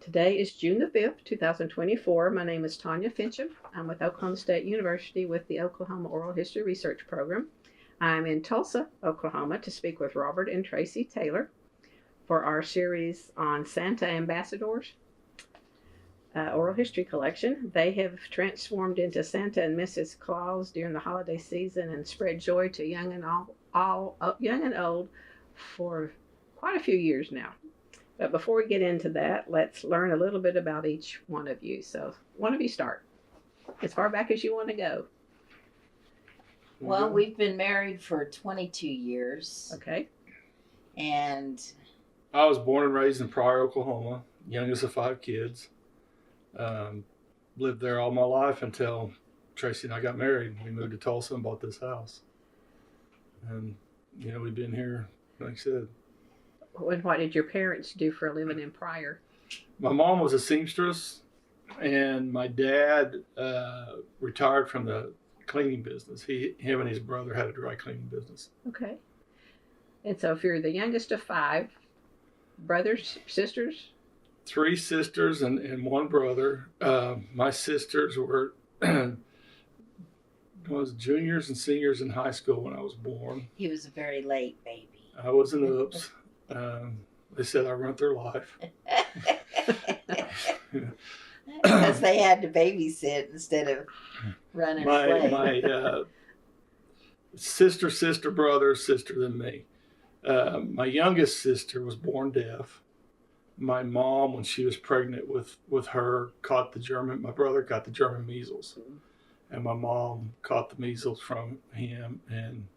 Today is June the 5th, 2024. My name is Tanya Finchum. I'm with Oklahoma State University with the Oklahoma Oral History Research Program. I'm in Tulsa, Oklahoma to speak with Robert and Tracey Taylor for our series on Santa ambassadors, oral history collection. They have transformed into Santa and Mrs. Claus during the holiday season and spread joy to young and old for quite a few years now. But before we get into that, let's learn a little bit about each one of you. So one of you start, as far back as you want to go. Well, we've been married for 22 years. Okay. And I was born and raised in Pryor, Oklahoma, youngest of 5 kids. Lived there all my life until Tracy and I got married. We moved to Tulsa and bought this house. And, we've been here, like I said. And what did your parents do for a living in Pryor? My mom was a seamstress, and my dad retired from the cleaning business. Him and his brother had a dry cleaning business. Okay. And so if you're the youngest of 5, brothers, sisters? 3 sisters and 1 brother. My sisters were was juniors and seniors in high school when I was born. He was a very late baby. I was an oops. They said I ruined their life. Because they had to babysit instead of running away. My sister, brother, sister than me. My youngest sister was born deaf. My mom, when she was pregnant with her, caught the German. My brother got the German measles, and my mom caught the measles from him. And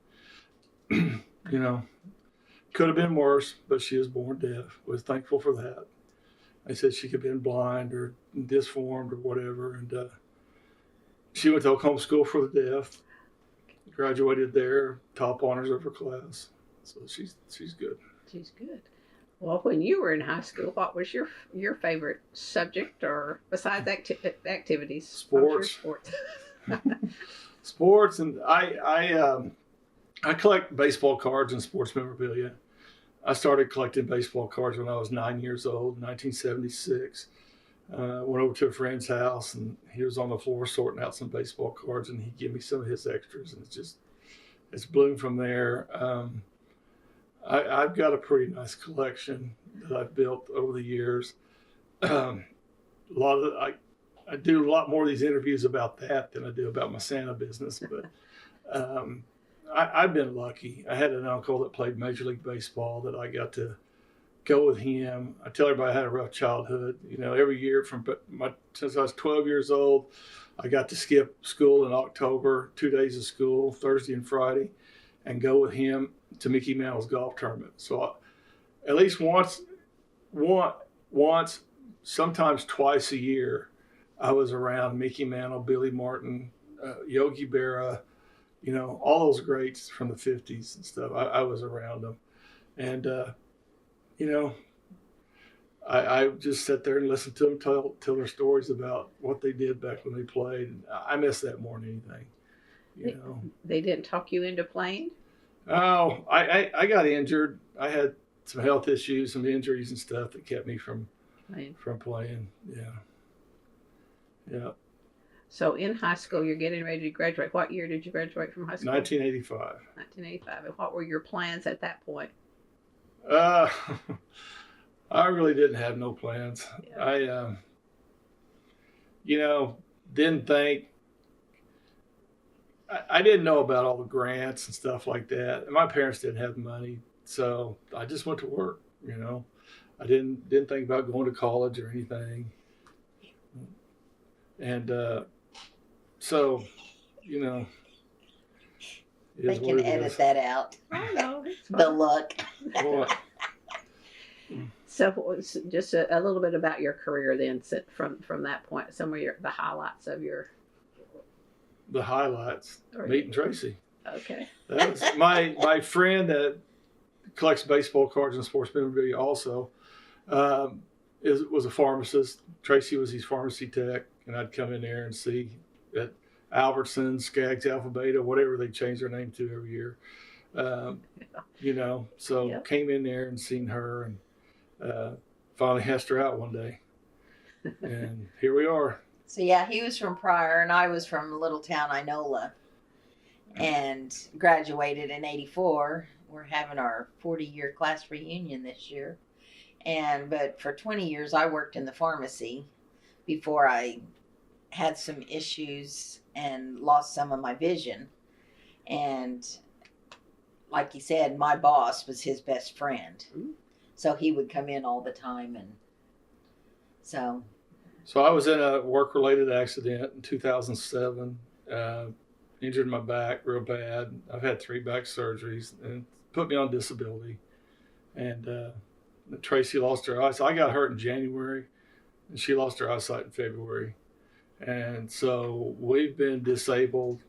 could have been worse, but she was born deaf. Was thankful for that. I said she could have been blind or disformed or whatever, and she went to Oklahoma School for the Deaf. Graduated there, top honors of her class. So she's good. She's good. Well, when you were in high school, what was your favorite subject, or besides activities? Sports. Sports. Sports, and I collect baseball cards and sports memorabilia. I started collecting baseball cards when I was 9 years old, 1976. Went over to a friend's house, and he was on the floor sorting out some baseball cards, and he gave me some of his extras, and it's bloomed from there. I've got a pretty nice collection that I've built over the years. I do a lot more of these interviews about that than I do about my Santa business, but I've been lucky. I had an uncle that played Major League Baseball that I got to go with him. I tell everybody I had a rough childhood. Every year since I was 12 years old, I got to skip school in October, 2 days of school, Thursday and Friday, and go with him to Mickey Mantle's golf tournament. So at least once, sometimes twice a year, I was around Mickey Mantle, Billy Martin, Yogi Berra, all those greats from the 50s and stuff. I was around them. And, I just sat there and listened to them tell their stories about what they did back when they played. And I miss that more than anything, They didn't talk you into playing? Oh, I got injured. I had some health issues, some injuries and stuff that kept me from playing. Yeah. So in high school, you're getting ready to graduate. What year did you graduate from high school? 1985. 1985. And what were your plans at that point? I really didn't have no plans. Yeah. I, didn't think. I didn't know about all the grants and stuff like that. And my parents didn't have money, so I just went to work. I didn't think about going to college or anything. And so, they can edit that out. I know. The luck. So just a little bit about your career then, from that point, some of the highlights of your... The highlights, meeting Tracy. Okay. That was my friend that collects baseball cards and sports memorabilia also was a pharmacist. Tracy was his pharmacy tech, and I'd come in there and see at Albertsons, Skaggs, Alpha Beta, whatever they change their name to every year. So Yep. Came in there and seen her, and finally asked her out one day. And here we are. So yeah, he was from Pryor and I was from a little town, Inola, and graduated in '84. We're having our 40-year class reunion this year. But for 20 years I worked in the pharmacy before I had some issues and lost some of my vision. And like he said, my boss was his best friend. So he would come in all the time. And so I was in a work-related accident in 2007. Injured my back real bad. I've had 3 back surgeries and put me on disability. And Tracy lost her eyesight. I got hurt in January, and she lost her eyesight in February. And so we've been disabled,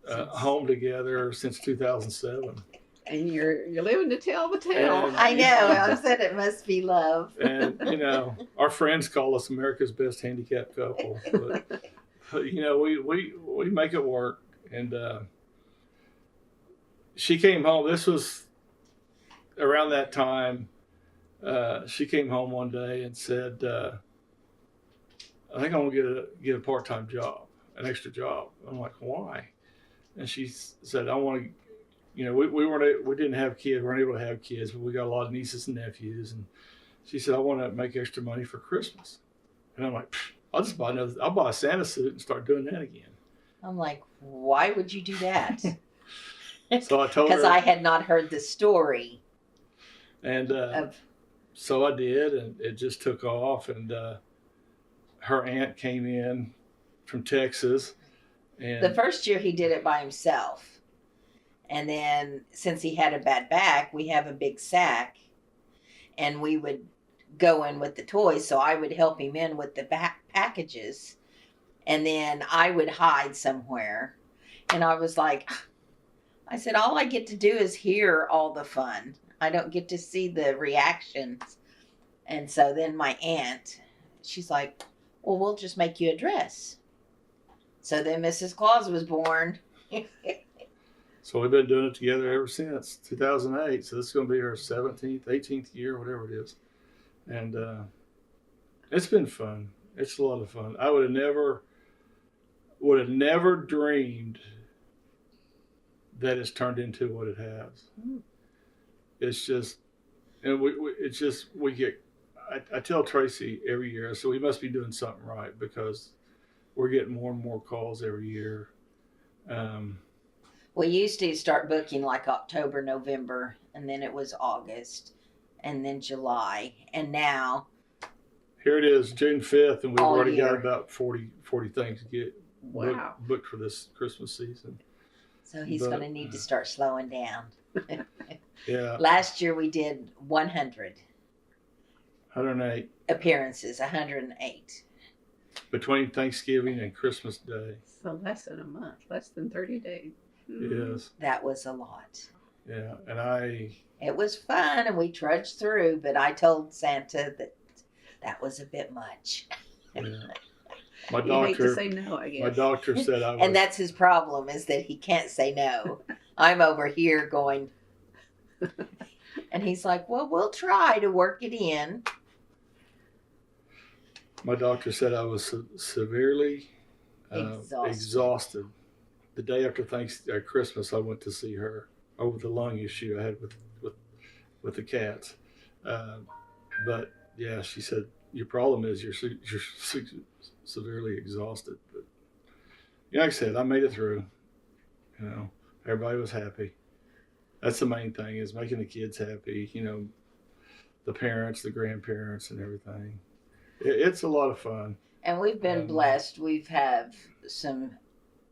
home together since 2007. And you're living to tell the tale. And, I know. I said it must be love. And our friends call us America's best handicapped couple. But we make it work. And she came home. This was around that time. She came home one day and said, I think I'm gonna get a part-time job, an extra job. I'm like, why? And she said, I want to, we didn't have kids, we weren't able to have kids, but we got a lot of nieces and nephews. And she said, I want to make extra money for Christmas. And I'm like, I'll buy a Santa suit and start doing that again. I'm like, why would you do that? So I told her. Because I had not heard the story. And so I did, and it just took off. And her aunt came in from Texas. And The first year he did it by himself. And then since he had a bad back, we have a big sack. And we would go in with the toys. So I would help him in with the back packages. And then I would hide somewhere. And I was like, I said, all I get to do is hear all the fun. I don't get to see the reactions. And so then my aunt, she's like, well, we'll just make you a dress. So then Mrs. Claus was born. So we've been doing it together ever since 2008. So this is going to be her 17th, 18th year, whatever it is. And it's been fun. It's a lot of fun. I would have never dreamed that it's turned into what it has. It's just, and we get, I tell Tracy every year, so we must be doing something right because we're getting more and more calls every year. We used to start booking like October, November, and then it was August, and then July, and now. Here it is, June 5th, and we've All already got year. about 40 things to get Wow. booked for this Christmas season. So he's But- going to need to start slowing down. Yeah, Last year we did 100 108 appearances, 108. between Thanksgiving and Christmas Day. So less than a month, less than 30 days. Yes, That was a lot. yeah, and It was fun and we trudged through, but I told Santa that was a bit much. yeah. My You hate to doctor, say no, I guess. my doctor said I was. And that's his problem, is that he can't say no. I'm over here going, and he's like, well, we'll try to work it in. My doctor said I was severely exhausted. The day after Christmas, I went to see her over the lung issue I had with the cats. But yeah, she said your problem is you're severely exhausted. But like I said, I made it through. Everybody was happy. That's the main thing, is making the kids happy. The parents, the grandparents, and everything. It's a lot of fun. And we've been blessed. We've had some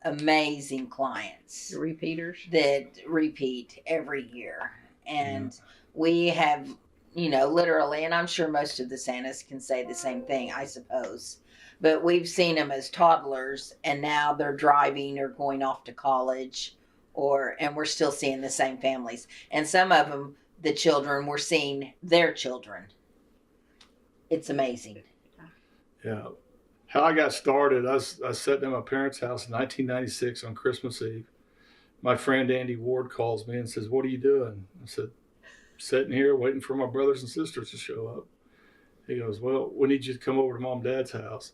amazing clients The repeaters. that repeat every year. And we have, literally, and I'm sure most of the Santas can say the same thing, I suppose. But we've seen them as toddlers, and now they're driving or going off to college, and we're still seeing the same families. And some of them, the children, we're seeing their children. It's amazing. Yeah. How I got started, I was sitting at my parents' house in 1996 on Christmas Eve. My friend Andy Ward calls me and says, "What are you doing?" I said, "Sitting here waiting for my brothers and sisters to show up." He goes, well, we need you to come over to Mom and Dad's house.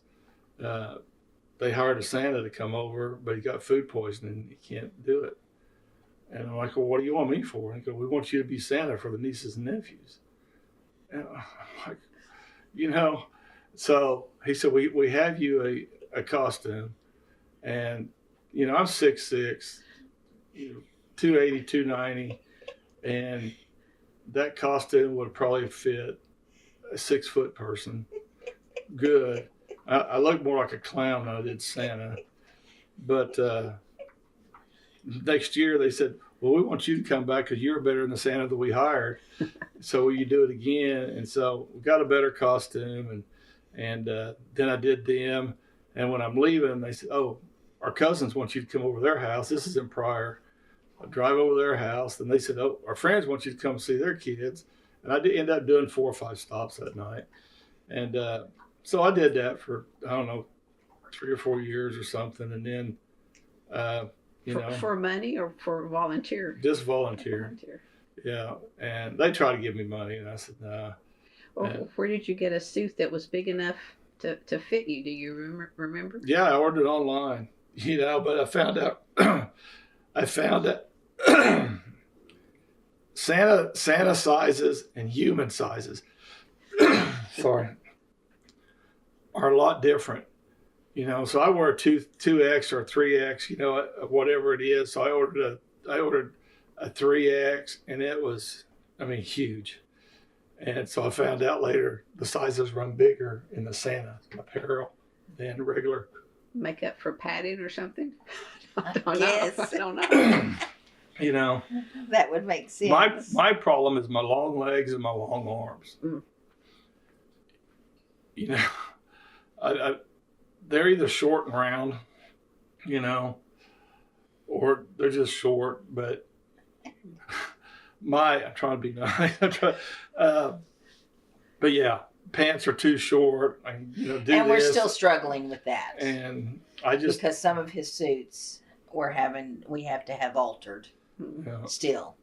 They hired a Santa to come over, but he got food poisoning. He can't do it. And I'm like, well, what do you want me for? And he goes, we want you to be Santa for the nieces and nephews. And I'm like, you know, so he said, we have you a costume. And, you know, I'm 6'6", 280, 290. And that costume would probably fit a 6-foot person. Good. I look more like a clown than I did Santa. But next year they said, well, we want you to come back because you're better than the Santa that we hired. So will you do it again? And so we got a better costume. And then I did them. And when I'm leaving, they said, oh, our cousins want you to come over to their house. This is in Pryor. I drive over to their house. And they said, oh, our friends want you to come see their kids. And I did end up doing 4 or 5 stops that night. And so I did that for, I don't know, 3 or 4 years or something. And then, you know. For money or for volunteer? Just volunteer. Yeah. And they tried to give me money. And I said, nah. Well, where did you get a suit that was big enough to fit you? Do you remember? Yeah, I ordered it online, you know, but I found out, Santa sizes and human sizes, sorry, are a lot different, you know. So I wear a 2X or a 3X, you know, whatever it is. So I ordered a 3X, and it was, I mean, huge. And so I found out later the sizes run bigger in the Santa apparel than regular. Make up for padding or something? I don't know. I don't know. You know, that would make sense. My problem is my long legs and my long arms. Mm. You know, they're either short and round, you know, or they're just short. But I'm trying to be nice. But yeah, pants are too short. And we're still struggling with that. And because some of his suits we have to have altered. Yeah. Still.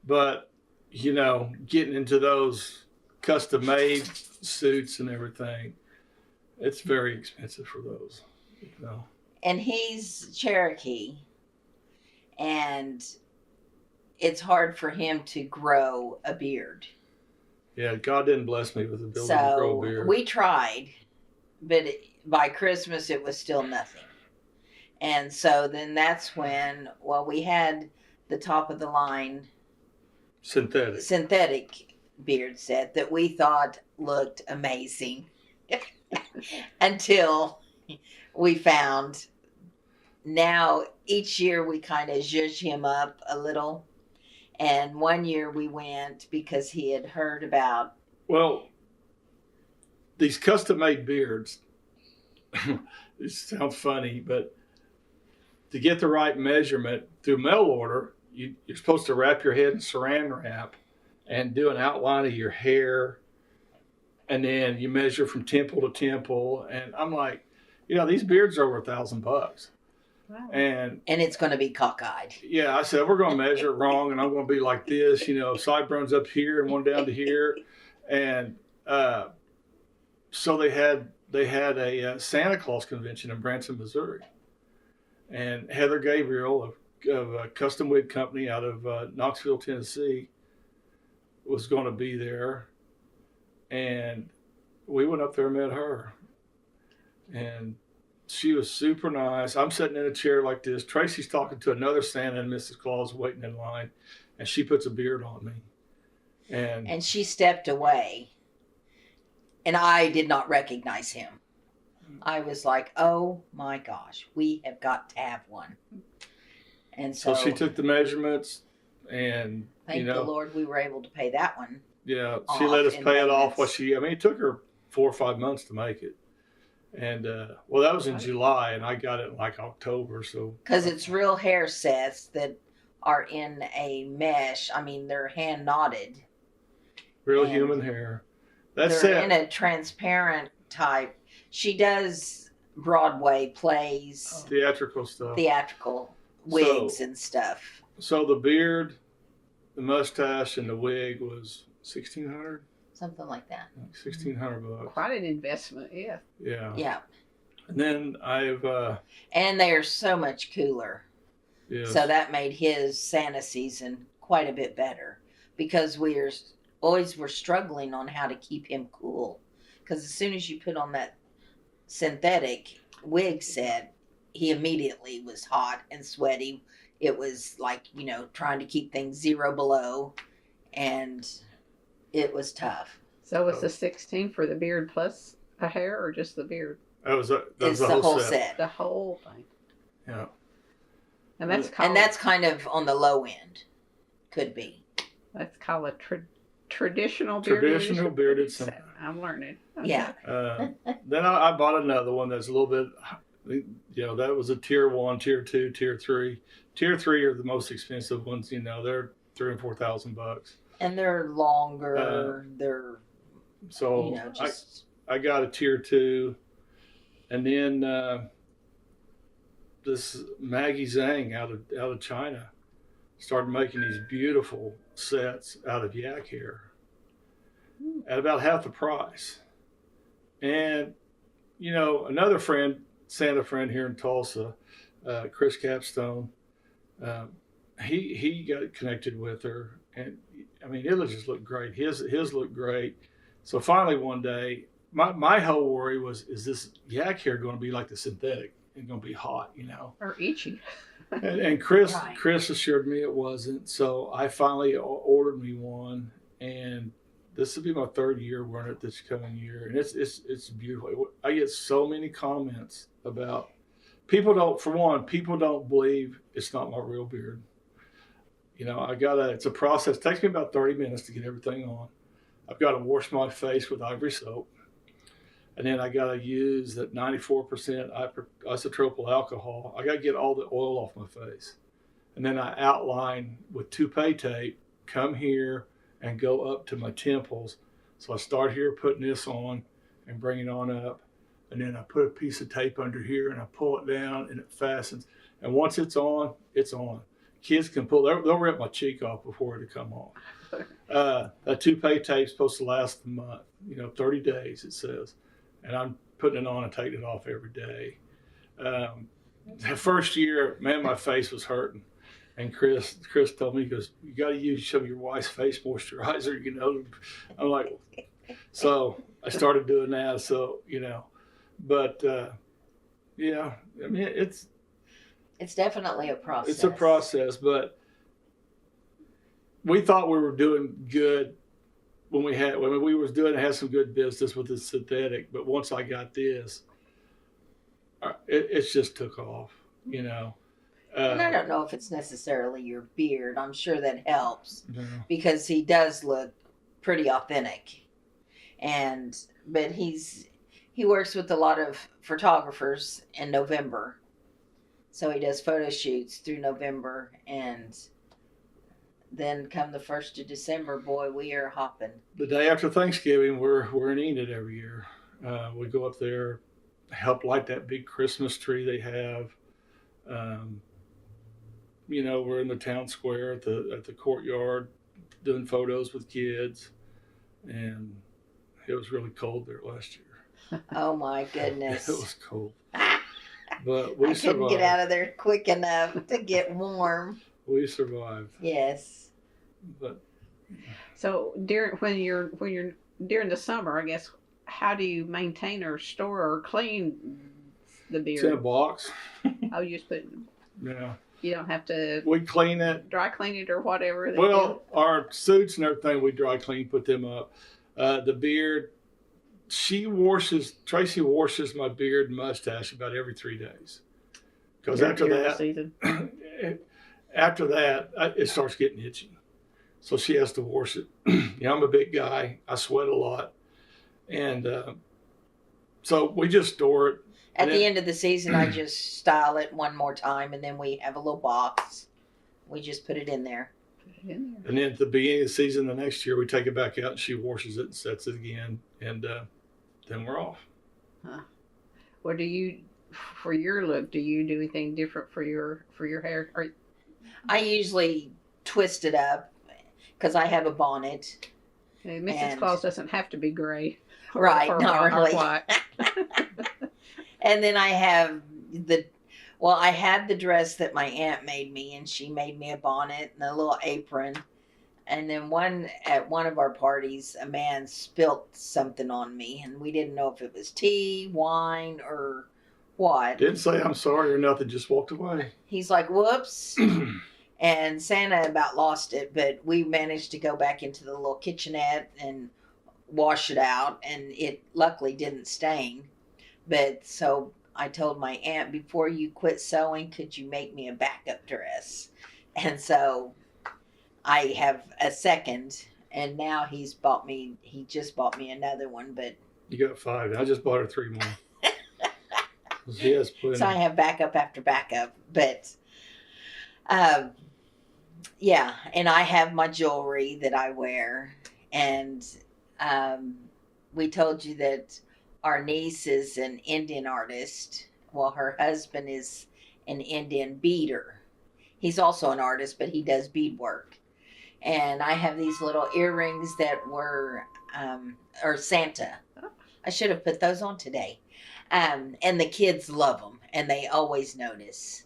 But, you know, getting into those custom made suits and everything, it's very expensive for those, you know. And he's Cherokee, and it's hard for him to grow a beard. Yeah, God didn't bless me with the ability to grow a beard. We tried, but by Christmas it was still nothing. And so then that's when, we had the top of the line synthetic beard set that we thought looked amazing until we found. Now each year we kind of zhuzh him up a little. And one year we went because he had heard about. Well, these custom-made beards, it sounds funny, but to get the right measurement through mail order, you're supposed to wrap your head in saran wrap and do an outline of your hair. And then you measure from temple to temple. And I'm like, you know, these beards are over $1,000. Wow. And it's going to be cockeyed. Yeah, I said, we're going to measure it wrong, and I'm going to be like this, you know, sideburns up here and one down to here. And so they had a Santa Claus convention in Branson, Missouri. And Heather Gabriel of a custom wig company out of Knoxville, Tennessee, was going to be there. And we went up there and met her. And she was super nice. I'm sitting in a chair like this. Tracy's talking to another Santa and Mrs. Claus waiting in line, and she puts a beard on me. And she stepped away, and I did not recognize him. I was like, oh my gosh, we have got to have one. And so she took the measurements, and thank the Lord we were able to pay that one. Yeah, she let us pay it off. It took her 4 or 5 months to make it. And that was in July, and I got it in like October. So because it's real hair sets that are in a mesh. I mean, they're hand knotted. Real human hair. They're in a transparent type. She does Broadway plays, theatrical stuff, theatrical wigs and stuff. So the beard, the mustache, and the wig was $1,600. something like that. Like $1,600. Quite an investment, yeah. Yeah. Yeah. And then I've And they're so much cooler. yes. So that made his Santa season quite a bit better because we're struggling on how to keep him cool. Because as soon as you put on that synthetic wig set, he immediately was hot and sweaty. It was like, trying to keep things 0 below, and it was tough. So was the 16 for the beard plus a hair, or just the beard? that was It's the whole set. The whole thing. Yeah. And that's And that's kind of on the low end. Could be. That's called a traditional Traditional bearded Santa. I'm learning. Okay. Yeah. Then I bought another one that's a little bit, that was a tier 1, tier 2, tier 3. Tier 3 are the most expensive ones. They're $3,000 and $4,000. And they're longer. They're So just I got a tier 2, and then this Maggie Zhang out of China started making these beautiful sets out of yak hair at about half the price. And another Santa friend here in Tulsa, Chris Capstone, he got connected with her, and I mean it just looked great. His looked great. So finally one day, my whole worry was, is this yak hair going to be like the synthetic and going to be hot, Or itchy. And Chris Right. Chris assured me it wasn't. So I finally ordered me one, and this will be my 3rd year wearing it this coming year, and it's beautiful. I get so many comments about people don't believe it's not my real beard. It's a process. It takes me about 30 minutes to get everything on. I've got to wash my face with ivory soap. And then I got to use that 94% isopropyl alcohol. I got to get all the oil off my face. And then I outline with toupee tape, come here and go up to my temples. So I start here putting this on and bring it on up. And then I put a piece of tape under here and I pull it down and it fastens. And once it's on, it's on. Kids can they'll rip my cheek off before it'll come off. That toupee tape's supposed to last a month, 30 days it says. And I'm putting it on and taking it off every day. The first year, man, my face was hurting. And Chris told me, he goes, you got to use some of your wife's face moisturizer, I'm like, so I started doing that. So, but yeah, I mean, it's definitely a process. It's a process, but we thought we were doing good when we had some good business with the synthetic, but once I got this, it just took off, And I don't know if it's necessarily your beard. I'm sure that helps because he does look pretty authentic, but he works with a lot of photographers in November, so he does photo shoots through November, and then come the 1st of December, boy, we are hopping. The day after Thanksgiving, we're in Enid every year. We go up there, help light that big Christmas tree they have. We're in the town square at the courtyard doing photos with kids, and it was really cold there last year. Oh my goodness. It was cold. But we survived. Couldn't get out of there quick enough to get warm. We survived. Yes. But So when you're during the summer, I guess, how do you maintain or store or clean the beard? it's in a box. Oh, you just put. Yeah. You don't have to We clean it. dry clean it or whatever. Well, our suits and everything, we dry clean, put them up. The beard, Tracey washes my beard and mustache about every 3 days. Because after that, it starts getting itchy. So she has to wash it. I'm a big guy. I sweat a lot. And so we just store it. At the end of the season, I just style it one more time, and then we have a little box. We just put it in there. And then at the beginning of the season, the next year, we take it back out and she washes it and sets it again. And then we're off. Huh. What do you, for your look, do you do anything different for your hair? I usually twist it up because I have a bonnet. Okay, Mrs. And- Claus doesn't have to be gray. Right, not really. white. And then I have I had the dress that my aunt made me, and she made me a bonnet and a little apron. And then at one of our parties, a man spilt something on me, and we didn't know if it was tea, wine, or what. Didn't say I'm sorry or nothing, just walked away. He's like, whoops. And Santa about lost it, but we managed to go back into the little kitchenette and wash it out, and it luckily didn't stain. But so I told my aunt, before you quit sewing, could you make me a backup dress? And so I have a second, and now he just bought me another one, but You got 5. I just bought her 3 more. She has plenty. so I have backup after backup. But yeah, and I have my jewelry that I wear, and we told you that our niece is an Indian artist. Well, her husband is an Indian beader. He's also an artist, but he does beadwork. And I have these little earrings that were, or Santa. I should have put those on today. And the kids love them, and they always notice.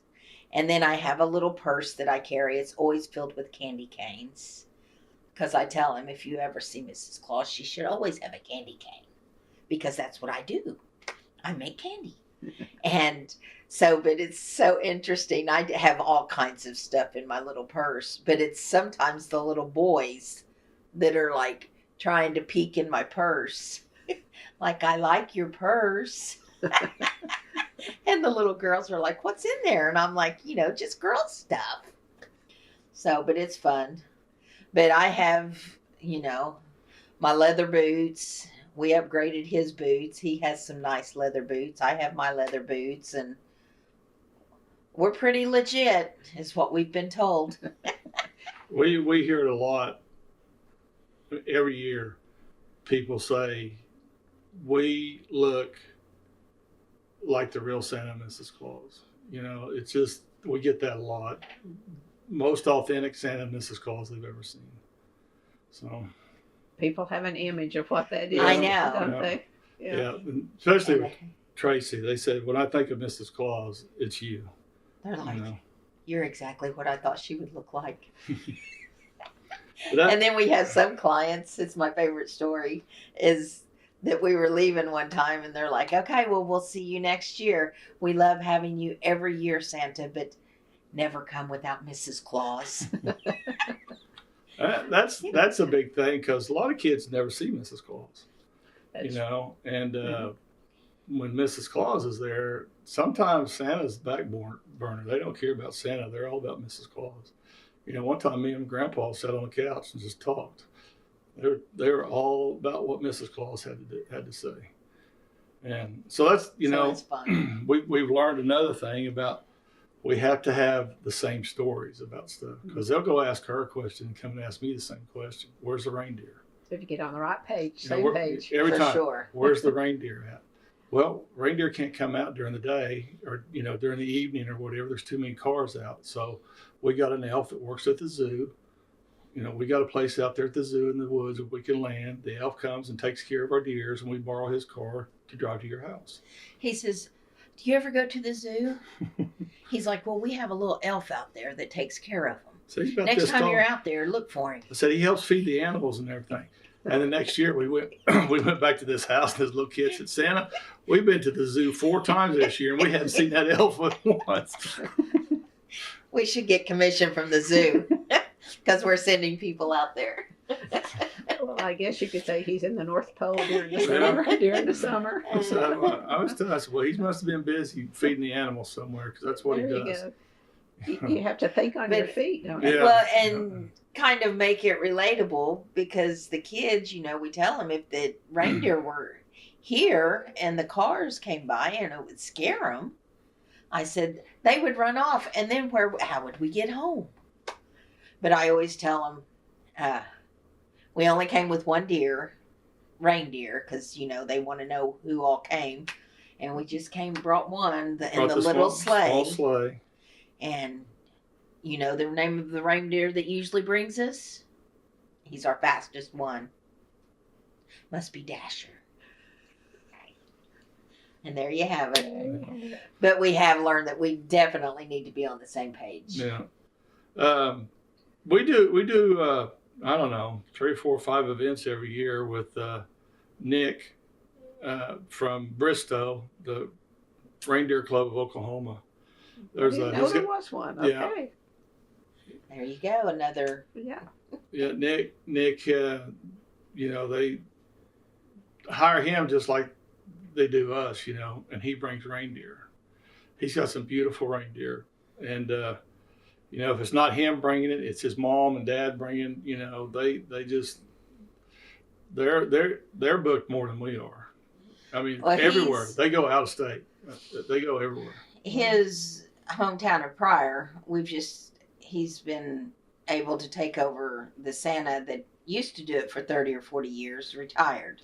And then I have a little purse that I carry. It's always filled with candy canes. Because I tell him, if you ever see Mrs. Claus, she should always have a candy cane. Because that's what I do. I make candy. And so, but it's so interesting. I have all kinds of stuff in my little purse. But it's sometimes the little boys that are like trying to peek in my purse. Like, I like your purse. And the little girls are like, what's in there? And I'm like, just girl stuff. So, but it's fun. But I have, my leather boots. We upgraded his boots. He has some nice leather boots. I have my leather boots, and we're pretty legit, is what we've been told. We hear it a lot. Every year, people say, we look like the real Santa and Mrs. Claus. It's just, we get that a lot. Most authentic Santa and Mrs. Claus they've ever seen. So People have an image of what that is. I know. Don't they? yeah, especially with Tracy. They said, when I think of Mrs. Claus, it's you. They're like, You know? you're exactly what I thought she would look like. That- And then we have some clients, it's my favorite story, is that we were leaving one time and they're like, okay, well, we'll see you next year. We love having you every year, Santa, but never come without Mrs. Claus. That's a big thing, because a lot of kids never see Mrs. Claus. That's And when Mrs. Claus is there, sometimes Santa's back burner. They don't care about Santa. They're all about Mrs. Claus. One time me and Grandpa sat on the couch and just talked. They were all about what Mrs. Claus had to say. And so that's, So it's fun. we've learned another thing about, we have to have the same stories about stuff, because they'll go ask her a question and come and ask me the same question. Where's the reindeer? So if you get on the right page, You know, same we're- page. Every For time, sure. where's the reindeer at? Well, reindeer can't come out during the day, or during the evening or whatever. There's too many cars out. So we got an elf that works at the zoo. We got a place out there at the zoo in the woods where we can land. The elf comes and takes care of our deers, and we borrow his car to drive to your house. He says, do you ever go to the zoo? He's like, well, we have a little elf out there that takes care of them. So he's about Next this time tall. you're out there, look for him. I said he helps feed the animals and everything. And the next year we went back to this house, and this little kid said, Santa, we've been to the zoo 4 times this year, and we hadn't seen that elf but once. We should get commission from the zoo because we're sending people out there. Well, I guess you could say he's in the North Pole during the summer. During the summer. So I was telling, I said, well, he must have been busy feeding the animals somewhere, because that's what There he you does. go. You have to think on your But- feet, don't you? Yeah. Well, and kind of make it relatable, because the kids, we tell them if the reindeer were here and the cars came by and it would scare them, I said they would run off, and then how would we get home? But I always tell them, we only came with one reindeer, because they want to know who all came, and we just brought one in Brought the the little small sleigh. sleigh. And the name of the reindeer that usually brings us? He's our fastest one. Must be Dasher. And there you have it. But we have learned that we definitely need to be on the same page. Yeah. We do. I don't know, 3, 4, 5 events every year with Nick from Bristow, the Reindeer Club of Oklahoma. I didn't know there was one. Okay. Yeah. There you go. Another. Yeah. Yeah, Nick. They hire him just like they do us, and he brings reindeer. He's got some beautiful reindeer, and if it's not him bringing it, it's his mom and dad bringing. They're booked more than we are. I mean, everywhere they go out of state. They go everywhere. His hometown of Pryor, he's been able to take over the Santa that used to do it for 30 or 40 years, retired.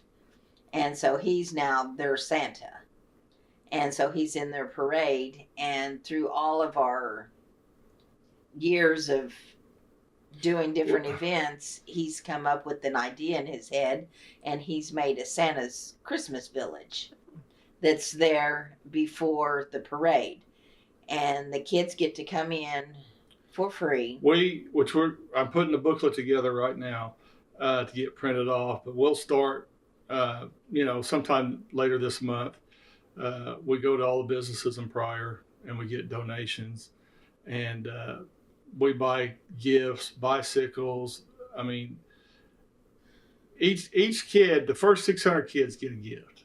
And so he's now their Santa. And so he's in their parade. And through all of our years of doing different events, he's come up with an idea in his head. And he's made a Santa's Christmas Village that's there before the parade. And the kids get to come in for free. I'm putting the booklet together right now to get printed off, but we'll start, sometime later this month. We go to all the businesses in Pryor and we get donations, and we buy gifts, bicycles. I mean, each kid, the first 600 kids get a gift.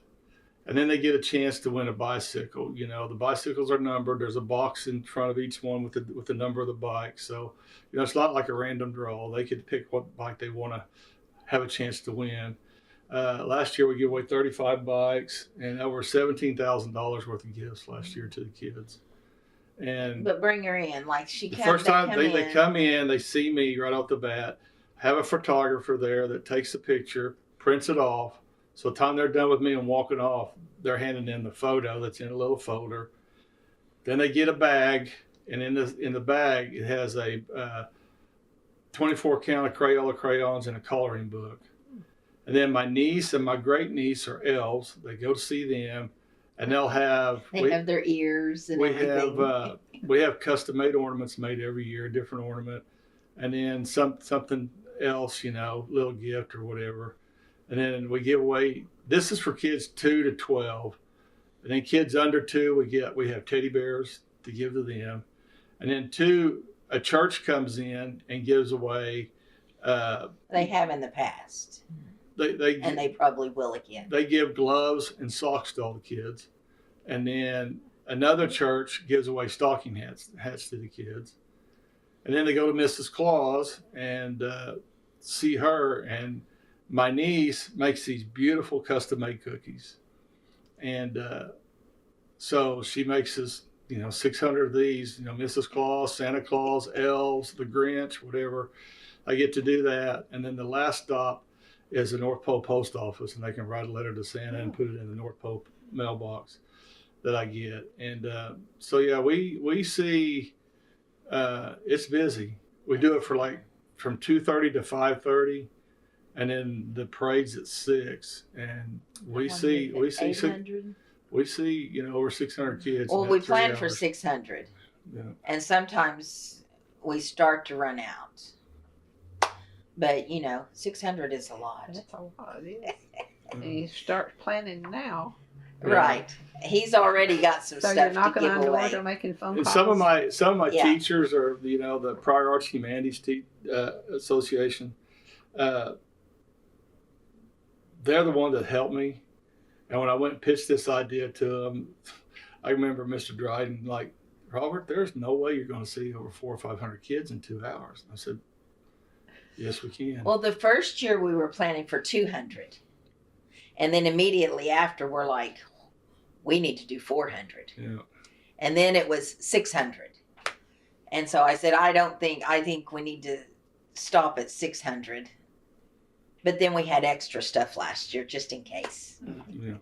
And then they get a chance to win a bicycle. The bicycles are numbered. There's a box in front of each one with the number of the bike. So, it's not like a random draw. They could pick what bike they want to have a chance to win. Last year we gave away 35 bikes and over $17,000 worth of gifts last year to the kids. But bring her in, like she the first time they come in, they see me right off the bat. Have a photographer there that takes a picture, prints it off. So the time they're done with me and walking off, they're handing in the photo that's in a little folder. Then they get a bag, and in the bag it has a 24 count of Crayola crayons and a coloring book. And then my niece and my great niece are elves. They go to see them, and they have their ears and everything. We have custom made ornaments made every year, a different ornament, and then something else, little gift or whatever. And then we give away, this is for kids 2 to 12. And then kids under 2, we have teddy bears to give to them. And then a church comes in and gives away. They have in the past. And they probably will again. They give gloves and socks to all the kids. And then another church gives away stocking hats to the kids. And then they go to Mrs. Claus and see her, and my niece makes these beautiful custom-made cookies. And so she makes us, 600 of these, Mrs. Claus, Santa Claus, elves, the Grinch, whatever. I get to do that. And then the last stop is the North Pole Post Office, and they can write a letter to Santa and put it in the North Pole mailbox that I get. And we see it's busy. We do it for from 2:30 to 5:30. And then the parade's at 6, and we see over 600 kids. Well, we plan for 600, and sometimes we start to run out. But 600 is a lot. That's a lot. Yeah. And you start planning now. Right. He's already got some stuff you're knocking to give on away. doors or making phone calls. And some of my teachers are the Pryor Arts Humanities Association. They're the one that helped me. And when I went and pitched this idea to them, I remember Mr. Dryden, Robert, there's no way you're going to see over 400 or 500 kids in 2 hours. I said, yes, we can. Well, the first year we were planning for 200. And then immediately after, we're like, we need to do 400. Yeah. And then it was 600. And so I said, I think we need to stop at 600. But then we had extra stuff last year, just in case. Yeah.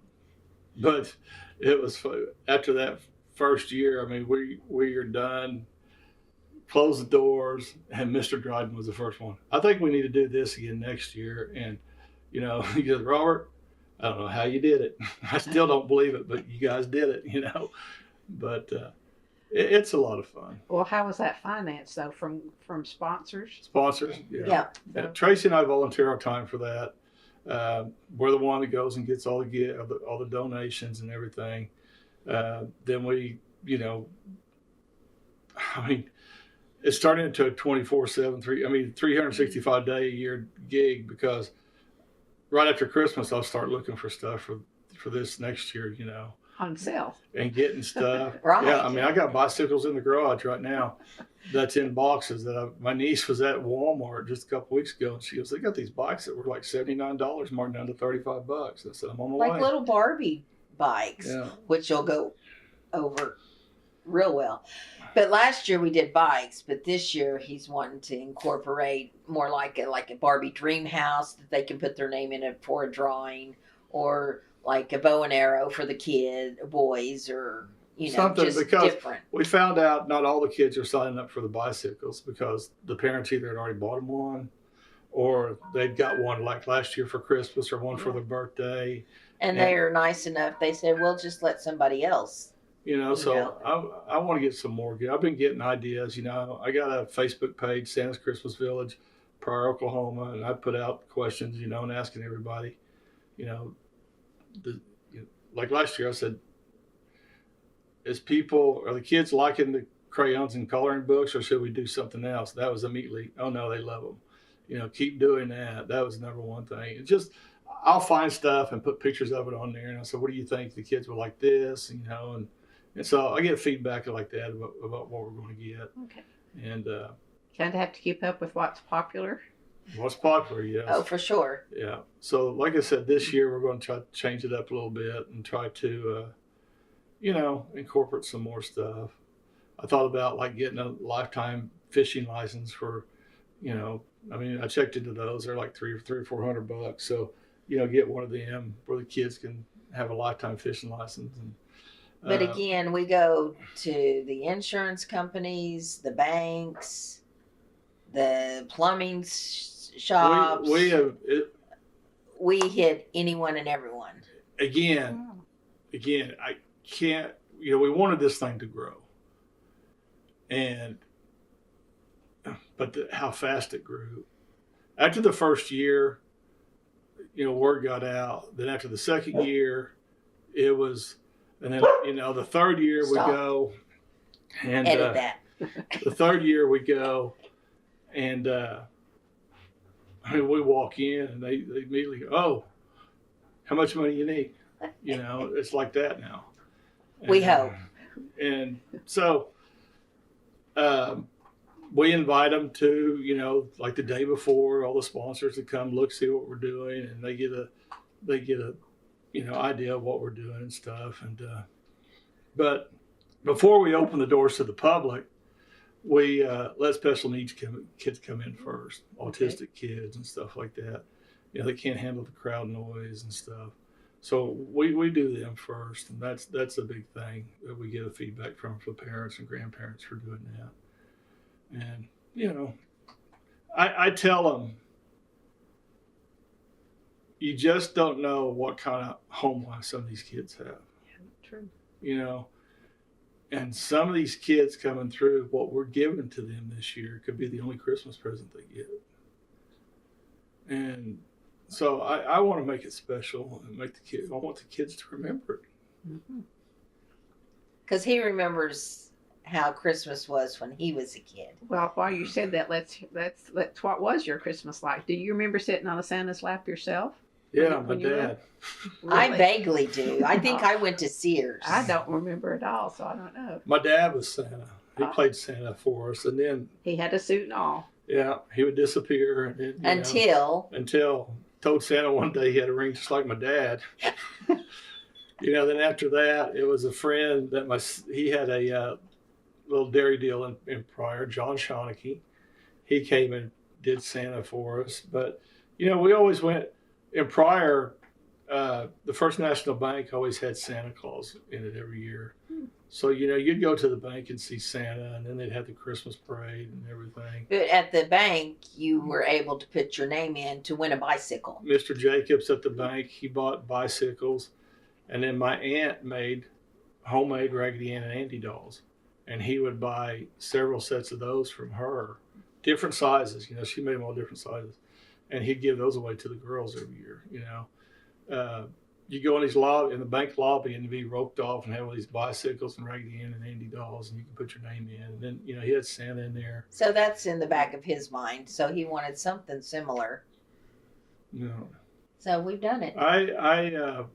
But it was after that first year. I mean, we are done. Close the doors, and Mr. Dryden was the first one. I think we need to do this again next year, and He goes, Robert, I don't know how you did it. I still don't believe it, but you guys did it, But it's a lot of fun. Well, how was that financed though? From sponsors? Sponsors, Yeah. Tracy and I volunteer our time for that. We're the one that goes and gets all the donations and everything. Then we, it's turning into a 24/7, 365 day a year gig, because right after Christmas I'll start looking for stuff for this next year, On sale. and getting stuff. Right. Yeah, I got bicycles in the garage right now that's in boxes my niece was at Walmart just a couple weeks ago, and she goes, they got these bikes that were like $79 marked down to $35. I said, I'm on the way. Like little Barbie bikes, which you'll go over real well. But last year we did bikes, but this year he's wanting to incorporate more like a Barbie dream house that they can put their name in it for a drawing, or like a bow and arrow for the boys, or something, just because different. We found out not all the kids are signing up for the bicycles because the parents either had already bought them one, or they'd got one like last year for Christmas, or one for their birthday. And they are nice enough. They said, we'll just let somebody else. So I want to get some more. I've been getting ideas. I got a Facebook page, Santa's Christmas Village, Pryor, Oklahoma, and I put out questions, and asking everybody, like last year I said, are the kids liking the crayons and coloring books, or should we do something else? That was immediately, oh no, they love them. Keep doing that. That was number one thing. It's just, I'll find stuff and put pictures of it on there, and I said, what do you think? The kids will like this, and so I get feedback like that about what we're going to get. Okay. And kind of have to keep up with what's popular. What's popular, yes. Oh, for sure. Yeah. So like I said, this year we're going to try to change it up a little bit and try to, incorporate some more stuff. I thought about like getting a lifetime fishing license for, I checked into those. They're like $300 or $400. So, get one of them where the kids can have a lifetime fishing license. And, but again, we go to the insurance companies, the banks, the plumbing shops. We hit anyone and everyone. Again, I can't, we wanted this thing to grow. But how fast it grew. After the first year, word got out. Then after the second year, it was, and then, the third year we go and edit that. The third year we go and we walk in and they immediately go, oh, how much money you need? It's like that now. We hope. And so we invite them to, like the day before, all the sponsors to come look, see what we're doing, and they get a idea of what we're doing and stuff. And but before we open the doors to the public, we let special needs kids come in first, autistic kids and stuff like that. They can't handle the crowd noise and stuff. So we do them first, and that's a big thing that we get a feedback from the parents and grandparents for doing that. And I tell them, you just don't know what kind of home life some of these kids have. Yeah, true. And some of these kids coming through, what we're giving to them this year could be the only Christmas present they get. And so I want to make it special and I want the kids to remember it. Because he remembers how Christmas was when he was a kid. Well, while you said that, let's what was your Christmas like? Do you remember sitting on a Santa's lap yourself? Yeah, my dad. Really? I vaguely do. I think I went to Sears. I don't remember at all, so I don't know. My dad was Santa. He played Santa for us, and then he had a suit and all. Yeah, he would disappear until told Santa one day he had a ring just like my dad. Then after that, it was a friend that he had a little dairy deal in Pryor, John Shawneke. He came and did Santa for us, but we always went. In Pryor, the First National Bank always had Santa Claus in it every year. So, you'd go to the bank and see Santa, and then they'd have the Christmas parade and everything. But at the bank, you were able to put your name in to win a bicycle. Mr. Jacobs at the bank, he bought bicycles. And then my aunt made homemade Raggedy Ann and Andy dolls. And he would buy several sets of those from her, different sizes. She made them all different sizes. And he'd give those away to the girls every year, You go in the bank lobby and be roped off and have all these bicycles and Raggedy Ann and Andy dolls, and you can put your name in. And then, he had Santa in there. So that's in the back of his mind. So he wanted something similar. No. So we've done it. I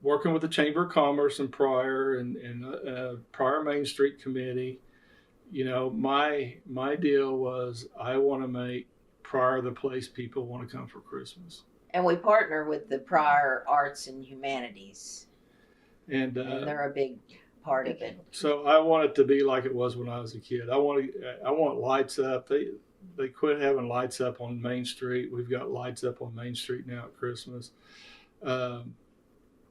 working with the Chamber of Commerce in Pryor and Pryor Main Street Committee, my deal was I want to make Pryor the place people want to come for Christmas. And we partner with the Pryor Arts and Humanities. And they're a big part of it. So I want it to be like it was when I was a kid. I want lights up. They quit having lights up on Main Street. We've got lights up on Main Street now at Christmas.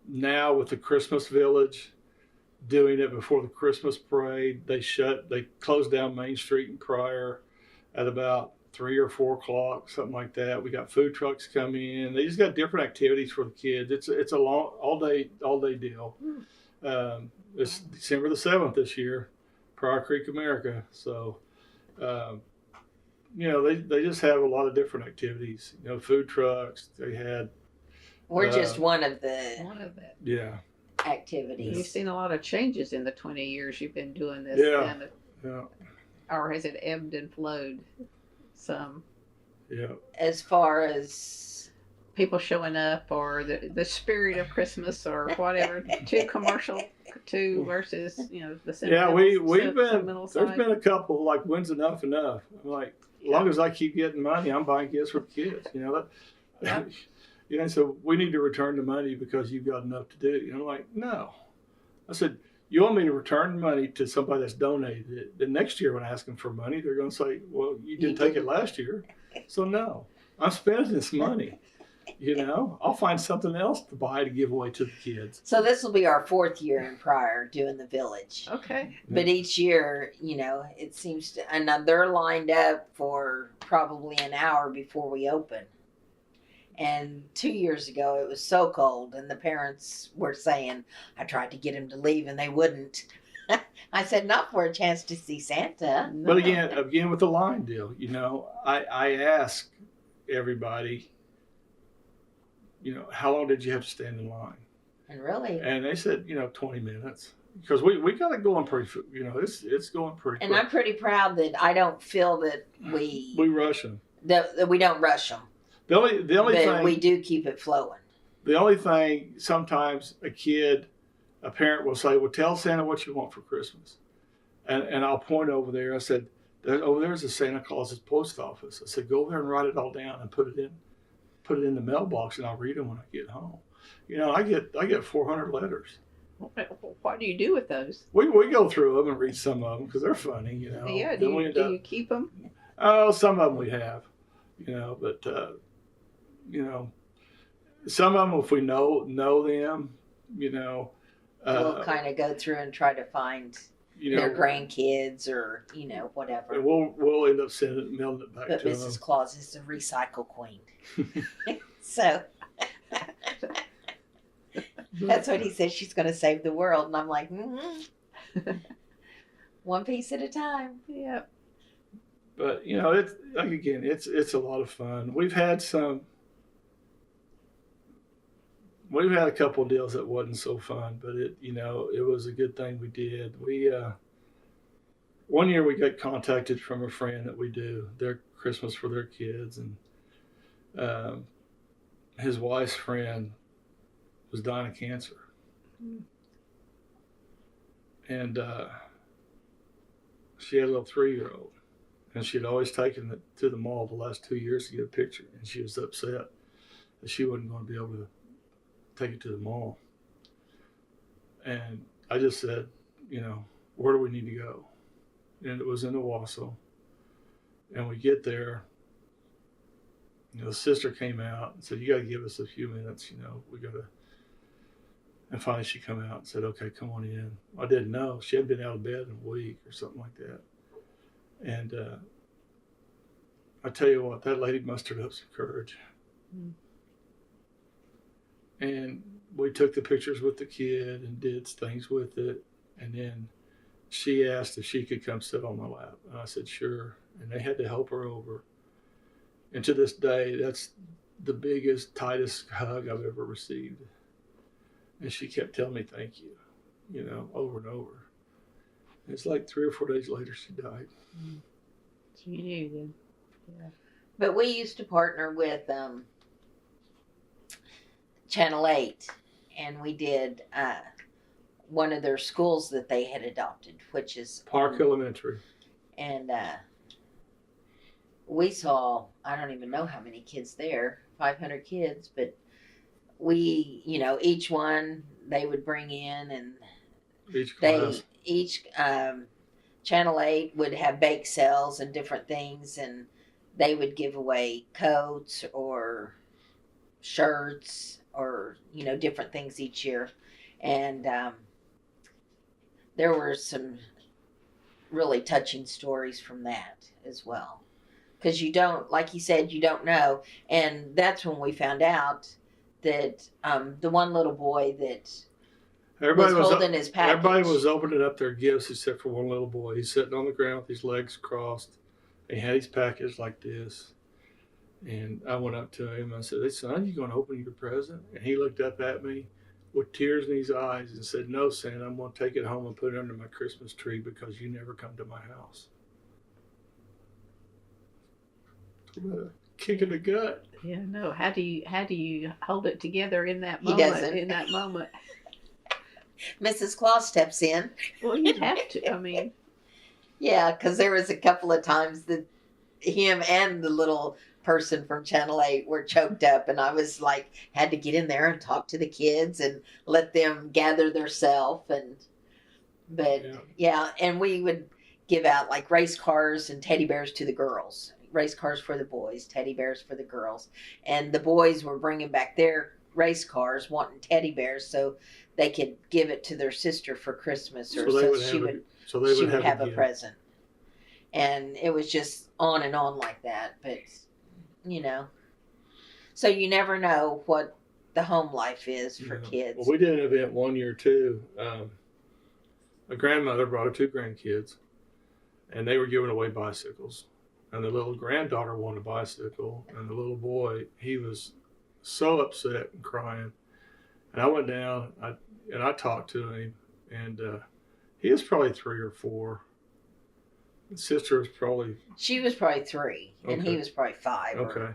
Now with the Christmas Village, doing it before the Christmas parade, they closed down Main Street in Pryor at about 3 or 4 o'clock, something like that. We got food trucks coming in. They just got different activities for the kids. It's a long all day deal. It's December the 7th this year, Pryor Creek, America. So, they just have a lot of different activities. Food trucks. They had. We're just one of it. Activities. You've seen a lot of changes in the 20 years you've been doing this. Yeah. Or has it ebbed and flowed some? Yeah. As far as people showing up, or the spirit of Christmas, or whatever, too commercial, versus the sentimental. Yeah, there's been a couple like when's enough. I'm like, as long as I keep getting money, I'm buying gifts for the kids. So we need to return the money because you've got enough to do. I'm like, no. I said, you want me to return the money to somebody that's donated it? Then next year when I ask them for money, they're going to say, well, you didn't take it last year. So no, I'm spending this money. I'll find something else to buy to give away to the kids. So this will be our 4th year in Pryor doing the village. Okay. But each year, it seems to, and they're lined up for probably an hour before we open. And 2 years ago, it was so cold, and the parents were saying, I tried to get them to leave, and they wouldn't. I said, not for a chance to see Santa. No. But again, with the line deal, I ask everybody, how long did you have to stand in line? And really? And they said, 20 minutes. Because we got it going pretty, it's going pretty And quick. I'm pretty proud that I don't feel that we rush them. That we don't rush them. The only thing we do keep it flowing. The only thing, sometimes a parent will say, well, tell Santa what you want for Christmas. And I'll point over there. I said, over there's a Santa Claus's post office. I said, go over there and write it all down and put it in the mailbox, and I'll read them when I get home. I get 400 letters. What do you do with those? We go through them and read some of them because they're funny, Yeah, do you keep them? Oh, some of them we have, but some of them, if we know them, we'll kind of go through and try to find their grandkids or whatever. And we'll end up mailing it back but to Mrs. them. Claus is the recycle queen. So that's what he says. She's going to save the world, and I'm like, one piece at a time. Yep. But it's like, again, it's a lot of fun. We've had a couple of deals that wasn't so fun, but it was a good thing we did. We one year we got contacted from a friend that we do their Christmas for their kids, and his wife's friend was dying of cancer, and she had a little 3-year-old, and she'd always taken it to the mall the last 2 years to get a picture, and she was upset that she wasn't going to be able to take it to the mall. And I just said, where do we need to go? And it was in Owasso. And we get there, the sister came out and said, you got to give us a few minutes, we got to. And finally she come out and said, okay, come on in. I didn't know. She hadn't been out of bed in a week or something like that. And I tell you what, that lady mustered up some courage. Mm. And we took the pictures with the kid and did things with it. And then she asked if she could come sit on my lap. And I said, sure. And they had to help her over. And to this day, that's the biggest, tightest hug I've ever received. And she kept telling me thank you, you know, over and over. And it's like 3 or 4 days later, she died. She knew then. Yeah. But we used to partner with Channel 8, and we did one of their schools that they had adopted, which is Park Elementary. And we saw, I don't even know how many kids there, 500 kids, but we, you know, each one they would bring in, and each Channel 8 would have bake sales and different things, and they would give away coats or shirts or, you know, different things each year. And there were some really touching stories from that as well. Because you don't, like you said, you don't know. And that's when we found out that the one little boy that was holding his package. Everybody was opening up their gifts except for one little boy. He's sitting on the ground with his legs crossed. He had his package like this. And I went up to him and I said, hey, son, you going to open your present? And he looked up at me with tears in his eyes and said, no, Santa, I'm going to take it home and put it under my Christmas tree because you never come to my house. A kick in the gut. Yeah, no. How do you hold it together in that moment? He doesn't. In that moment. Mrs. Claus steps in. Well, you'd have to. I mean, yeah, because there was a couple of times that him and the little person from Channel 8 were choked up, and I was like, had to get in there and talk to the kids and let them gather theirself. But and we would give out like race cars and teddy bears to the girls. Race cars for the boys, teddy bears for the girls. And the boys were bringing back their race cars wanting teddy bears so they could give it to their sister for Christmas, or so she would have a present. And it was just on and on like that. But, you know, so you never know what the home life is for kids. Well, we did an event one year too. A grandmother brought her 2 grandkids, and they were giving away bicycles. And the little granddaughter wanted a bicycle, and the little boy, he was so upset and crying. And I went down, and I talked to him, and he was probably 3 or 4. His sister was probably... She was probably 3, and he was probably 5. Okay.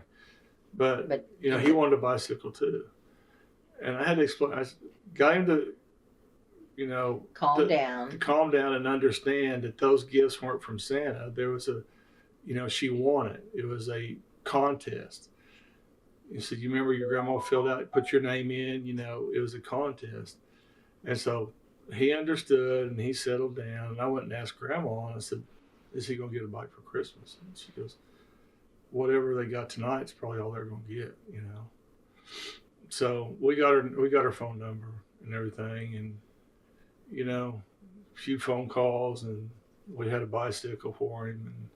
But, you know, he wanted a bicycle too. And I had to explain, I got him to, you know... Calm down. To calm down and understand that those gifts weren't from Santa. There was a... You know, she won it. It was a contest. You said, you remember your grandma filled out, put your name in, you know, it was a contest. And so he understood and he settled down. And I went and asked Grandma, and I said, is he going to get a bike for Christmas? And she goes, whatever they got tonight is probably all they're going to get, you know. So we got her phone number and everything, and, you know, a few phone calls, and we had a bicycle for him, and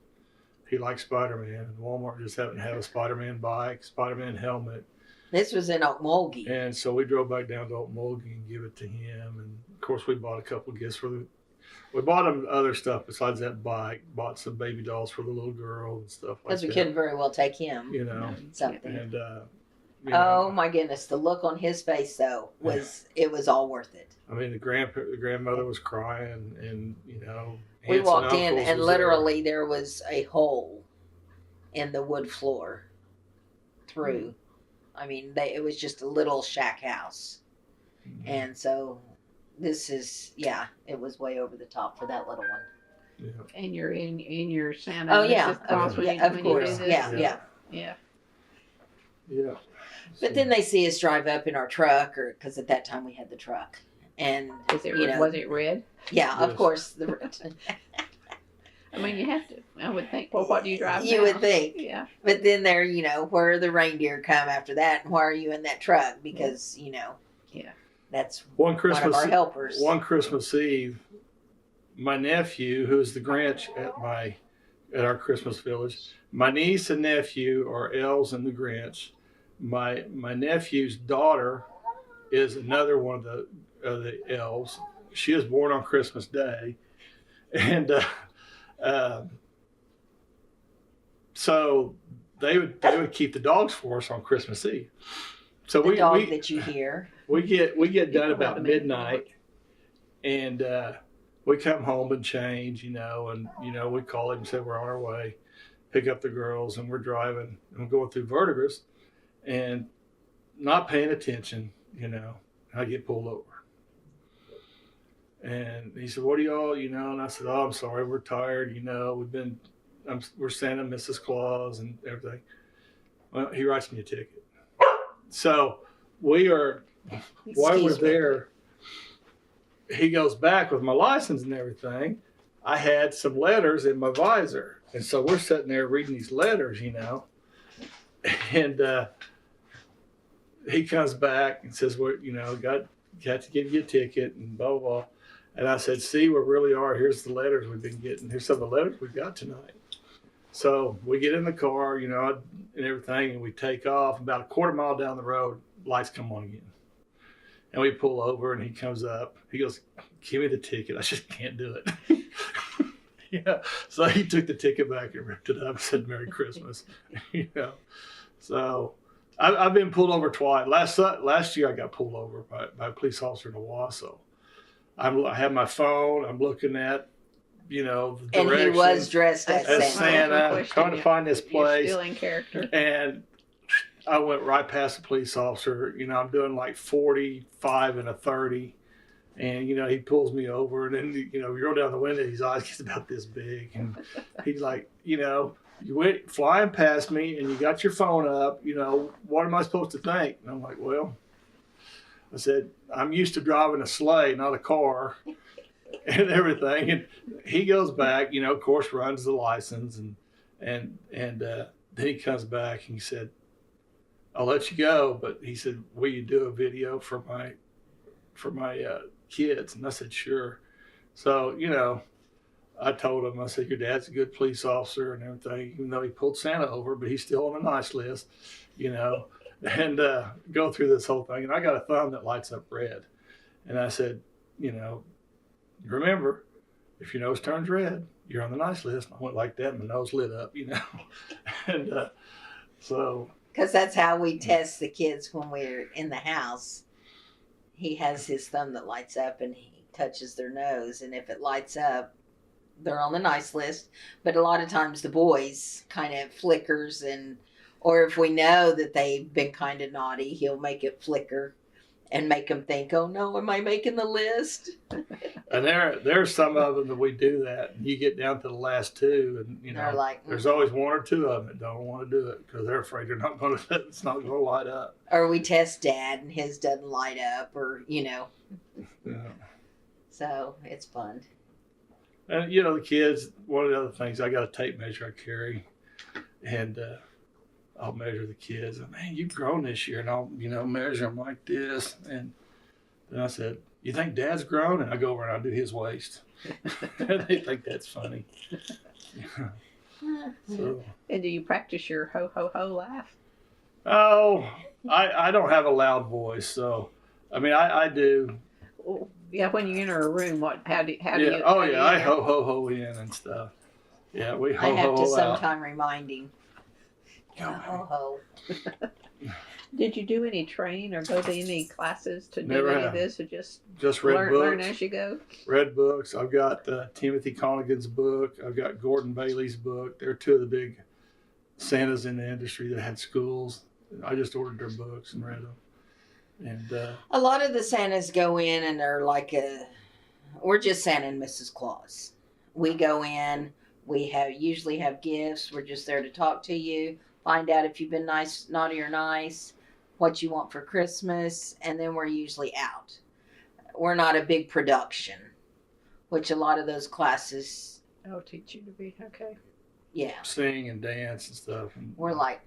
he liked Spider-Man, and Walmart just happened to have a Spider-Man bike, Spider-Man helmet. This was in Okmulgee. And so we drove back down to Okmulgee and give it to him. And, of course, we bought a couple of gifts we bought him other stuff besides that bike, bought some baby dolls for the little girl and stuff like that. Because we couldn't very well take him. You know. Something. And, oh, my goodness. The look on his face, though, it was all worth it. I mean, the grandmother was crying, and, you know. We walked in, and literally there was a hole in the wood floor through. I mean, it was just a little shack house. Mm-hmm. And so this is, it was way over the top for that little one. Yeah. And you're in your Santa. Oh, yeah. Of course. Yeah. But then they see us drive up in our truck, because at that time we had the truck. And was it red? Yeah, yes. Of course. I mean, you have to. I would think. Well, what do you drive? You would think. Yeah. But then there, where the reindeer come after that, and why are you in that truck? Because Yeah. That's one one of our helpers. One Christmas Eve, my nephew, who's the Grinch at our Christmas village, my niece and nephew are elves and the Grinch. My nephew's daughter is another one of the elves. She was born on Christmas Day, and so they would keep the dogs for us on Christmas Eve. So the dog that you hear. We get done about midnight, and we come home and change, and we call him and say we're on our way, pick up the girls, and we're driving and we're going through Verdigris, and not paying attention, I get pulled over. And he said, "What are y'all?" And I said, "Oh, I'm sorry, we're tired. We're Santa, Mrs. Claus, and everything." Well, he writes me a ticket. So while we're there, he goes back with my license and everything. I had some letters in my visor, and so we're sitting there reading these letters, and he comes back and says, "Well, got to give you a ticket," and blah blah blah. And I said, "See, we really are. Here's the letters we've been getting. Here's some of the letters we got tonight." So we get in the car, and everything, and we take off. About a quarter mile down the road, lights come on again. And we pull over, and he comes up. He goes, "Give me the ticket. I just can't do it." Yeah. So he took the ticket back and ripped it up and said, "Merry Christmas." So I've been pulled over twice. Last year I got pulled over by a police officer in Owasso. I have my phone. I'm looking at, the directions. And he was dressed as Santa, trying to find this place. You're still in character. And I went right past the police officer. I'm doing like 45 and a 30. And, he pulls me over. And then, you roll down the window, his eyes get about this big. And he's like, you went flying past me and you got your phone up. What am I supposed to think? And I'm like, well, I said, I'm used to driving a sleigh, not a car, and everything. And he goes back, of course, runs the license, and then he comes back and he said, "I'll let you go," but he said, "Will you do a video for my kids?" And I said, "Sure." So I told him, I said, "Your dad's a good police officer and everything, even though he pulled Santa over, but he's still on the nice list, and go through this whole thing." And I got a thumb that lights up red. And I said, "Remember, if your nose turns red, you're on the nice list." And I went like that and my nose lit up, And so. Because that's how we test the kids when we're in the house. He has his thumb that lights up and he touches their nose. And if it lights up, they're on the nice list. But a lot of times the boys kind of flickers, or if we know that they've been kind of naughty, he'll make it flicker and make them think, "Oh no, am I making the list?" And there's some of them that we do that. You get down to the last two, and they're like, there's always one or two of them that don't want to do it because they're afraid it's not going to light up. Or we test Dad and his doesn't light up, or Yeah. So it's fun. And the kids. One of the other things, I got a tape measure I carry, and I'll measure the kids. And, "Man, you've grown this year," and I'll measure them like this. And then I said, "You think Dad's grown?" And I go over and I do his waist. They think that's funny. So. And do you practice your ho ho ho laugh? Oh, I don't have a loud voice, so I do. Well, yeah, when you enter a room, how do you? I ho ho ho in and stuff. Yeah, we ho ho ho out. I have to sometime remind him. Ho ho. Did you do any training or go to any classes to Never do any have. of this, or just read books? Learn as you go? Read books. I've got Timothy Conigan's book. I've got Gordon Bailey's book. They're two of the big Santas in the industry that had schools. I just ordered their books and read them. And a lot of the Santas go in and they're like we're just Santa and Mrs. Claus. We go in. We usually have gifts. We're just there to talk to you, find out if you've been nice, naughty, or nice, what you want for Christmas, and then we're usually out. We're not a big production, which a lot of those classes teach you to be okay. Yeah, sing and dance and stuff. And we're like,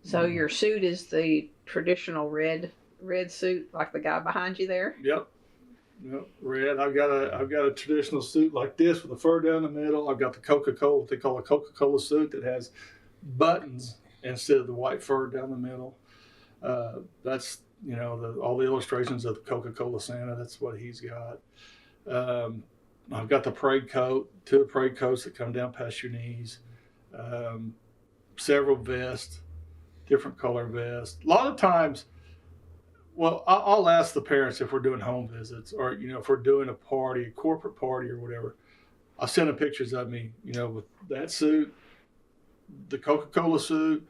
So your suit is the traditional red red suit like the guy behind you there? Yep. Yep. Red. I've got a traditional suit like this with the fur down the middle. I've got the Coca-Cola, what they call a Coca-Cola suit that has buttons instead of the white fur down the middle. That's all the illustrations of the Coca-Cola Santa. That's what he's got. I've got the parade coat, 2 parade coats that come down past your knees. Several vests, different color vests. A lot of times, well, I'll ask the parents if we're doing home visits or, if we're doing a party, a corporate party or whatever. I'll send them pictures of me, with that suit, the Coca-Cola suit,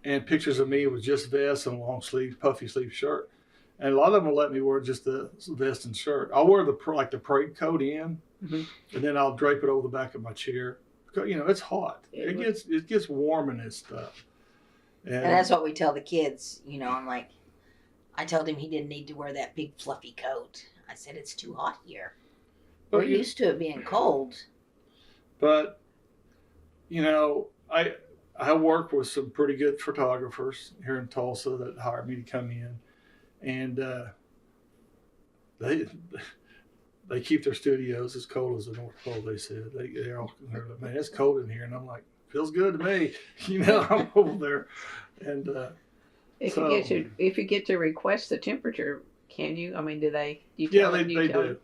and pictures of me with just vests and long sleeve, puffy sleeve shirt. And a lot of them will let me wear just the vest and shirt. I'll wear the parade coat in, and then I'll drape it over the back of my chair. Because, it's hot. It gets warm in this stuff. And that's what we tell the kids. I'm like, I told him he didn't need to wear that big fluffy coat. I said, it's too hot here. We're used to it being cold. But, I work with some pretty good photographers here in Tulsa that hired me to come in. And they keep their studios as cold as the North Pole, they said. They're like, man, it's cold in here. And I'm like, feels good to me. I'm over there. And if you get to request the temperature, can you? I mean, do they? They do.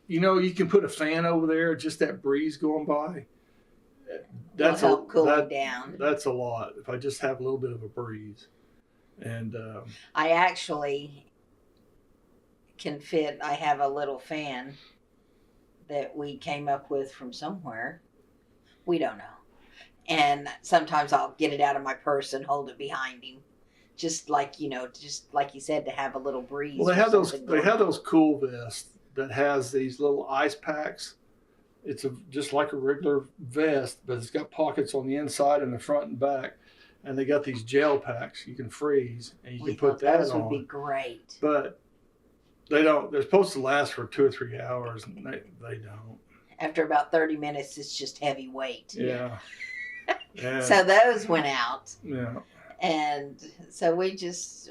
You can put a fan over there, just that breeze going by. That's will help cool it down. That's a lot. If I just have a little bit of a breeze. And I actually can fit. I have a little fan that we came up with from somewhere. We don't know. And sometimes I'll get it out of my purse and hold it behind him, just like you said, to have a little breeze. Well, they have those cool vests that has these little ice packs. It's just like a regular vest, but it's got pockets on the inside and the front and back. And they got these gel packs you can freeze, and you can put that on. Those would be great. But they don't. They're supposed to last for 2 or 3 hours, and they don't. After about 30 minutes, it's just heavy weight. Yeah. So those went out. Yeah. And so we just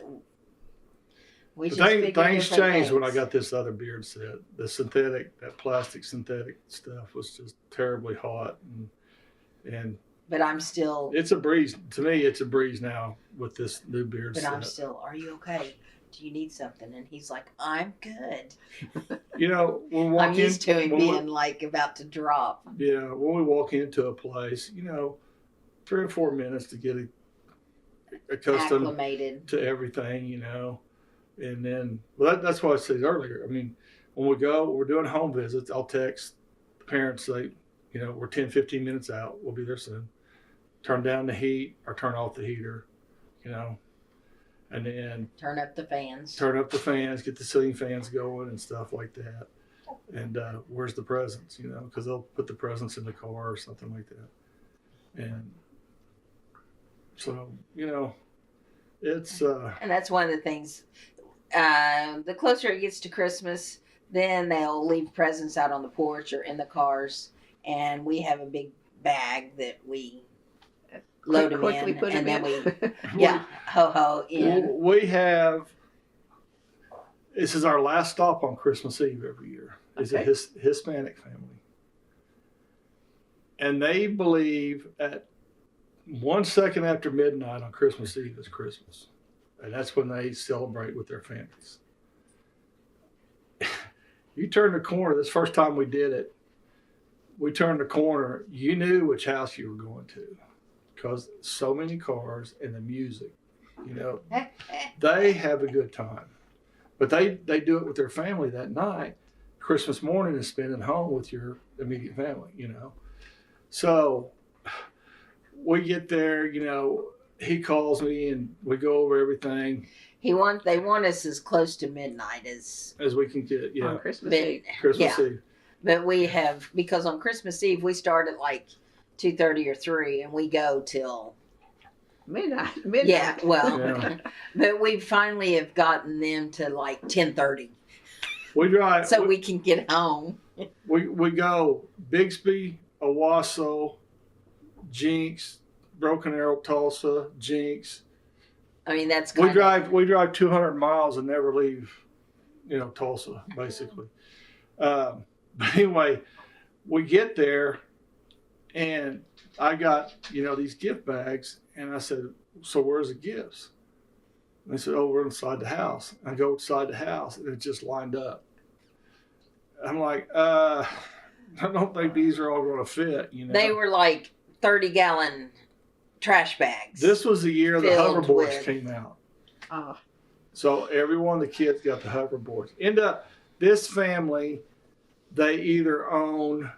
things changed when I got this other beard set. That plastic synthetic stuff was just terribly hot, and but I'm still. It's a breeze to me. It's a breeze now with this new beard set. But I'm still. Are you okay? Do you need something? And he's like, I'm good. I'm used to him being like about to drop. Yeah, when we walk into a place, 3 or 4 minutes to get accustomed acclimated to everything, and then that's what I said earlier. I mean, when we're doing home visits, I'll text the parents, say, we're 10, 15 minutes out. We'll be there soon. Turn down the heat or turn off the heater, and then turn up the fans, get the ceiling fans going and stuff like that. And where's the presents, because they'll put the presents in the car or something like that. And so, it's... and that's one of the things, the closer it gets to Christmas, then they'll leave presents out on the porch or in the cars. And we have a big bag that we load them in, and then we, ho in. We have. This is our last stop on Christmas Eve every year. It's a Hispanic family, and they believe at 1 second after midnight on Christmas Eve is Christmas, and that's when they celebrate with their families. You turn the corner. This first time we did it. We turned the corner, you knew which house you were going to because so many cars and the music, they have a good time. But they do it with their family that night. Christmas morning is spending home with your immediate family, So we get there, he calls me and we go over everything. They want us as close to midnight as we can get, on Christmas Eve. Christmas Eve. But we have, because on Christmas Eve, we start at like 2:30 or 3, and we go till midnight. Yeah, well, but we finally have gotten them to like 10:30. We drive. So we can get home. We go Bixby, Owasso, Jinx, Broken Arrow, Tulsa, Jinx, I mean, that's we drive 200 miles and never leave, Tulsa, basically. But anyway, we get there, and I got, these gift bags, and I said, so where's the gifts? And they said, oh, we're inside the house. I go inside the house, and it's just lined up. I'm like, I don't think these are all going to fit, They were like 30-gallon trash bags. This was the year the hoverboards with... came out. Oh. So every one of the kids got the hoverboards. This family, they either own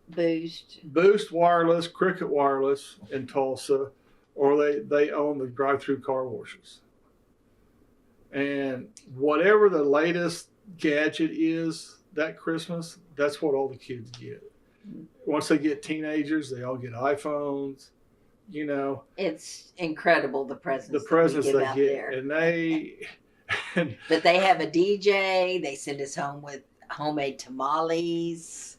Boost Wireless, Cricket Wireless in Tulsa, or they own the drive-through car washes. And whatever the latest gadget is that Christmas, that's what all the kids get. Once they get teenagers, they all get iPhones. It's incredible the presents they out get, there. and But they have a DJ. They send us home with homemade tamales.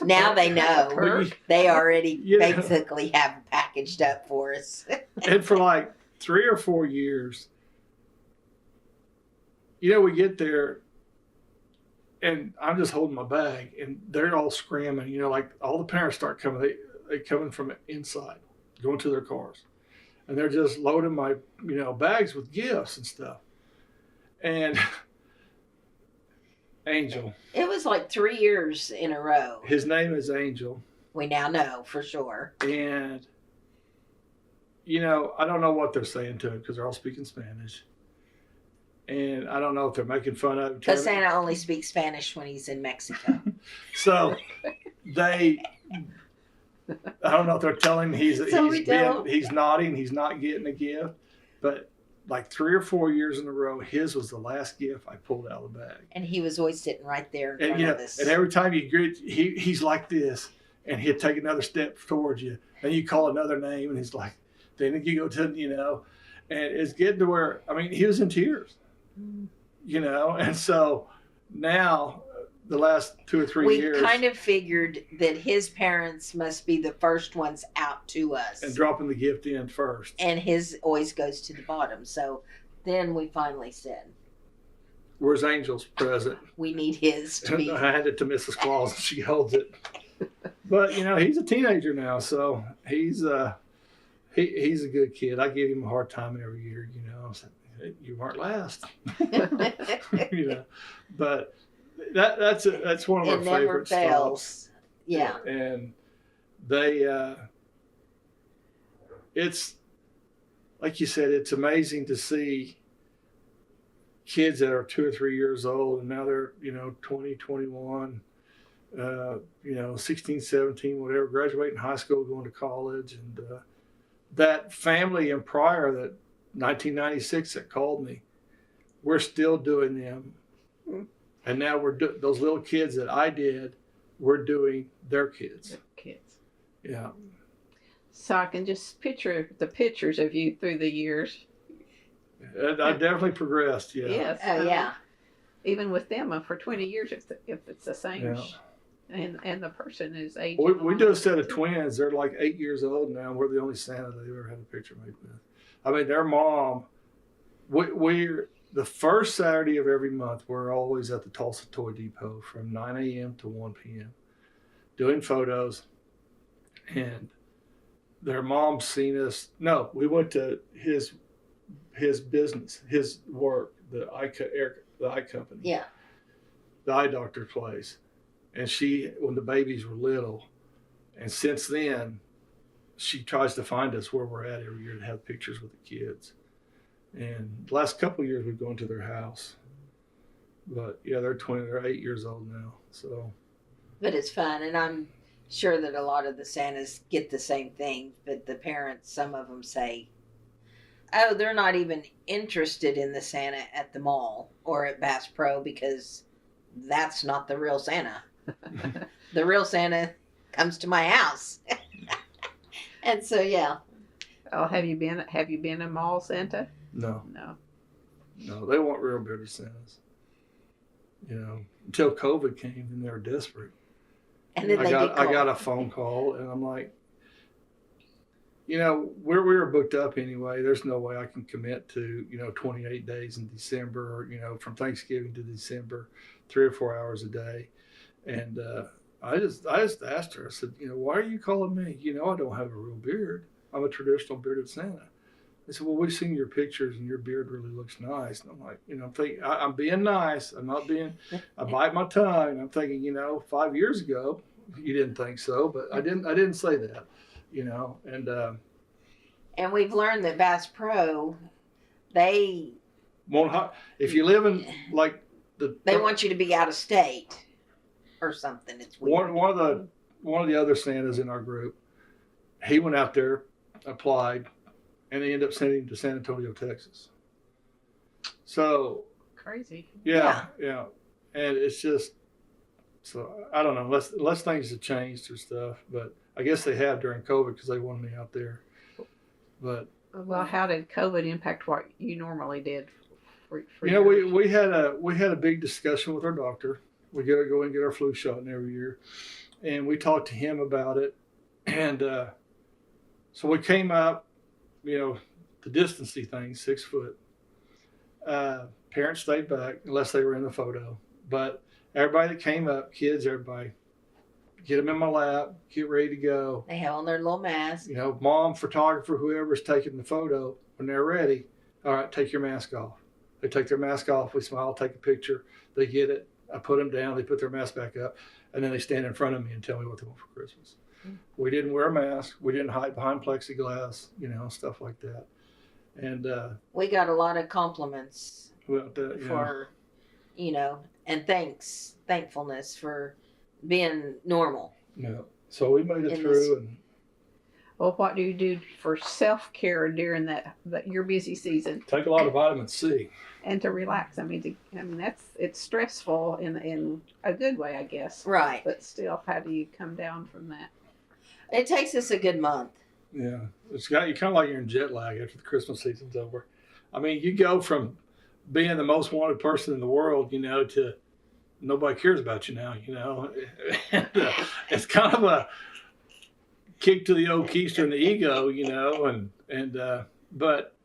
Now they know. They already basically have packaged up for us. And for like 3 or 4 years, we get there, and I'm just holding my bag, and they're all screaming. Like all the parents start coming. They coming from inside, going to their cars, and they're just loading my bags with gifts and stuff. And Angel. It was like 3 years in a row. His name is Angel. We now know for sure. And I don't know what they're saying to him because they're all speaking Spanish. And I don't know if they're making fun of him. Because Santa only speaks Spanish when he's in Mexico. So I don't know if they're telling him he's nodding, he's not getting a gift. But like 3 or 4 years in a row, his was the last gift I pulled out of the bag. And he was always sitting right there in front of us. And every time you greet, he's like this, and he'd take another step towards you. And you call another name, and he's like, then you go to, and it's getting to where, he was in tears. And so now the last 2 or 3 years, we kind of figured that his parents must be the first ones out to us and dropping the gift in first, and his always goes to the bottom. So then we finally said, where's Angel's present? We need his to be. I handed it to Mrs. Claus, and she holds it. But he's a teenager now, so he's a good kid. I give him a hard time every year. You weren't last. But that's one of our favorite styles. Yeah. And they it's like you said, it's amazing to see kids that are 2 or 3 years old, and now they're 20, 21, 16, 17, whatever, graduating high school, going to college. And that family in Pryor, that 1996 that called me, we're still doing them. And now those little kids that I did, we're doing their kids. Yeah. So I can just picture the pictures of you through the years. I definitely progressed. Yeah. Yes. Oh yeah. Even with them for 20 years, if it's the same. Yeah. And the person is age. We do a set of twins. They're like 8 years old now. We're the only Santa they ever had a picture made with. Their mom. We're the first Saturday of every month. We're always at the Tulsa Toy Depot from 9 a.m. to 1 p.m. doing photos. And their mom seen us. No, we went to his business, his work, the eye company. Yeah. The eye doctor place. And when the babies were little, and since then, she tries to find us where we're at every year to have pictures with the kids. And the last couple of years, we've gone to their house. But yeah, they're 8 years old now. So. But it's fun, and I'm sure that a lot of the Santas get the same thing. But the parents, some of them say, "Oh, they're not even interested in the Santa at the mall or at Bass Pro because that's not the real Santa." The real Santa comes to my house. And so, yeah. Oh, have you been a mall Santa? No, they want real better Santas. Until COVID came, and they were desperate. And then I got a phone call, and I'm like, you know, we were booked up anyway. There's no way I can commit to, 28 days in December, or, from Thanksgiving to December, 3 or 4 hours a day. And I just asked her, I said, why are you calling me? I don't have a real beard. I'm a traditional bearded Santa. They said, well, we've seen your pictures and your beard really looks nice. And I'm like, I'm being nice. I'm not being, I bite my tongue. I'm thinking, 5 years ago, you didn't think so, but I didn't say that, and we've learned that Bass Pro, they won't, if you live in like they want you to be out of state or something. It's weird. One of the other Santas in our group, he went out there, applied, and they ended up sending him to San Antonio, Texas. So crazy. Yeah. And it's just, so I don't know, unless things have changed or stuff, but I guess they have during COVID because they wanted me out there. But well, how did COVID impact what you normally did? For we had a big discussion with our doctor. We got to go and get our flu shot every year, and we talked to him about it, and so we came up, the distancing thing, 6 foot. Parents stayed back unless they were in the photo, but everybody that came up, kids, everybody, get them in my lap, get ready to go. They have on their little mask. Mom, photographer, whoever's taking the photo, when they're ready, all right, take your mask off. They take their mask off, we smile, take a picture, they get it, I put them down, they put their mask back up, and then they stand in front of me and tell me what they want for Christmas. Mm-hmm. We didn't wear a mask, we didn't hide behind plexiglass, stuff like that. And we got a lot of compliments for, and thankfulness for being normal. Yeah. So we made it through. And well, what do you do for self-care during that your busy season? Take a lot of vitamin C. And to relax. It's stressful in a good way, I guess. Right. But still, how do you come down from that? It takes us a good month. Yeah. You kind of like you're in jet lag after the Christmas season's over. You go from being the most wanted person in the world, to nobody cares about you now, and, it's kind of a kick to the old keister and the ego, but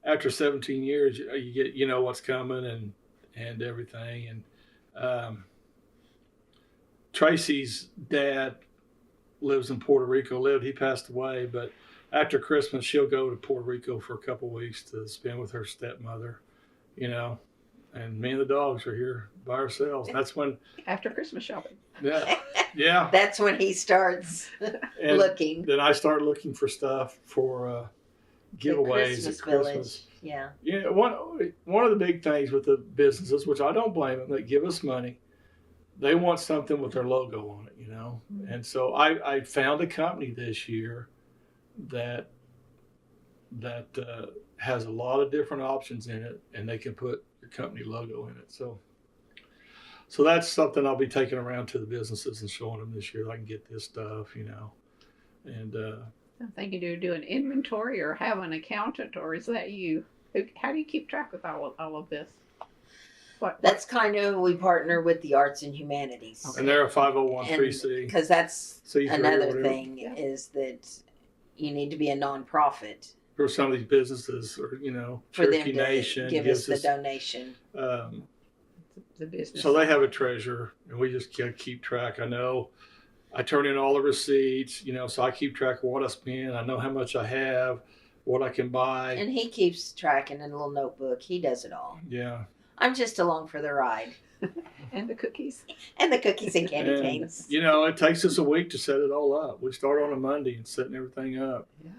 after 17 years, you get, what's coming and everything. And Tracy's dad lives in Puerto Rico, he passed away, but after Christmas, she'll go to Puerto Rico for a couple of weeks to spend with her stepmother, and me and the dogs are here by ourselves. That's when after Christmas shopping. Yeah. That's when he starts looking. Then I start looking for stuff for giveaways Christmas at Christmas. Village. Yeah. Yeah. One of the big things with the businesses, which I don't blame them, that give us money, they want something with their logo on it, Mm-hmm. And so I found a company this year that has a lot of different options in it, and they can put your company logo in it. So that's something I'll be taking around to the businesses and showing them this year. I can get this stuff, And I'm thinking, do you do an inventory or have an accountant, or is that you? How do you keep track with all of this? That's kind of, we partner with the Arts and Humanities. Okay. And they're a 501(c)(3). Because that's another thing, yeah. Is that you need to be a nonprofit. For some of these businesses, or, for them Cherokee to Nation give us the donation. The business. So they have a treasurer, and we just keep track. I know I turn in all the receipts, so I keep track of what I spend. I know how much I have, what I can buy. And he keeps tracking in a little notebook. He does it all. Yeah. I'm just along for the ride. And the cookies. And the cookies and candy canes. It takes us a week to set it all up. We start on a Monday and setting everything up. Yeah.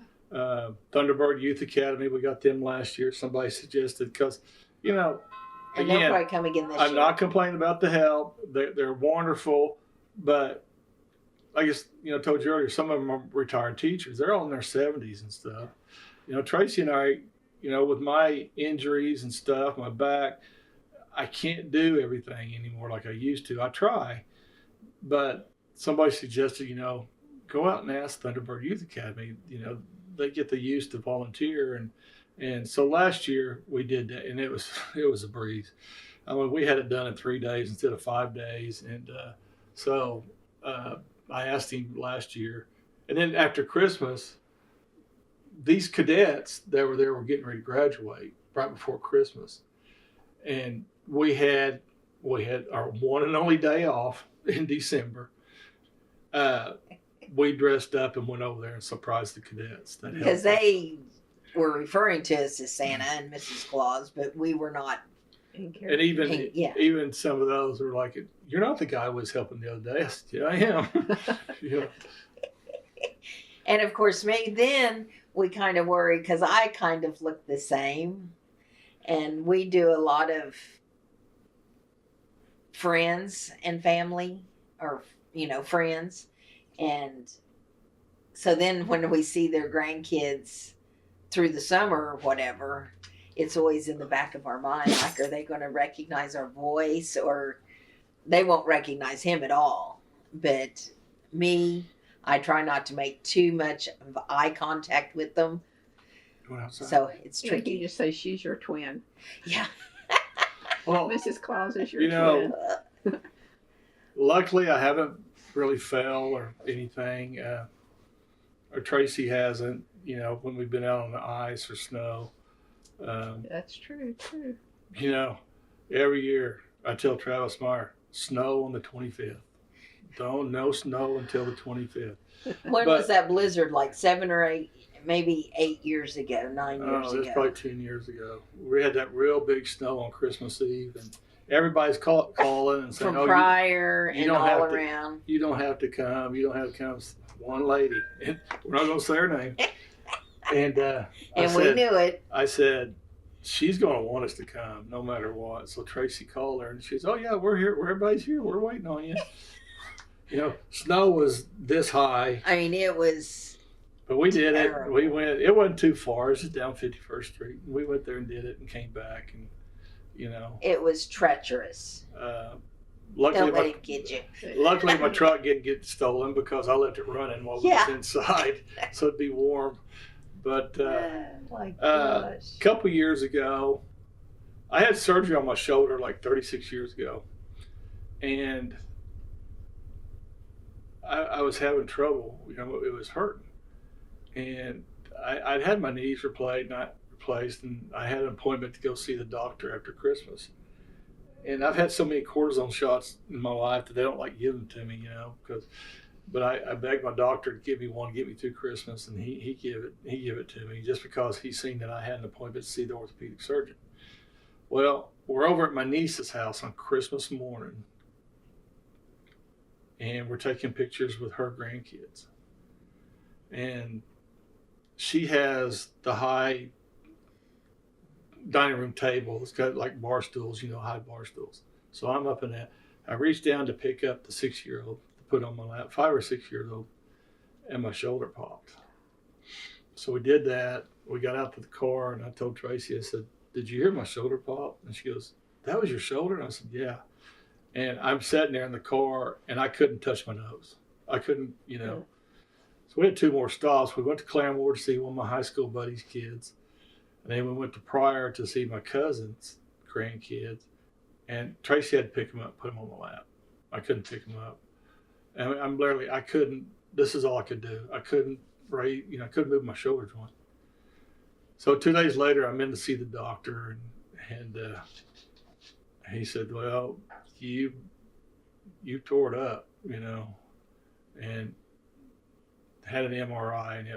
Thunderbird Youth Academy, we got them last year. Somebody suggested, because, and they'll probably come again this year. I'm not complaining about the help. They're wonderful, but I guess, I told you earlier, some of them are retired teachers. They're all in their 70s and stuff. Tracy and I, with my injuries and stuff, my back, I can't do everything anymore like I used to. I try, but somebody suggested, go out and ask Thunderbird Youth Academy. They get the youth to volunteer, and so last year we did that, and it was a breeze. We had it done in 3 days instead of 5 days, and so I asked him last year, And then after Christmas, these cadets that were there were getting ready to graduate right before Christmas. And we had our one and only day off in December. We dressed up and went over there and surprised the cadets. Because they were referring to us as Santa and Mrs. Claus, but we were not. And even some of those were like, "You're not the guy who was helping the other day." I said, "Yeah, I am." Yeah. And of course, then we kind of worry because I kind of look the same, and we do a lot of friends and family, or friends, and so then when we see their grandkids through the summer or whatever, it's always in the back of our mind, like, are they going to recognize our voice? Or they won't recognize him at all. But me, I try not to make too much of eye contact with them. So it's tricky. You just say she's your twin. Yeah. Well, Mrs. Claus is your twin. Luckily, I haven't really fell or anything. Or Tracy hasn't, when we've been out on the ice or snow. That's true, too. Every year I tell Travis Meyer, snow on the 25th. No snow until the 25th. When was that blizzard? Like 7 or 8, maybe 8 years ago, 9 years ago? That's probably 10 years ago. We had that real big snow on Christmas Eve, and everybody's calling and saying, from Pryor and all around. You don't have to come. You don't have to come. One lady, and we're not going to say her name. And we knew it. I said, she's going to want us to come no matter what. So Tracy called her, and she said, "Oh yeah, we're here. Everybody's here. We're waiting on you." Snow was this high. I mean, it was. But we did terrible. it. We went. It wasn't too far. It was just down 51st Street. We went there and did it, and came back, and it was treacherous. Luckily, Don't let it get you. Luckily, my truck didn't get stolen because I left it running while we was inside, so it'd be warm. But a couple years ago, I had surgery on my shoulder like 36 years ago, and I was having trouble. It was hurting, and I'd had my knees replaced, and I had an appointment to go see the doctor after Christmas. And I've had so many cortisone shots in my life that they don't like giving to me, but I begged my doctor to give me one, get me through Christmas, and he gave it to me just because he seen that I had an appointment to see the orthopedic surgeon. Well, we're over at my niece's house on Christmas morning, and we're taking pictures with her grandkids. And she has the high dining room table. It's got like bar stools, high bar stools. So I'm up in that. I reached down to pick up the 6-year-old to put on my lap, 5 or 6 years old, and my shoulder popped. So we did that. We got out to the car, and I told Tracy, I said, "Did you hear my shoulder pop?" And she goes, "That was your shoulder?" And I said, "Yeah." And I'm sitting there in the car, and I couldn't touch my nose. I couldn't, So we had 2 more stops. We went to Claremore to see one of my high school buddies' kids. And then we went to Pryor to see my cousin's grandkids. And Tracy had to pick them up, put them on my lap. I couldn't pick them up. And I couldn't, this is all I could do. I couldn't I couldn't move my shoulder joint. So 2 days later, I'm in to see the doctor, and he said, "Well, you tore it up, and had an MRI, and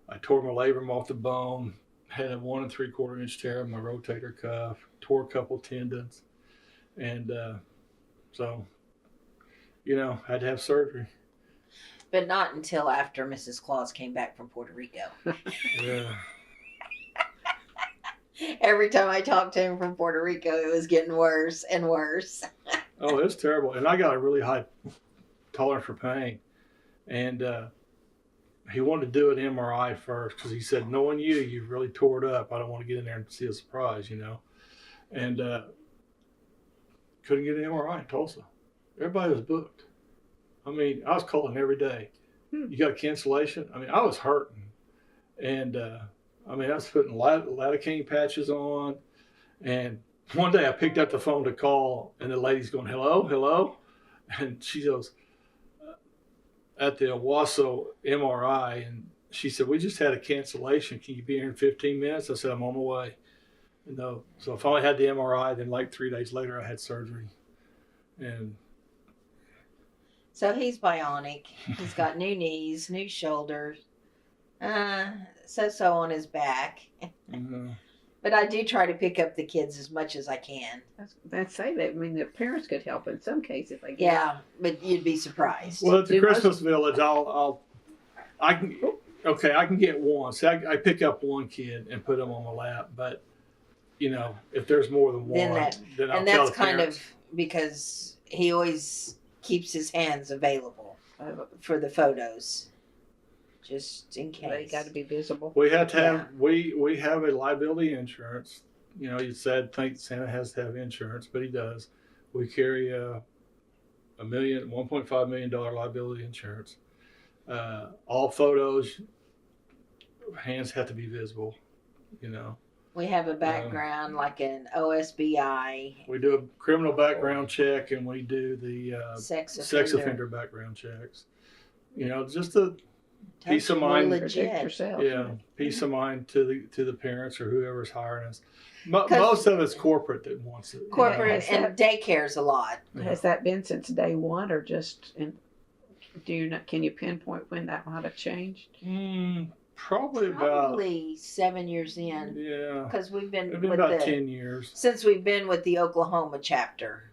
I tore my labrum off the bone, had a 1 3/4 inch tear in my rotator cuff, tore a couple tendons, and so, had to have surgery." But not until after Mrs. Claus came back from Puerto Rico. Yeah. Every time I talked to him from Puerto Rico, it was getting worse and worse. Oh, it's terrible. And I got a really high tolerance for pain. And he wanted to do an MRI first because he said, "Knowing you really tore it up. I don't want to get in there and see a surprise, And couldn't get an MRI in Tulsa. Everybody was booked. I mean, I was calling every day. "You got a cancellation?" I mean, I was hurting. And I was putting lidocaine patches on. And one day I picked up the phone to call, and the lady's going, "Hello, hello." And she goes, at the Owasso MRI, and she said, "We just had a cancellation. Can you be here in 15 minutes?" I said, "I'm on my way." So I finally had the MRI. Then, like 3 days later, I had surgery, and So he's bionic. He's got new knees, new shoulders, so on his back. But I do try to pick up the kids as much as I can. That's say that. I mean, the parents could help in some cases. Like Yeah, but you'd be surprised. Well, at the Christmas Village, I can get one. So I pick up one kid and put him on my lap. But if there's more than one, then I'll and tell that's the kind parents. of because he always keeps his hands available for the photos, just in case. They got to be visible. We have to have we have a liability insurance. You said think Santa has to have insurance, but he does. We carry $1.5 million liability insurance. All photos, hands have to be visible. We have a background like an OSBI. We do a criminal background check, and we do the sex offender background checks. Just a peace of mind. Protect yourself. Yeah, peace of mind to the parents or whoever's hiring us. Most of it's corporate that wants it. Corporate and daycares a lot. Has that been since day one, or just can you pinpoint when that might have changed? Probably 7 years in. Yeah. Because we've been It's been about 10 years. Since we've been with the Oklahoma chapter.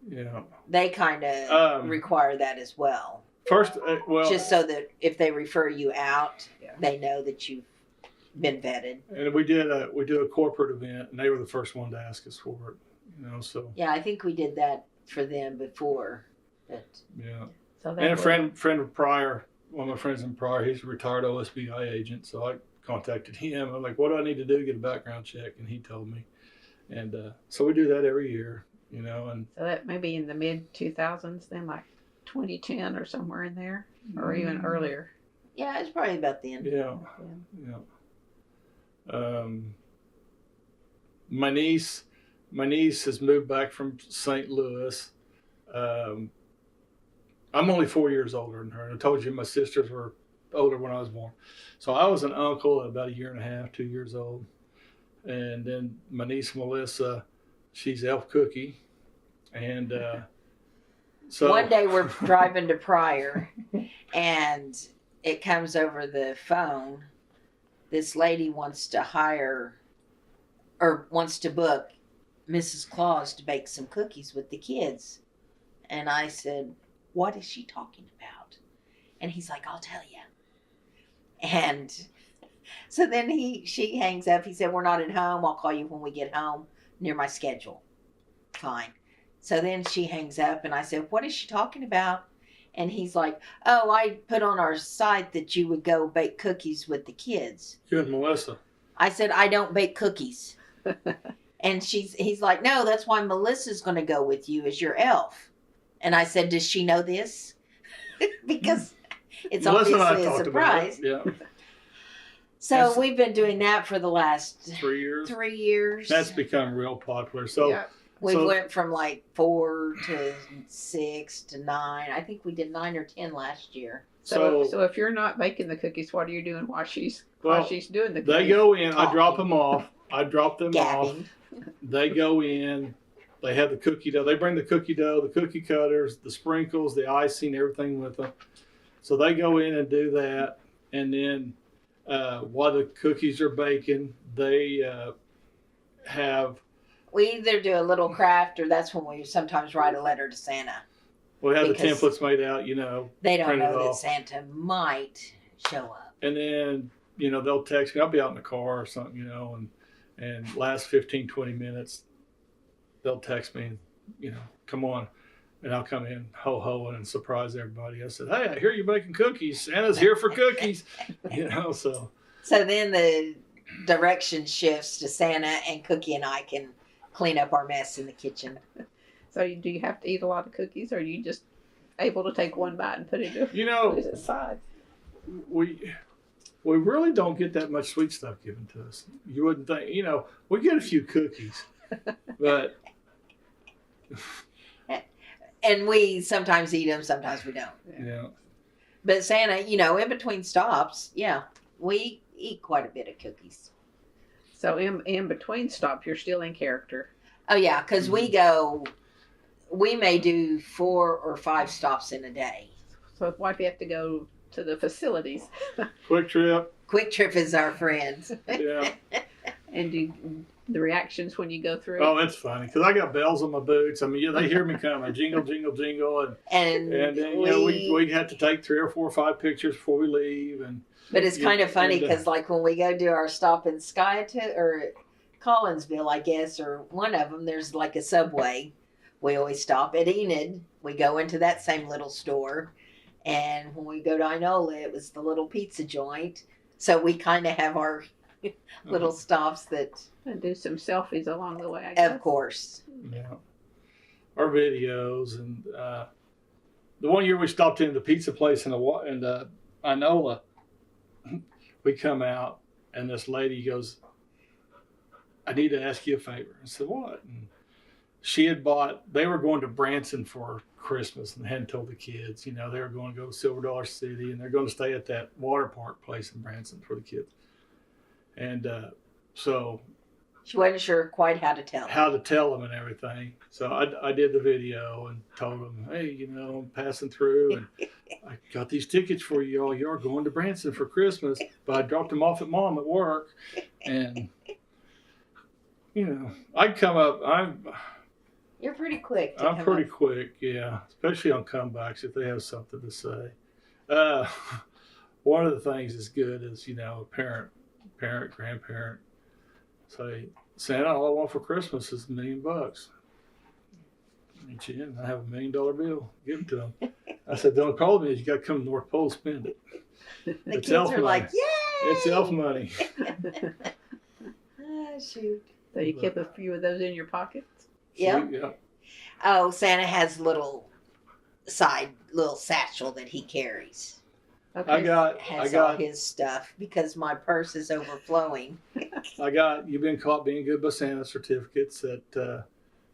Yeah. They kind of require that as well. First, just so that if they refer you out, they know that you've been vetted. And we do a corporate event, and they were the first one to ask us for it. So. Yeah, I think we did that for them before. But yeah. So and a friend of Pryor, one of my friends in Pryor, he's a retired OSBI agent, so I contacted him. I'm like, "What do I need to do to get a background check?" And he told me, and so we do that every year, And so that maybe in the mid 2000s, then like 2010 or somewhere in there, or even earlier. Yeah, it's probably about then. Yeah. My niece has moved back from St. Louis. I'm only 4 years older than her. I told you my sisters were older when I was born. So I was an uncle at about 1.5 years, 2 years old. And then my niece Melissa, she's Elf Cookie. And so one day we're driving to Pryor and it comes over the phone. This lady wants to wants to book Mrs. Claus to bake some cookies with the kids. And I said, "What is she talking about?" And he's like, "I'll tell you." And so then she hangs up. He said, "We're not at home. I'll call you when we get home near my schedule." Fine. So then she hangs up and I said, "What is she talking about?" And he's like, "Oh, I put on our site that you would go bake cookies with the kids." You and Melissa. I said, "I don't bake cookies." And he's like, "No, that's why Melissa's going to go with you as your elf." And I said, "Does she know this?" Because it's obviously a surprise. Yeah. So we've been doing that for the last 3 years. 3 years. That's become real popular. So we went from like 4 to 6 to 9. I think we did 9 or 10 last year. So if you're not baking the cookies, what are you doing while she's doing the cookies? They go in. I drop them off. Gabbing. Off. They go in. They have the cookie dough. They bring the cookie dough, the cookie cutters, the sprinkles, the icing, everything with them. So they go in and do that. And then while the cookies are baking, they have... We either do a little craft or that's when we sometimes write a letter to Santa. We have the templates made out, They don't know that Santa might show up. And then, they'll text me. I'll be out in the car or something, and last 15, 20 minutes, they'll text me, come on. And I'll come in ho-hoing and surprise everybody. I said, "Hey, I hear you're baking cookies. Santa's here for cookies." So then the direction shifts to Santa, and Cookie and I can clean up our mess in the kitchen. So do you have to eat a lot of cookies, or are you just able to take one bite and put it aside? We really don't get that much sweet stuff given to us. You wouldn't think, we get a few cookies, but... And we sometimes eat them, sometimes we don't. Yeah. But Santa, in between stops, yeah, we eat quite a bit of cookies. So in between stops, you're still in character. Oh yeah, because we may do 4 or 5 stops in a day. So why do you have to go to the facilities? Quick Trip. Quick Trip is our friend. Yeah. And do the reactions when you go through? Oh, it's funny because I got bells on my boots. I mean, they hear me coming, jingle, jingle, jingle, and then we have to take 3 or 4 or 5 pictures before we leave. But it's kind of funny because like when we go do our stop in or Collinsville, I guess, or one of them, there's like a Subway. We always stop at Enid. We go into that same little store. And when we go to Inola, it was the little pizza joint. So we kind of have our little stops that... And do some selfies along the way, I guess. Of course. Yeah. Our videos. And the one year we stopped in the pizza place in Inola, we come out and this lady goes, I need to ask you a favor. I said, what? And they were going to Branson for Christmas and hadn't told the kids, they were going to go to Silver Dollar City and they're going to stay at that water park place in Branson for the kids. And so she wasn't sure quite how to tell them and everything. So I did the video and told them, hey, I'm passing through and I got these tickets for you all. You're going to Branson for Christmas, but I dropped them off at Mom at work. And, I'd come up. You're pretty quick. I'm pretty quick, yeah, especially on comebacks if they have something to say. One of the things that's good is, a parent, grandparent say, Santa, all I want for Christmas is $1 million. And I have $1 million bill. Give it to them. I said, don't call me. You got to come to North Pole and spend it. The kids are like, yay! It's elf money. Oh, shoot. So you keep a few of those in your pockets? Yep. Yeah. Oh, Santa has little satchel that he carries. Okay. Has all his stuff because my purse is overflowing. You've been caught being good by Santa certificates that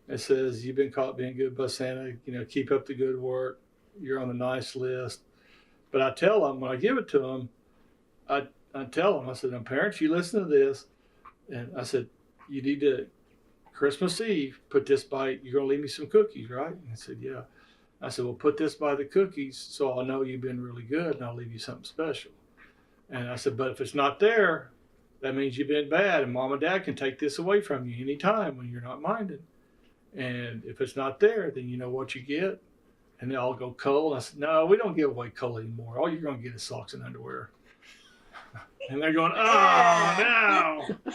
it says you've been caught being good by Santa. Keep up the good work. You're on a nice list. But I tell them when I give it to them, I tell them, I said, parents, you listen to this, and I said, you need to Christmas Eve put this by. You're gonna leave me some cookies, right? And I said, yeah. I said, well, put this by the cookies so I'll know you've been really good and I'll leave you something special. And I said, but if it's not there, that means you've been bad and Mom and Dad can take this away from you anytime when you're not minded. And if it's not there, then you know what you get. And they all go coal. I said, no, we don't give away coal anymore. All you're going to get is socks and underwear. And they're going, oh, no.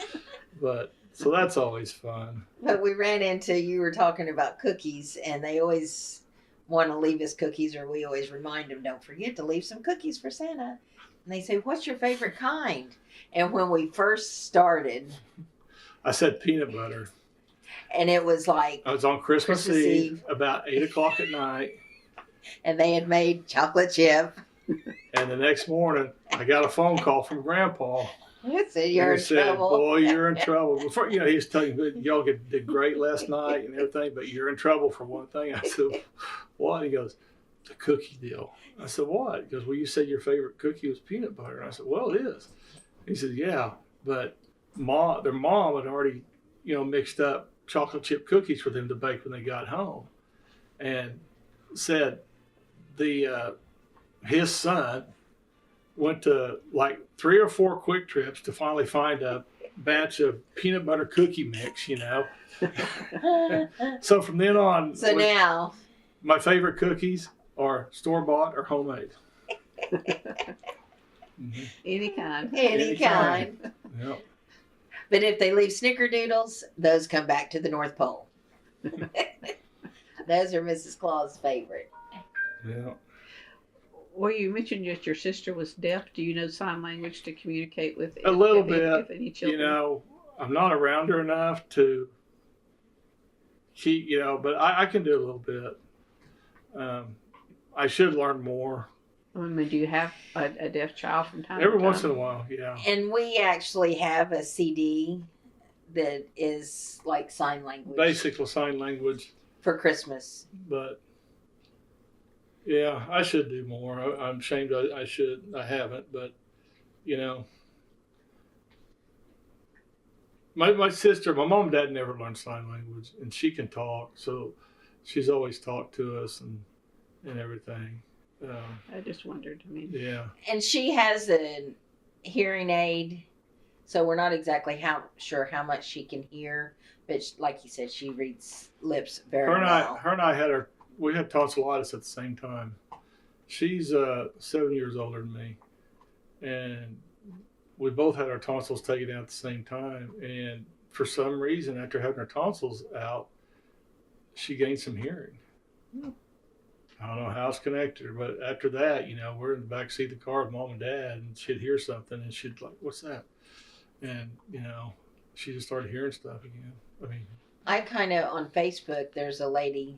But so that's always fun. But we ran into, you were talking about cookies, and they always want to leave us cookies, or we always remind them, don't forget to leave some cookies for Santa. And they say, what's your favorite kind? And when we first started, I said peanut butter. And it was like, I was on Christmas Eve about 8:00 at night. And they had made chocolate chip. And the next morning, I got a phone call from Grandpa. He said, you're in trouble. Boy, you're in trouble. Before, he was telling me, y'all did great last night and everything, but you're in trouble for one thing. I said, what? He goes, the cookie deal. I said, what? He goes, well, you said your favorite cookie was peanut butter. And I said, well, it is. He said, yeah, but their mom had already, mixed up chocolate chip cookies for them to bake when they got home. And said his son went to like 3 or 4 quick trips to finally find a batch of peanut butter cookie mix, So from then on, now my favorite cookies are store-bought or homemade. Mm-hmm. Any kind. Any kind. Yep. But if they leave snickerdoodles, those come back to the North Pole. Those are Mrs. Claus' favorite. Yeah. Well, you mentioned that your sister was deaf. Do you know sign language to communicate with? A little bit. If any children? I'm not around her enough to keep, but I can do a little bit. I should learn more. Do you have a deaf child from time to time? Every once in a while, yeah. And we actually have a CD that is like sign language. Basically sign language. For Christmas. But Yeah, I should do more. I'm ashamed I should. I haven't, but you know, my sister, my mom and dad never learned sign language, and she can talk, so she's always talked to us and everything. I just wondered. I mean, Yeah. And she has a hearing aid, so we're not exactly sure how much she can hear. But like you said, she reads lips very well. Her and I we had tonsillitis at the same time. She's 7 years older than me, and we both had our tonsils taken out at the same time. And for some reason, after having her tonsils out, she gained some hearing. I don't know how it's connected, but after that, we're in the back seat of the car with mom and dad, and she'd hear something, and she'd like, "What's that?" And she just started hearing stuff again. I mean, I kind of on Facebook. There's a lady.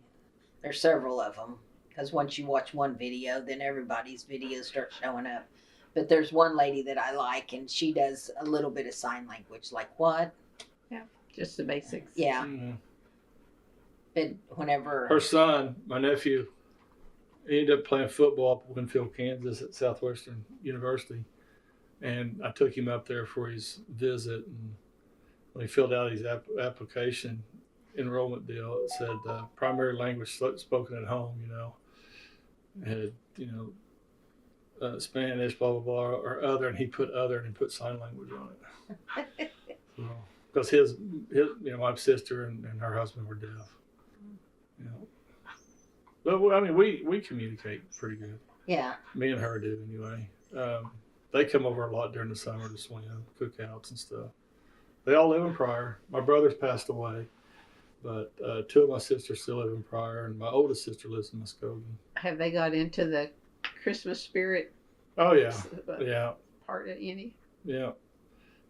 There's several of them because once you watch one video, then everybody's videos start showing up. But there's one lady that I like, and she does a little bit of sign language, like what? yeah, just the basics. Yeah. But whenever her son, my nephew, he ended up playing football up in Winfield, Kansas at Southwestern University. And I took him up there for his visit. And when he filled out his application enrollment deal, it said primary language spoken at home, It had, Spanish, blah, blah, blah, or other. And he put other and he put sign language on it. Because his my sister and her husband were deaf. But I mean, we communicate pretty good. Yeah. Me and her do anyway. They come over a lot during the summer to swim, cookouts and stuff. They all live in Pryor. My brother's passed away, but two of my sisters still live in Pryor, and my oldest sister lives in Muskogee. Have they got into the Christmas spirit? Oh yeah, yeah. Part of any? Yeah.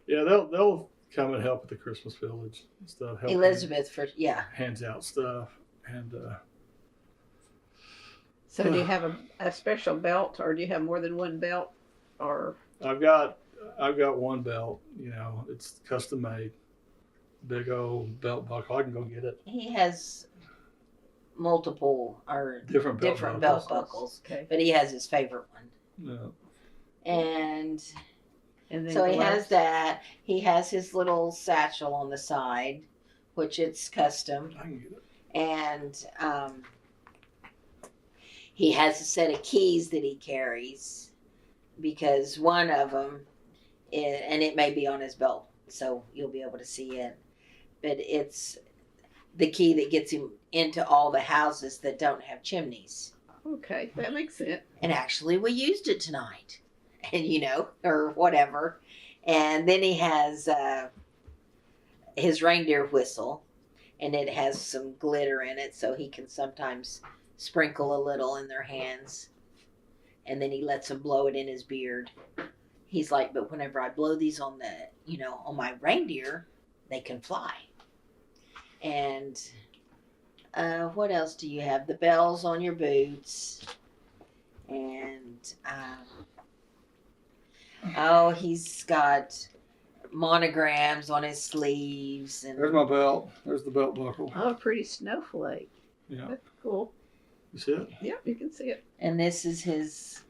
They'll come and help at the Christmas Village and stuff. Elizabeth hands out stuff and. So do you have a special belt, or do you have more than one belt, or? I've got one belt. It's custom made. Big old belt buckle. I can go get it. He has multiple or different belt buckles, okay. But he has his favorite one. Yeah. And then so he has that. He has his little satchel on the side, which it's custom. I can get it. And he has a set of keys that he carries because one of them, and it may be on his belt, so you'll be able to see it. But it's the key that gets him into all the houses that don't have chimneys. Okay, that makes sense. And actually, we used it tonight, and or whatever. And then he has his reindeer whistle, and it has some glitter in it, so he can sometimes sprinkle a little in their hands, and then he lets them blow it in his beard. He's like, but whenever I blow these on on my reindeer, they can fly. And what else do you have? The bells on your boots. And he's got monograms on his sleeves. And there's my belt. There's the belt buckle. Oh, a pretty snowflake. Yeah. That's cool. You see it? Yep, you can see it. And this is his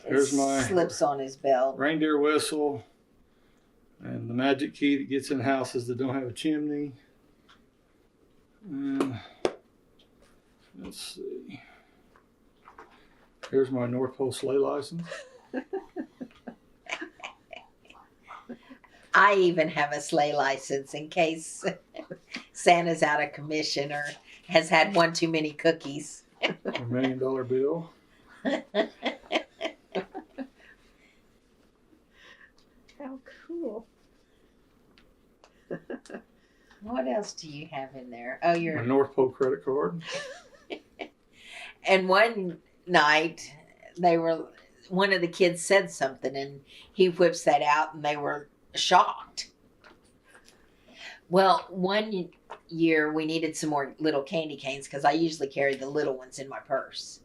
There's my slips on his belt. Reindeer whistle. And the magic key that gets in houses that don't have a chimney. Let's see. Here's my North Pole sleigh license. I even have a sleigh license in case Santa's out of commission or has had one too many cookies. A $1 million bill. How cool. What else do you have in there? Oh, My North Pole credit card. And one night, one of the kids said something, and he whips that out, and they were shocked. Well, one year we needed some more little candy canes because I usually carry the little ones in my purse.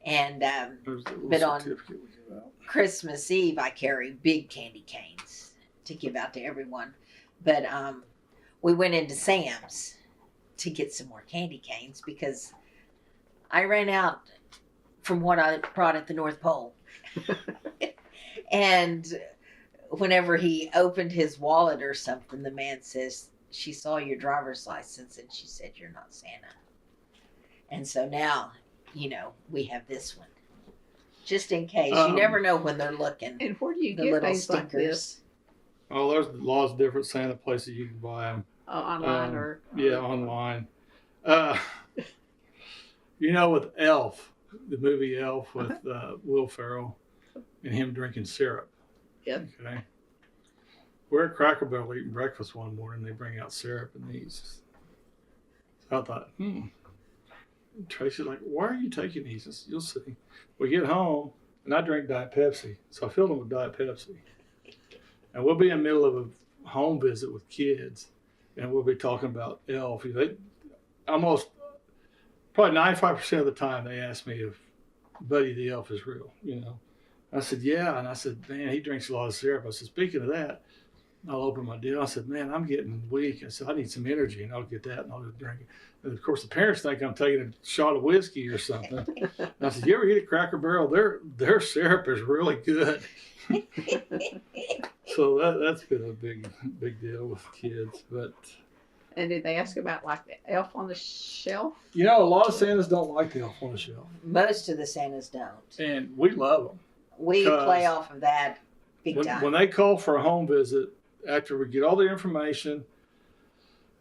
And but on Christmas Eve, I carry big candy canes to give out to everyone. But we went into Sam's to get some more candy canes because I ran out from what I brought at the North Pole. And whenever he opened his wallet or something, the man says, she saw your driver's license and she said, you're not Santa. And so now, we have this one. Just in case. You never know when they're looking. And where do you The get little things like this? stickers. Oh, there's lots of different Santa places you can buy them. Online or Yeah, online. With Elf, the movie Elf with Will Ferrell and him drinking syrup. Yep. Okay. We're at Cracker Barrel eating breakfast one morning. They bring out syrup in these. So I thought, Tracy's like, why are you taking these? I said, you'll see. We get home, and I drink Diet Pepsi. So I filled them with Diet Pepsi. And we'll be in the middle of a home visit with kids, and we'll be talking about Elf. Probably 95% of the time, they ask me if Buddy the Elf is real, I said, yeah. And I said, man, he drinks a lot of syrup. I said, speaking of that, I'll open my deal. I said, man, I'm getting weak. I said, I need some energy, and I'll get that, and I'll just drink it. And of course, the parents think I'm taking a shot of whiskey or something. And I said, you ever eat at Cracker Barrel? Their syrup is really good. So that's been a big deal with kids. But And did they ask about like the elf on the shelf? a lot of Santas don't like the elf on the shelf, Most of the Santas don't. and we love them. We play off of that big time. When they call for a home visit, after we get all the information,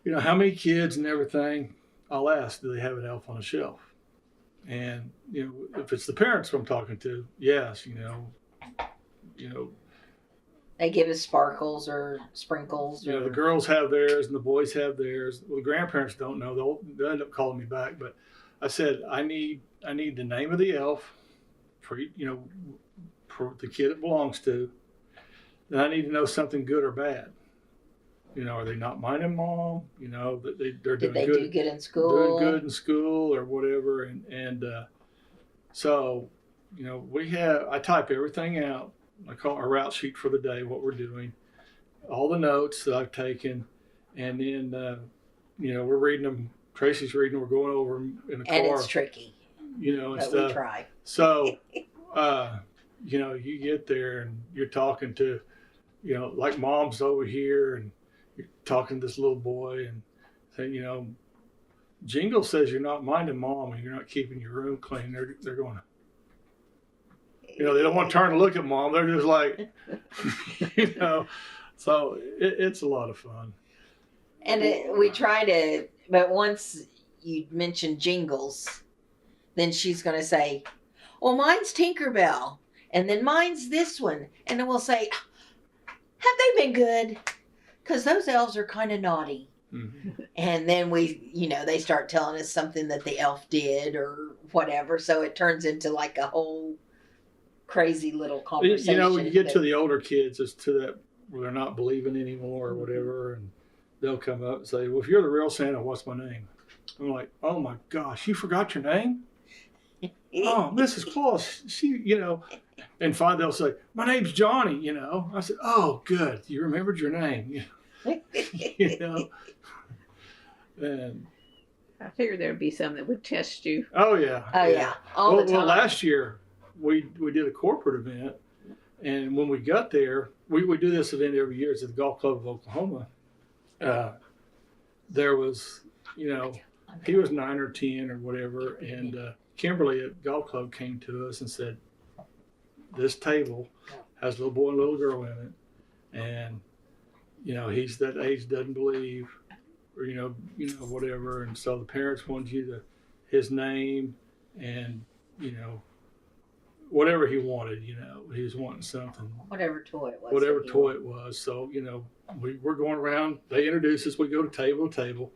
how many kids and everything, I'll ask, do they have an elf on a shelf? And, if it's the parents I'm talking to, yes, They give us sparkles or sprinkles. the girls have theirs and the boys have theirs. Well, the grandparents don't know. They'll end up calling me back. But I said, I need the name of the elf for for the kid it belongs to. Then I need to know something good or bad. Are they not minding mom? That they're doing Did they good. do good in school? Doing good in school or whatever. And so, I type everything out. I call a route sheet for the day, what we're doing, all the notes that I've taken, and then, we're reading them. Tracy's reading them. We're going over them in the car. And it's tricky. And but stuff. we try. So, you get there and you're talking to, like mom's over here, and you're talking to this little boy and saying, Jingle says you're not minding mom and you're not keeping your room clean. They're going, they don't want to turn and look at mom. They're just like, so it's a lot of fun. And we try to, but once you mention Jingles, then she's going to say, well, mine's Tinkerbell. And then mine's this one. And then we'll say, have they been good? Because those elves are kind of naughty. Mm-hmm. And then they start telling us something that the elf did or whatever. So it turns into like a whole crazy little conversation. When you get to the older kids, it's to that where they're not believing anymore or whatever. And they'll come up and say, well, if you're the real Santa, what's my name? I'm like, oh my gosh, you forgot your name? Oh, Mrs. Claus, and finally they'll say, my name's Johnny, I said, oh, good. You remembered your name, And I figured there'd be some that would test you. Oh, yeah. Oh, yeah. All the time. Well, last year we did a corporate event, and when we got there, we do this event every year. It's at the Golf Club of Oklahoma. There was, he was 9 or 10 or whatever, and Kimberly at Golf Club came to us and said, this table has a little boy and a little girl in it, and he's that age, doesn't believe, or whatever, and so the parents wanted you his name and whatever he wanted, he was wanting something, whatever toy it was. Whatever toy it was. So we're going around. They introduce us. We go to table to table.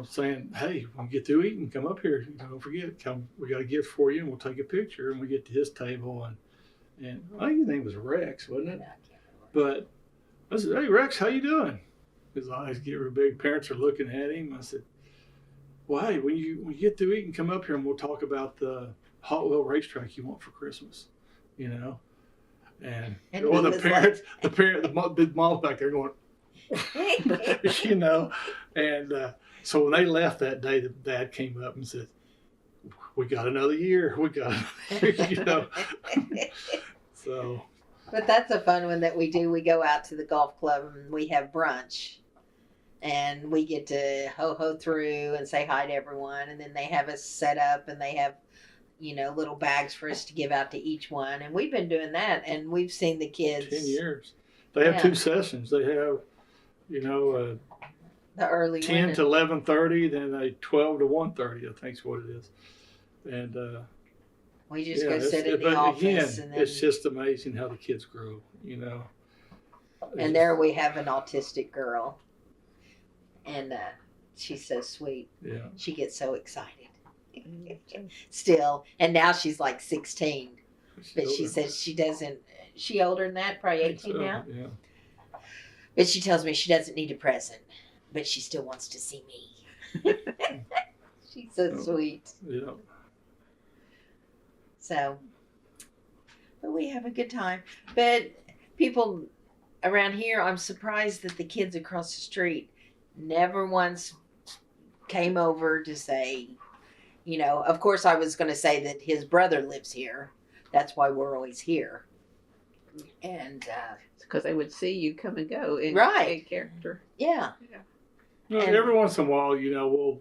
Saying, hey, when you get through eating, come up here. Don't forget, come. We got a gift for you, and we'll take a picture. And we get to his table, and I think his name was Rex, wasn't it? But I said, hey, Rex, how you doing? His eyes get real big. Parents are looking at him. I said, well, hey, when you get through eating, come up here, and we'll talk about the Hot Wheel racetrack you want for Christmas. And well, the mom's back there going, and so when they left that day, the dad came up and said, we got another year. We got, you know. So. But that's a fun one that we do. We go out to the golf club and we have brunch. And we get to ho-ho through and say hi to everyone. And then they have us set up and they have, you know, little bags for us to give out to each one. And we've been doing that. And we've seen the kids. 10 years. They have 2 sessions. They have, you know, the early 10 to 11:30, then a 12 to 1:30, I think is what it is. And we just go sit in the office. Again, and then, it's just amazing how the kids grow, you know. And there we have an autistic girl. And she's so sweet. Yeah. She gets so excited. Still. And now she's like 16. But she says she doesn't. She older than that? Probably 18 now? Yeah. But she tells me she doesn't need a present. But she still wants to see me. She's so sweet. Yeah. So. But we have a good time. But people around here, I'm surprised that the kids across the street never once came over to say, you know, of course I was going to say that his brother lives here. That's why we're always here. And because they would see you come and go in right. a character. Yeah. You know, every once in a while, you know,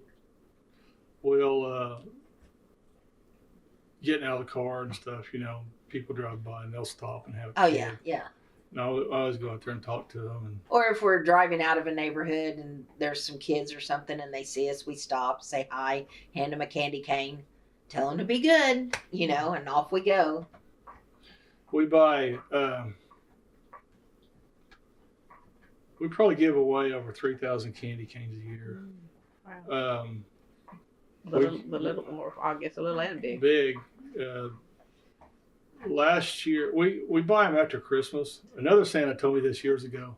we'll getting out of the car and stuff, you know, people drive by and they'll stop and have a kid. Yeah. No, I always go out there and talk to them. And or if we're driving out of a neighborhood and there's some kids or something and they see us, we stop, say hi, hand them a candy cane, tell them to be good, you know, and off we go. We buy, we probably give away over 3,000 candy canes a year. Wow. The little, or I guess a little and big. Big. Last year, we buy them after Christmas. Another Santa told me this years ago.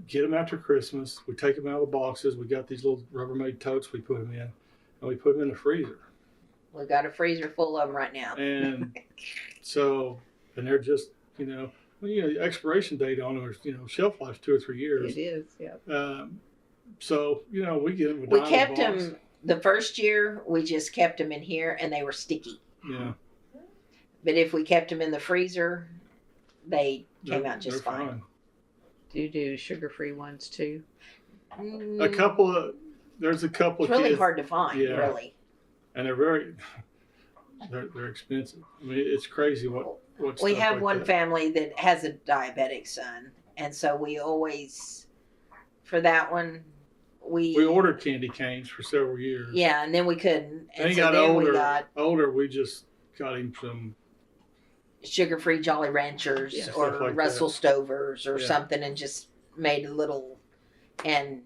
Get them after Christmas. We take them out of the boxes. We got these little Rubbermaid totes we put them in, and we put them in the freezer. We got a freezer full of them right now. And so, and they're just, you know, the expiration date on them is, you know, shelf life 2 or 3 years. It is, yeah. So, you know, we get them. We kept them the first year. We just kept them in here, and they were sticky. Yeah. But if we kept them in the freezer, they came out just fine. Do you do sugar-free ones too? There's a couple of It's really kids, hard to find, yeah. really. And they're expensive. I mean, it's crazy what We stuff have like one that. family that has a diabetic son, and so we always, for that one, we ordered candy canes for several years. Yeah, and then we couldn't. And And he so got then older. We just got him some sugar-free Jolly Ranchers Yeah. or Stuff like Russell that. Stovers or Yeah. something, and just made a little. And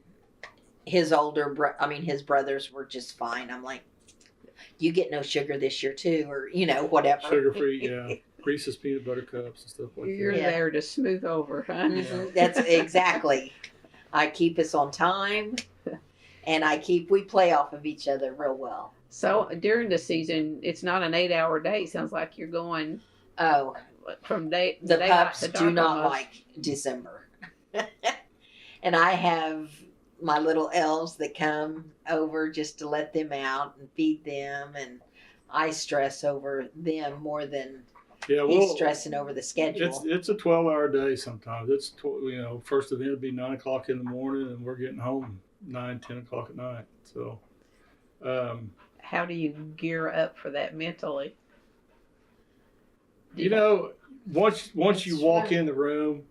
his his brothers were just fine. I'm like, you get no sugar this year too, or you know, whatever. sugar-free, yeah, Reese's peanut butter cups and stuff like You're that. Yeah. there to smooth over, huh? Mhm, that's exactly. I keep us on time, and we play off of each other real well. So during the season, it's not an 8-hour day. Sounds like you're going Oh, from the daylight pups to do dark not almost. like December. And I have my little elves that come over just to let them out and feed them, and I stress over them more than Yeah, he's stressing over the schedule. It's a 12-hour day sometimes. It's first event would be 9 o'clock in the morning, and we're getting home 9, 10 o'clock at night. So, How do you gear up for that mentally? you know, once you walk in the room,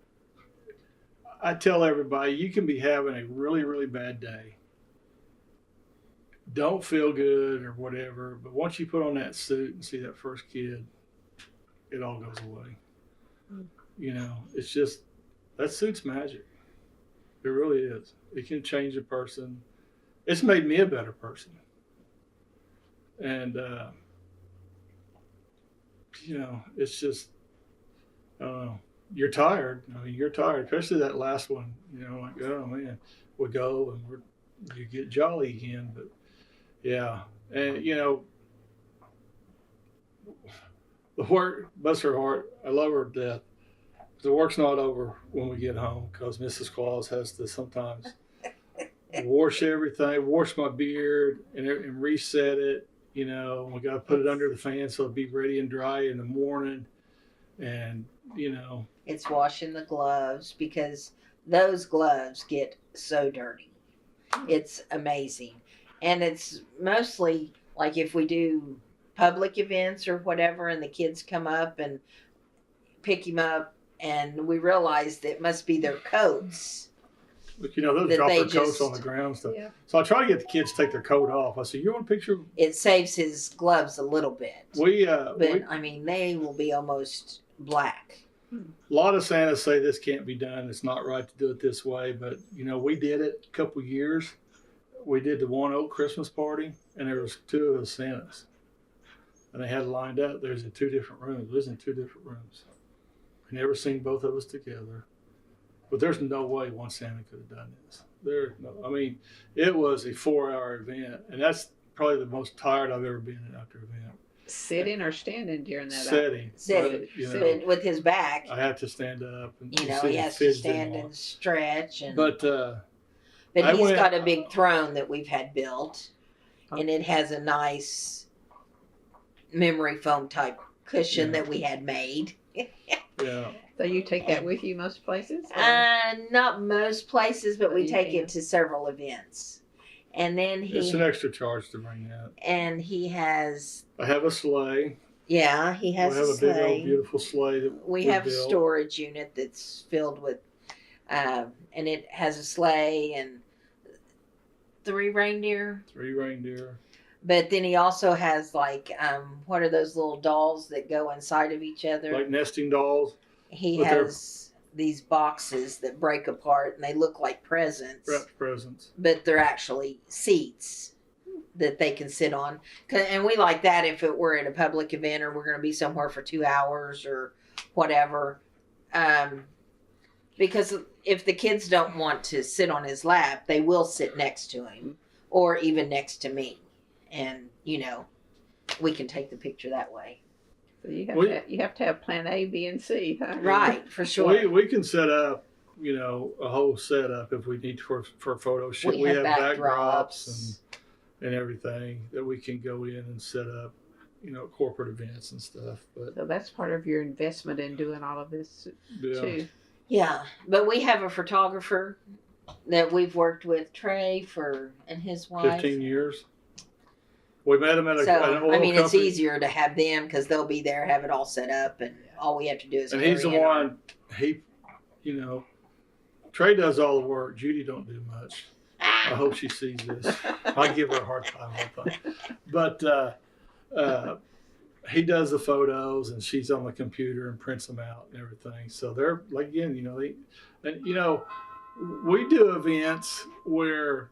I tell everybody you can be having a really, really bad day. Don't feel good or whatever, but once you put on that suit and see that first kid, it all goes away. You know, it's just, that suit's magic. It really is. It can change a person. It's made me a better person. And, you know, it's just, I don't know. You're tired. I mean, you're tired, especially that last one. You know, like, oh man, we go and you get jolly again. But yeah, and you know, the work, bless her heart, I love her to death. The work's not over when we get home because Mrs. Claus has to sometimes wash everything, wash my beard and reset it. You know, we got to put it under the fan so it'll be ready and dry in the morning. And, you know. It's washing the gloves because those gloves get so dirty. It's amazing. And it's mostly like if we do public events or whatever and the kids come up and pick him up and we realize that it must be their coats. But, you know, they'll drop their coats on the ground and stuff. Yeah. So I try to get the kids to take their coat off. I say, you want a picture? It saves his gloves a little bit. I mean, they will be almost black. A lot of Santas say this can't be done. It's not right to do it this way. But, you know, we did it a couple years. We did the one oak Christmas party, and there was 2 of us Santas. And they had it lined up. There's in 2 different rooms. There's in 2 different rooms. I never seen both of us together. But there's no way one Santa could have done this. I mean, it was a 4-hour event, and that's probably the most tired I've ever been after an event. Sitting or standing during that? Sitting. Sitting with his back. I have to stand up. And, you know, he has to stand and stretch. And, but he's got a big throne that we've had built, and it has a nice memory foam type cushion that we had made. Yeah. So you take that with you most places? Not most places, but we take it to several events. And then it's an extra charge to bring that. And he has. I have a sleigh. Yeah, he has a sleigh. We have a big old beautiful sleigh that we have built. A storage unit that's filled with, and it has a sleigh and 3 reindeer. 3 reindeer. But then he also has like, what are those little dolls that go inside of each other? Like nesting dolls. He has these boxes that break apart and they look like presents. Wrapped presents. But they're actually seats that they can sit on. And we like that if it were at a public event or we're going to be somewhere for 2 hours or whatever. Because if the kids don't want to sit on his lap, they will sit next to him or even next to me. And, you know, we can take the picture that way. So you have to have plan A, B, and C, huh? Right, for sure. We can set up, you know, a whole setup if we need for a photo shoot. We have backdrops and everything that we can go in and set up, you know, corporate events and stuff. But so that's part of your investment in doing all of this too. Yeah, but we have a photographer that we've worked with, Trey, and his wife. 15 years. We met him at an oil company. It's easier to have them because they'll be there, have it all set up, and all we have to do is. And he's the one. You know, Trey does all the work. Judy don't do much. I hope she sees this. I give her a hard time all the time. But he does the photos, and she's on the computer and prints them out and everything. So they're like, again, you know, we do events where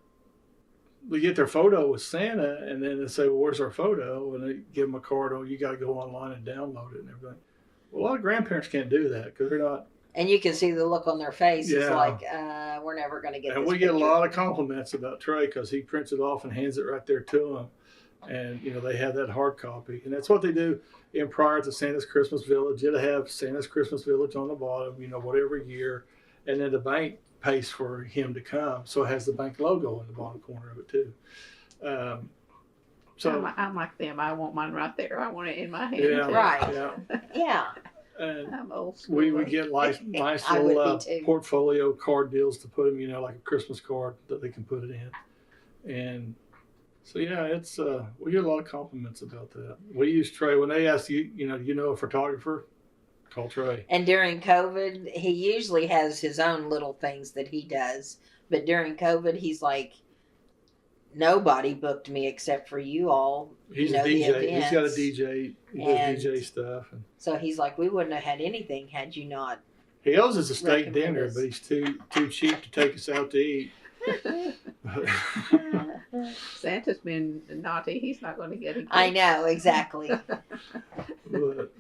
they get their photo with Santa, and then they say, well, where's our photo? And they give them a card, oh, you got to go online and download it and everything. Well, a lot of grandparents can't do that because they're not. And you can see the look on their face. Yeah. It's like, we're never going to get and this we picture. Get a lot of compliments about Trey because he prints it off and hands it right there to them. And, you know, they have that hard copy. And that's what they do in Pryor to Santa's Christmas Village. It'll have Santa's Christmas Village on the bottom, you know, whatever year. And then the bank pays for him to come, so it has the bank logo in the bottom corner of it too. So I'm like them. I want mine right there. I want it in my hand. Yeah, too. Right. Yeah. And I'm old school. We would get nice little portfolio card deals to put them, you know, like a Christmas card that they can put it in. And so yeah, it's we get a lot of compliments about that. We use Trey when they ask you, you know a photographer. Call Trey. And during COVID, he usually has his own little things that he does. But during COVID, he's like, nobody booked me except for you all. He's a DJ. He's got a DJ. He does DJ stuff. And so he's like, we wouldn't have had anything had you not. He owes us a steak dinner, but he's too cheap to take us out to eat. Santa's been naughty. He's not going to get it. I know, exactly. But,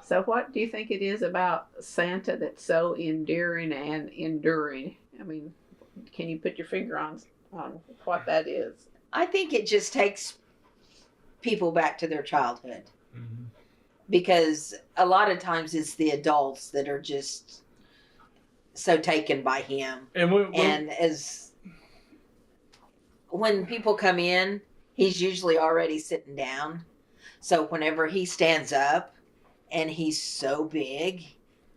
so what do you think it is about Santa that's so endearing and enduring? I mean, can you put your finger on what that is? I think it just takes people back to their childhood. Mm-hmm. Because a lot of times it's the adults that are just so taken by him. And as when people come in, he's usually already sitting down. So whenever he stands up and he's so big,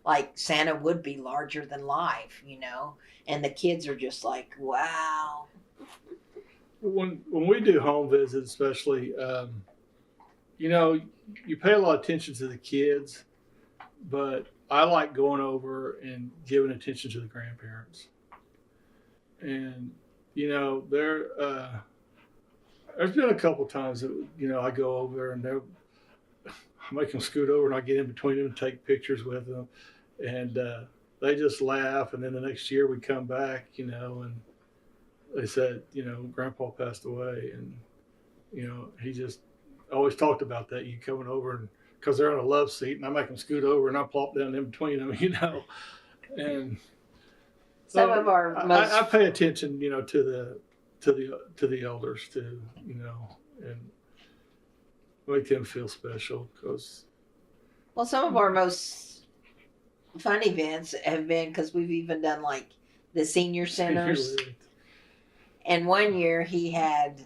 like Santa would be larger than life, you know? And the kids are just like, wow. When we do home visits, especially, you know, you pay a lot of attention to the kids, but I like going over and giving attention to the grandparents. And you know, there's been a couple times that, you know, I go over there and I make them scoot over and I get in between them and take pictures with them, and they just laugh. And then the next year we come back, you know, and they said, you know, Grandpa passed away, and you know, he just always talked about that. You coming over, and because they're on a love seat, and I make them scoot over and I plop down in between them, you know, and Some of our most I pay attention, you know, to the elders too, you know, and make them feel special. Because some of our most fun events have been, because we've even done like the senior centers. And one year he had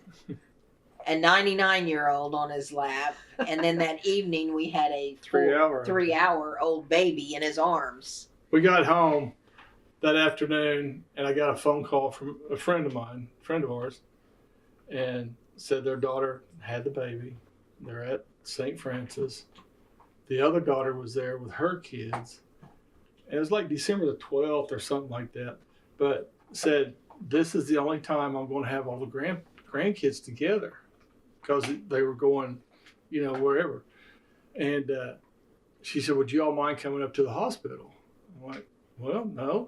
a 99-year-old on his lap, and then that evening we had a 3-hour-old baby in his arms. We got home that afternoon, and I got a phone call from a friend of ours, and said their daughter had the baby. They're at St. Francis. The other daughter was there with her kids. And it was like December the 12th or something like that. But said, this is the only time I'm going to have all the grandkids together, because they were going, you know, wherever. And she said, would you all mind coming up to the hospital? I'm like, well, no.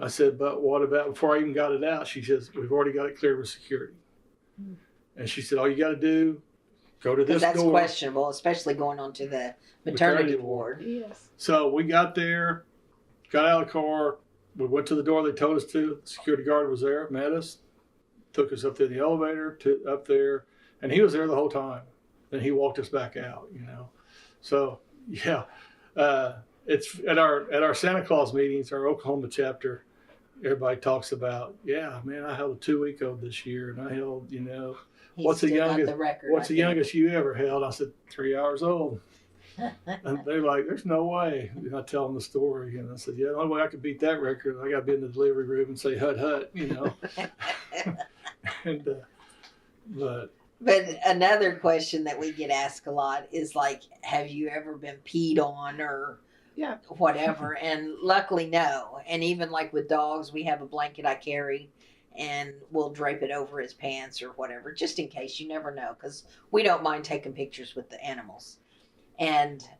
I said, but what about, before I even got it out, she says, we've already got it cleared with security. And she said, all you got to do, go to this door. That's questionable, especially going on to the maternity ward. Yes. So we got there, got out of the car. We went to the door they told us to. The security guard was there, met us, took us up to the elevator, up there, and he was there the whole time. Then he walked us back out, you know. So, yeah, it's at our Santa Claus meetings, our Oklahoma chapter. Everybody talks about, yeah, man, I held a 2-week-old this year, and I held, you know, what's the youngest you ever held? I said, 3 hours old. And they're like, there's no way. And I tell them the story, and I said, yeah, the only way I could beat that record, I got to be in the delivery room and say hut hut, you know. And But another question that we get asked a lot is like, have you ever been peed on or whatever? And luckily, no. And even like with dogs, we have a blanket I carry, and we'll drape it over his pants or whatever, just in case. You never know, because we don't mind taking pictures with the animals.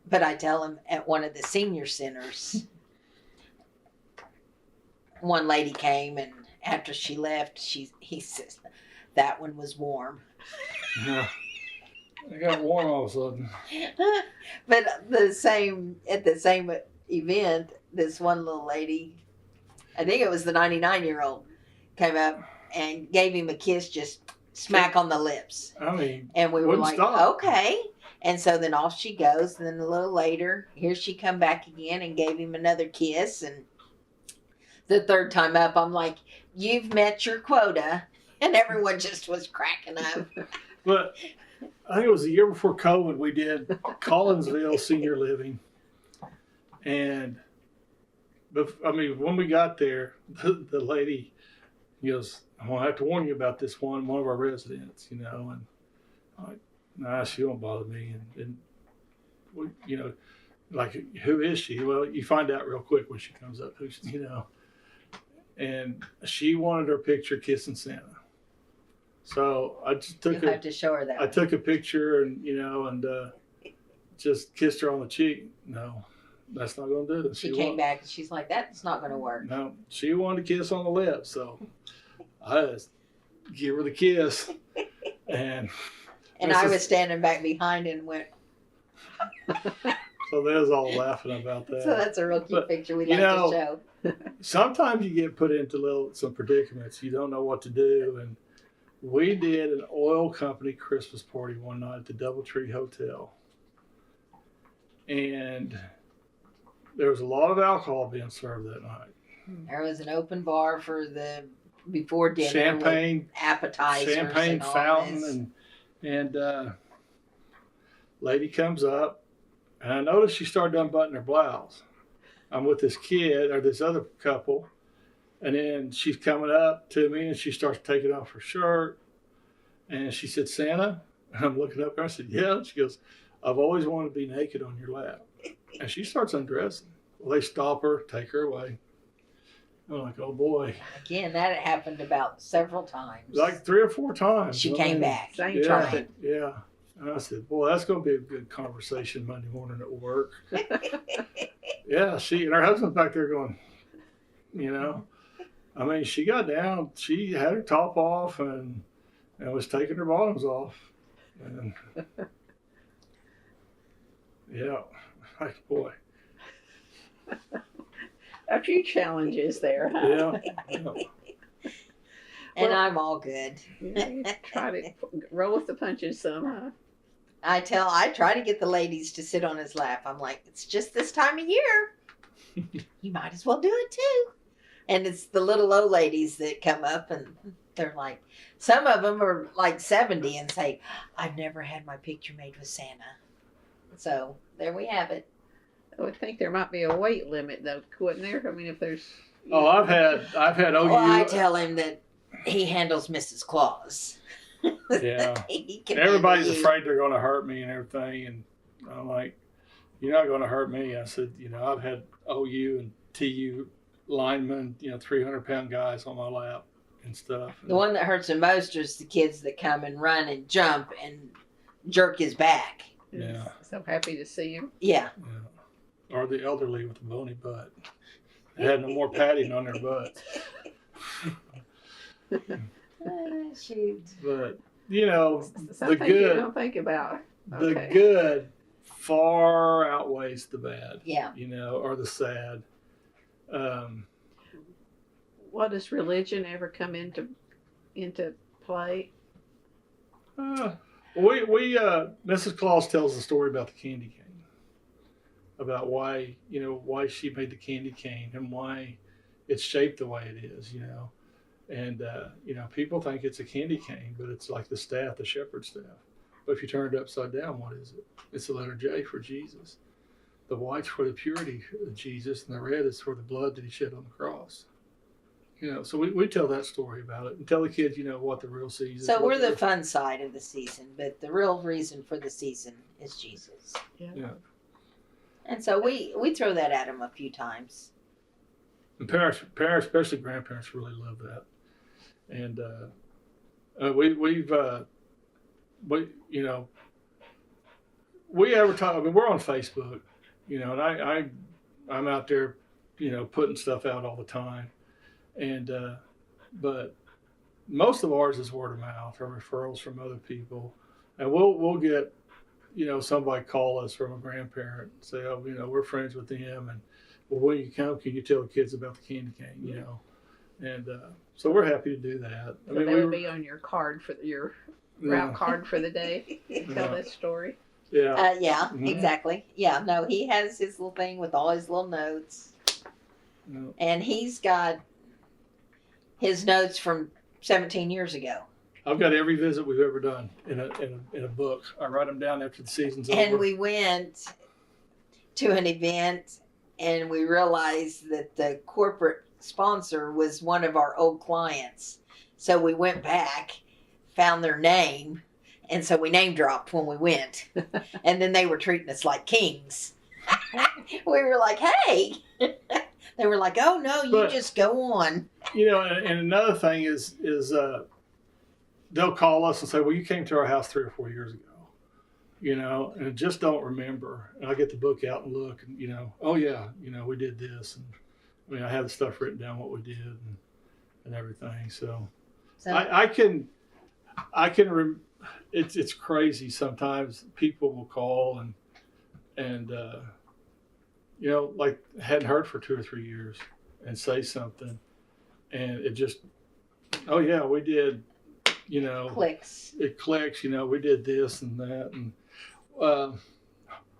But I tell him at one of the senior centers, one lady came, and after she left, he says, that one was warm. yeah, I got warm all of a sudden. But at the same event, this one little lady, I think it was the 99-year-old, came up and gave him a kiss, just smack on the lips. I mean, and we were like, stop. okay. And so then off she goes. And then a little later, here she come back again and gave him another kiss. And the third time up, I'm like, you've met your quota. And everyone just was cracking up. But I think it was the year before COVID, we did Collinsville Senior Living. And, I mean, when we got there, the lady goes, well, I have to warn you about this one of our residents, you know. And I'm like, nah, she won't bother me. And we, you know, like, who is she? Well, you find out real quick when she comes up, who, you know. And she wanted her picture kissing Santa. So I just took have to show her that. I took a picture, and you know, and just kissed her on the cheek. No, that's not going to do it. She came back and she's like, that's not going to work. No, she wanted to kiss on the lips, so I just give her the kiss, and I was standing back behind and went. So they was all laughing about that. So that's a real cute picture we'd like to show. Sometimes you get put into some predicaments. You don't know what to do, and we did an oil company Christmas party one night at the Doubletree Hotel. And there was a lot of alcohol being served that night. There was an open bar for the before dinner. Champagne. Appetizers. Champagne and fountain. And lady comes up, and I noticed she started unbuttoning her blouse. I'm with this kid or this other couple, and then she's coming up to me, and she starts taking off her shirt. And she said, "Santa?" And I'm looking up there. I said, "Yeah." And she goes, "I've always wanted to be naked on your lap." And she starts undressing. Well, they stop her, take her away. I'm like, oh boy. Again, that happened about several times. Like 3 or 4 times. She came back. Same time. Yeah. And I said, boy, that's going to be a good conversation Monday morning at work. Yeah, she and her husband's back there going, you know. I mean, she got down, she had her top off and was taking her bottoms off. And yeah, like, boy. A few challenges there, huh? Yeah. And I'm all good. You try to roll with the punches some, huh? I try to get the ladies to sit on his lap. I'm like, it's just this time of year. You might as well do it too. And it's the little old ladies that come up and they're like, some of them are like 70 and say, I've never had my picture made with Santa. So there we have it. I would think there might be a weight limit, though, couldn't there? I mean, if there's... Oh, I've had OU. Well, I tell him that he handles Mrs. Claus. Yeah. He can Everybody's handle you. afraid they're going to hurt me and everything. And I'm like, you're not going to hurt me. I said, I've had OU and TU linemen, 300-pound guys on my lap and stuff. The one that hurts the most is the kids that come and run and jump and jerk his back. Yeah. So happy to see him. Yeah. Or the elderly with a bony butt. They had no more padding on their butts. Shoot. But, Something the you good, don't think about. the Okay. good far outweighs the bad. Yeah. Or the sad. What does religion ever come into play? Mrs. Claus tells the story about the candy cane, about why she made the candy cane and why it's shaped the way it is, and people think it's a candy cane, but it's like the staff, the shepherd's staff. But if you turn it upside down, what is it? It's the letter J for Jesus. The white's for the purity of Jesus, and the red is for the blood that he shed on the cross. So we tell that story about it and tell the kids, what the real season. So we're the fun side of the season, but the real reason for the season is Jesus. Yeah. And so we throw that at them a few times. And parents, especially grandparents, really love that. And we advertise. I mean, we're on Facebook, and I'm out there, putting stuff out all the time. And but most of ours is word of mouth or referrals from other people, and we'll get somebody call us from a grandparent and say, oh, we're friends with them, and well, when you come, can you tell the kids about the candy cane, and so we're happy to do that. So that would be on your card for your route card for the day. Tell this story. Yeah. Mm-hmm. Exactly. Yeah. No, he has his little thing with all his little notes, and he's got his notes from 17 years ago. I've got every visit we've ever done in a book. I write them down after the season's over. And we went to an event and we realized that the corporate sponsor was one of our old clients. So we went back, found their name, and so we name dropped when we went. And then they were treating us like kings. We were like, hey. They were like, oh, no, you just go on. And another thing is they'll call us and say, well, you came to our house 3 or 4 years ago, and just don't remember. And I get the book out and look and, oh, yeah, we did this. And I have the stuff written down, what we did and everything. So it's crazy. Sometimes people will call and like hadn't heard for 2 or 3 years and say something, and it just, oh yeah, we did, clicks. It clicks, we did this and that, and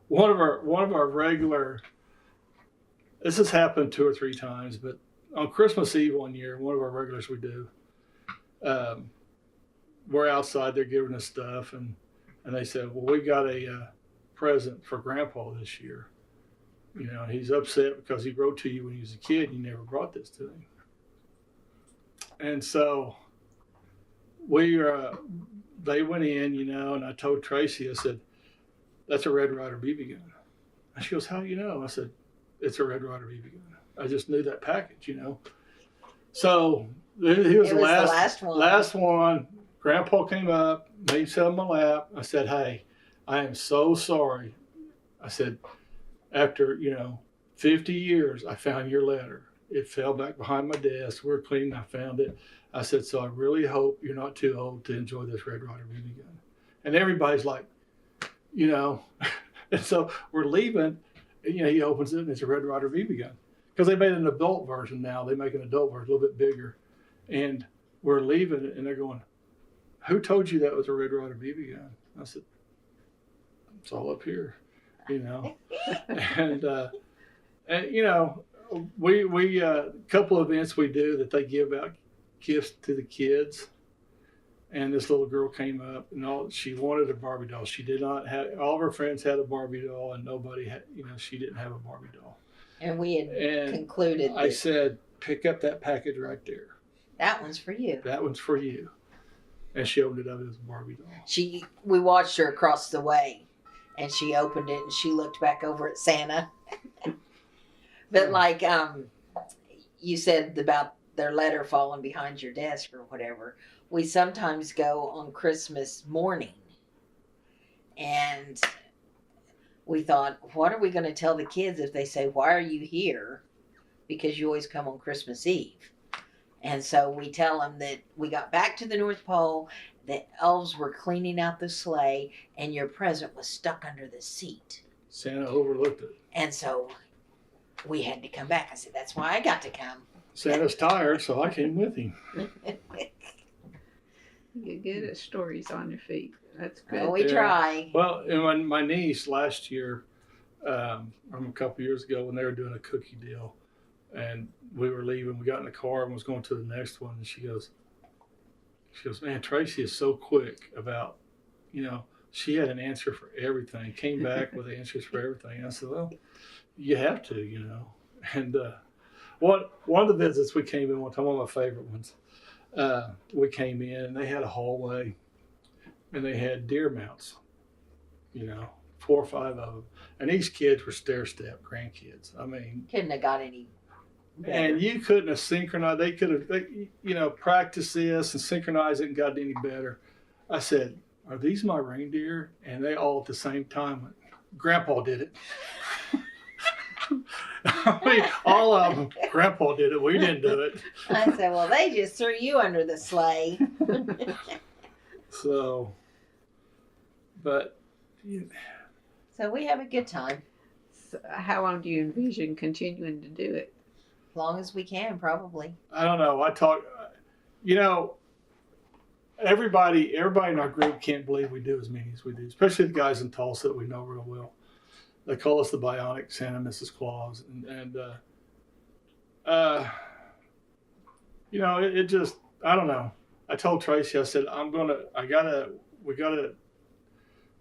one of our regular. This has happened 2 or 3 times, but on Christmas Eve one year, one of our regulars we do. we're outside, they're giving us stuff, and they said, well, we got a present for Grandpa this year. You know, he's upset because he wrote to you when he was a kid and you never brought this to him. And so they went in, you know, and I told Tracy, I said, that's a Red Ryder BB gun. And she goes, how do you know? I said, it's a Red Ryder BB gun. I just knew that package, you know. So he was the last one. Last one. Grandpa came up, made himself on my lap. I said, hey, I am so sorry. I said, after, 50 years, I found your letter. It fell back behind my desk. We were cleaning. I found it. I said, so I really hope you're not too old to enjoy this Red Ryder BB gun. And everybody's like, and so we're leaving. And, he opens it and it's a Red Ryder BB gun. Because they made an adult version now. They make an adult version a little bit bigger. And we're leaving and they're going, who told you that was a Red Ryder BB gun? I said, it's all up here, and we a couple of events we do that they give out gifts to the kids. And this little girl came up and she wanted a Barbie doll. She did not have, all of her friends had a Barbie doll and nobody had, she didn't have a Barbie doll. And we had concluded. I said, pick up that package right there. That one's for you. That one's for you. And she opened it up as a Barbie doll. We watched her across the way, and she opened it and she looked back over at Santa. But like you said about their letter falling behind your desk or whatever, we sometimes go on Christmas morning, and we thought, what are we going to tell the kids if they say, why are you here? Because you always come on Christmas Eve. And so we tell them that we got back to the North Pole, the elves were cleaning out the sleigh, and your present was stuck under the seat. Santa overlooked it. And so we had to come back. I said, that's why I got to come. Santa's tired, so I came with him. You get good at stories on your feet. That's good. Well, we try. Well, and my niece last year, a couple years ago, when they were doing a cookie deal, and we were leaving, we got in the car and was going to the next one, and she goes, man, Tracy is so quick about, she had an answer for everything, came back with answers for everything. And I said, well, you have to, And one of the visits we came in one time, one of my favorite ones, we came in and they had a hallway and they had deer mounts, 4 or 5 of them. And these kids were stair-step grandkids. I mean, couldn't have got any better. And you couldn't have synchronized. They could have, practiced this and synchronized it and got it any better. I said, are these my reindeer? And they all at the same time went, Grandpa did it. I mean, all of them, Grandpa did it. We didn't do it. I said, well, they just threw you under the sleigh. So, but. So we have a good time. So how long do you envision continuing to do it? As long as we can, probably. I don't know. Everybody in our group can't believe we do as many as we do, especially the guys in Tulsa that we know real well. They call us the Bionic Santa and Mrs. Claus, it just, I don't know. I told Tracy, I said, we gotta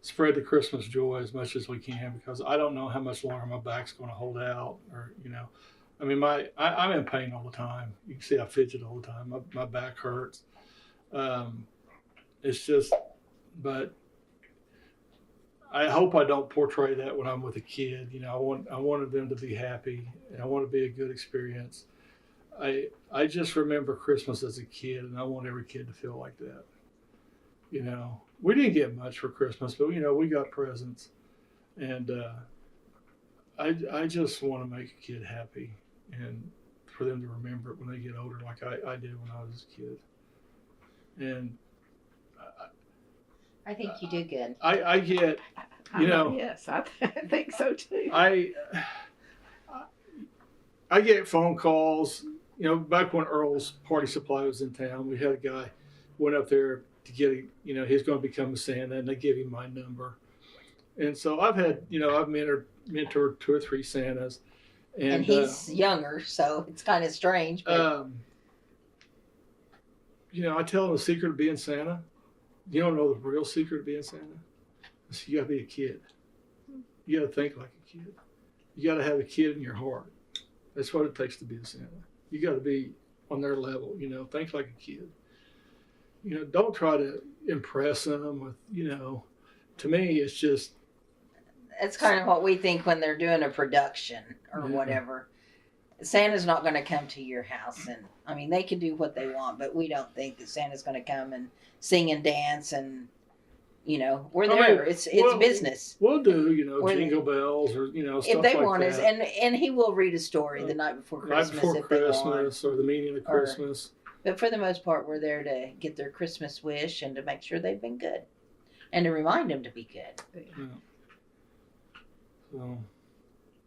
spread the Christmas joy as much as we can, because I don't know how much longer my back's going to hold out, or I mean, I'm in pain all the time. You can see I fidget all the time. My back hurts. It's just, but I hope I don't portray that when I'm with a kid. I wanted them to be happy, and I want it to be a good experience. I just remember Christmas as a kid, and I want every kid to feel like that. We didn't get much for Christmas, but we got presents, and I just want to make a kid happy, and for them to remember it when they get older, like I did when I was a kid. And I think you do good. I get, yes, I think so too. I get phone calls. Back when Earl's Party Supply was in town, we had a guy went up there to get, he's going to become a Santa, and they give him my number. And so I've had, I've mentored 2 or 3 Santas. And he's younger, so it's kind of strange. But... I tell him the secret of being Santa You don't know the real secret of being Santa? It's you got to be a kid. You got to think like a kid. You got to have a kid in your heart. That's what it takes to be a Santa. You got to be on their level, you know, think like a kid. You know, don't try to impress them with, you know, to me, it's just. It's kind of what we think when they're doing a production or whatever. Santa's not going to come to your house, and I mean, they can do what they want, but we don't think that Santa's going to come and sing and dance, and you know, we're there. It's business. We'll do, you know, jingle bells or you know stuff if they like want that. us, and he will read a story the night before Christmas. Night before Christmas or the meaning of Christmas. But for the most part, we're there to get their Christmas wish and to make sure they've been good, and to remind them to be good. Yeah. So.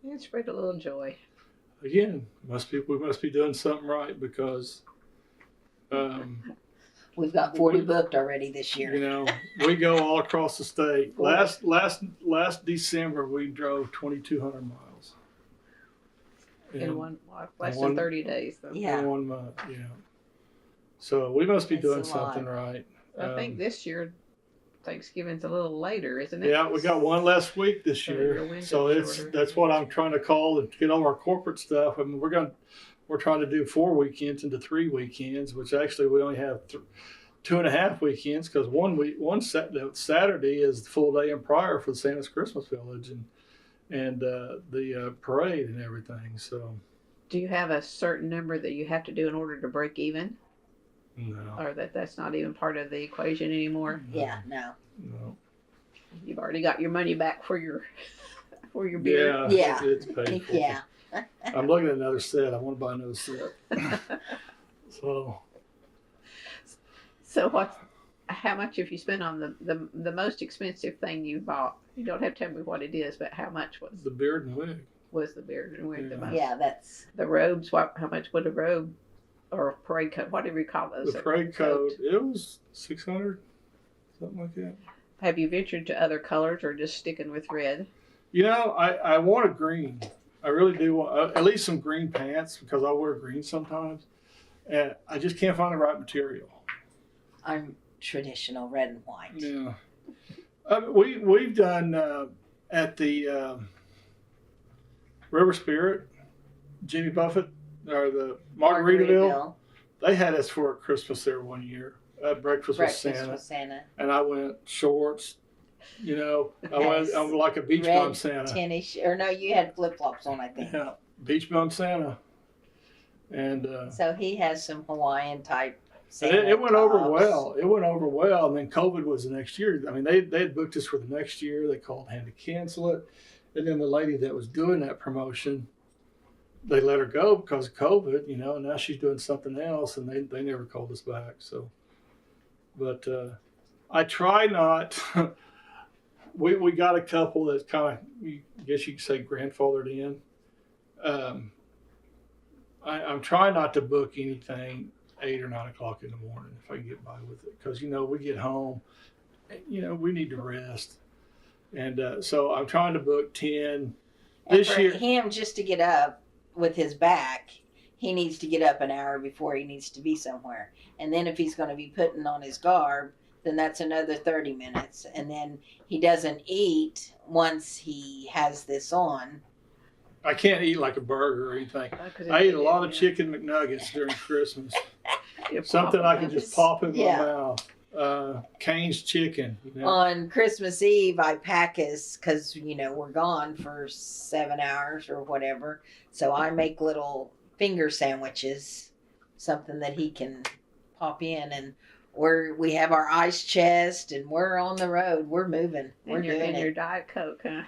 Yeah, spread a little joy. Again, we must be doing something right because we've got 40 booked already this year. You know, we go all across the state. Last December we drove 2,200 miles. In less than 30 days, though. Yeah. In 1 month, yeah. So we must be That's doing something right. I think this year Thanksgiving's a little later, isn't it? Yeah, we got one less week this year, so that's what I'm trying to call and get all our corporate stuff. I mean, we're trying to do 4 weekends into 3 weekends, which actually we only have 2.5 weekends because one Saturday is the full day in Pryor for the Santa's Christmas Village and the parade and everything. So, do you have a certain number that you have to do in order to break even? No. Or that's not even part of the equation anymore? Yeah, no. You've already got your money back for your beer. Yeah. It's paid for. Yeah. I'm looking at another set. I want to buy another set. So how much have you spent on the most expensive thing you bought? You don't have to tell me what it is, but how much was the beard and wig? Was the beard and wig the most? Yeah, that's the robes. How much would a robe or a parade coat? What do we call those? The parade coat. It was $600, something like that. Have you ventured to other colors or just sticking with red? You know, I want a green. I really do want at least some green pants because I wear green sometimes, and I just can't find the right material. I'm traditional red and white. Yeah, we've done at the River Spirit, Jimmy Buffett or the Margaritaville. They had us for Christmas there one year. Breakfast with Santa. And I went shorts. You know, I'm like a beach bum Santa. Tennis, or no, you had flip flops on, I think. Yeah, beach bum Santa. And so he has some Hawaiian type. Santa it went over well. It went over well, and then COVID was the next year. I mean, they had booked us for the next year. They called and had to cancel it, and then the lady that was doing that promotion, they let her go because of COVID. You know, and now she's doing something else, and they never called us back. So, but I try not. We got a couple that kind of, I guess you could say, grandfathered in. I'm trying not to book anything 8 or 9 o'clock in the morning if I can get by with it, because you know we get home, you know we need to rest, and so I'm trying to book 10 this year. Him just to get up with his back, he needs to get up an hour before he needs to be somewhere, and then if he's going to be putting on his garb, then that's another 30 minutes. And then he doesn't eat once he has this on. I can't eat like a burger or anything. I eat a lot of chicken McNuggets during Christmas. Something I can just pop in my mouth. Cane's chicken. You know? On Christmas Eve, I pack us because, you know, we're gone for 7 hours or whatever. So I make little finger sandwiches, something that he can pop in, and we have our ice chest, and we're on the road. We're moving. We're doing it. Your Diet Coke, huh?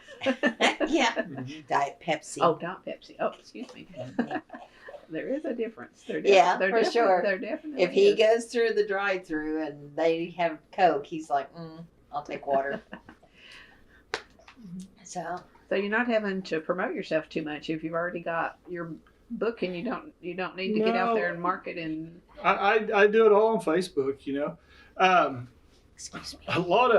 Yeah. Mm-hmm. Diet Pepsi. Oh, not Pepsi. Oh, excuse me. There is a difference. Yeah, for sure. There definitely if he goes through the drive-through and they have Coke, he's like, I'll take water. So you're not having to promote yourself too much if you've already got your book, and you don't need to get out there and market. And I do it all on Facebook, you know. Excuse me. A lot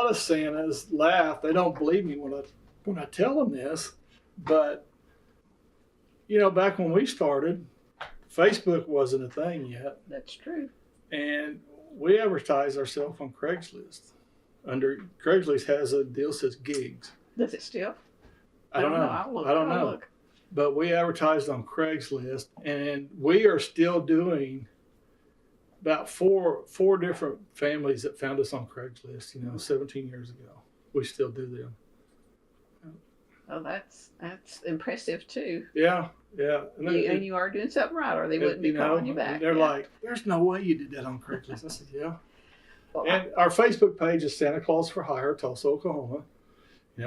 of Santas laugh. They don't believe me when I tell them this, but you know, back when we started, Facebook wasn't a thing yet. That's true. And we advertise ourselves on Craigslist. Under Craigslist has a deal that says gigs. Does it still? I don't know. I don't know. Look. But we advertised on Craigslist, and we are still doing about four different families that found us on Craigslist. 17 years ago. We still do them. Oh, that's impressive too. Yeah. And you are doing something right, or they wouldn't be calling you back. They're like, "There's no way you did that on Craigslist." I said, "Yeah." Well, And our Facebook page is Santa Claus for Hire, Tulsa, Oklahoma.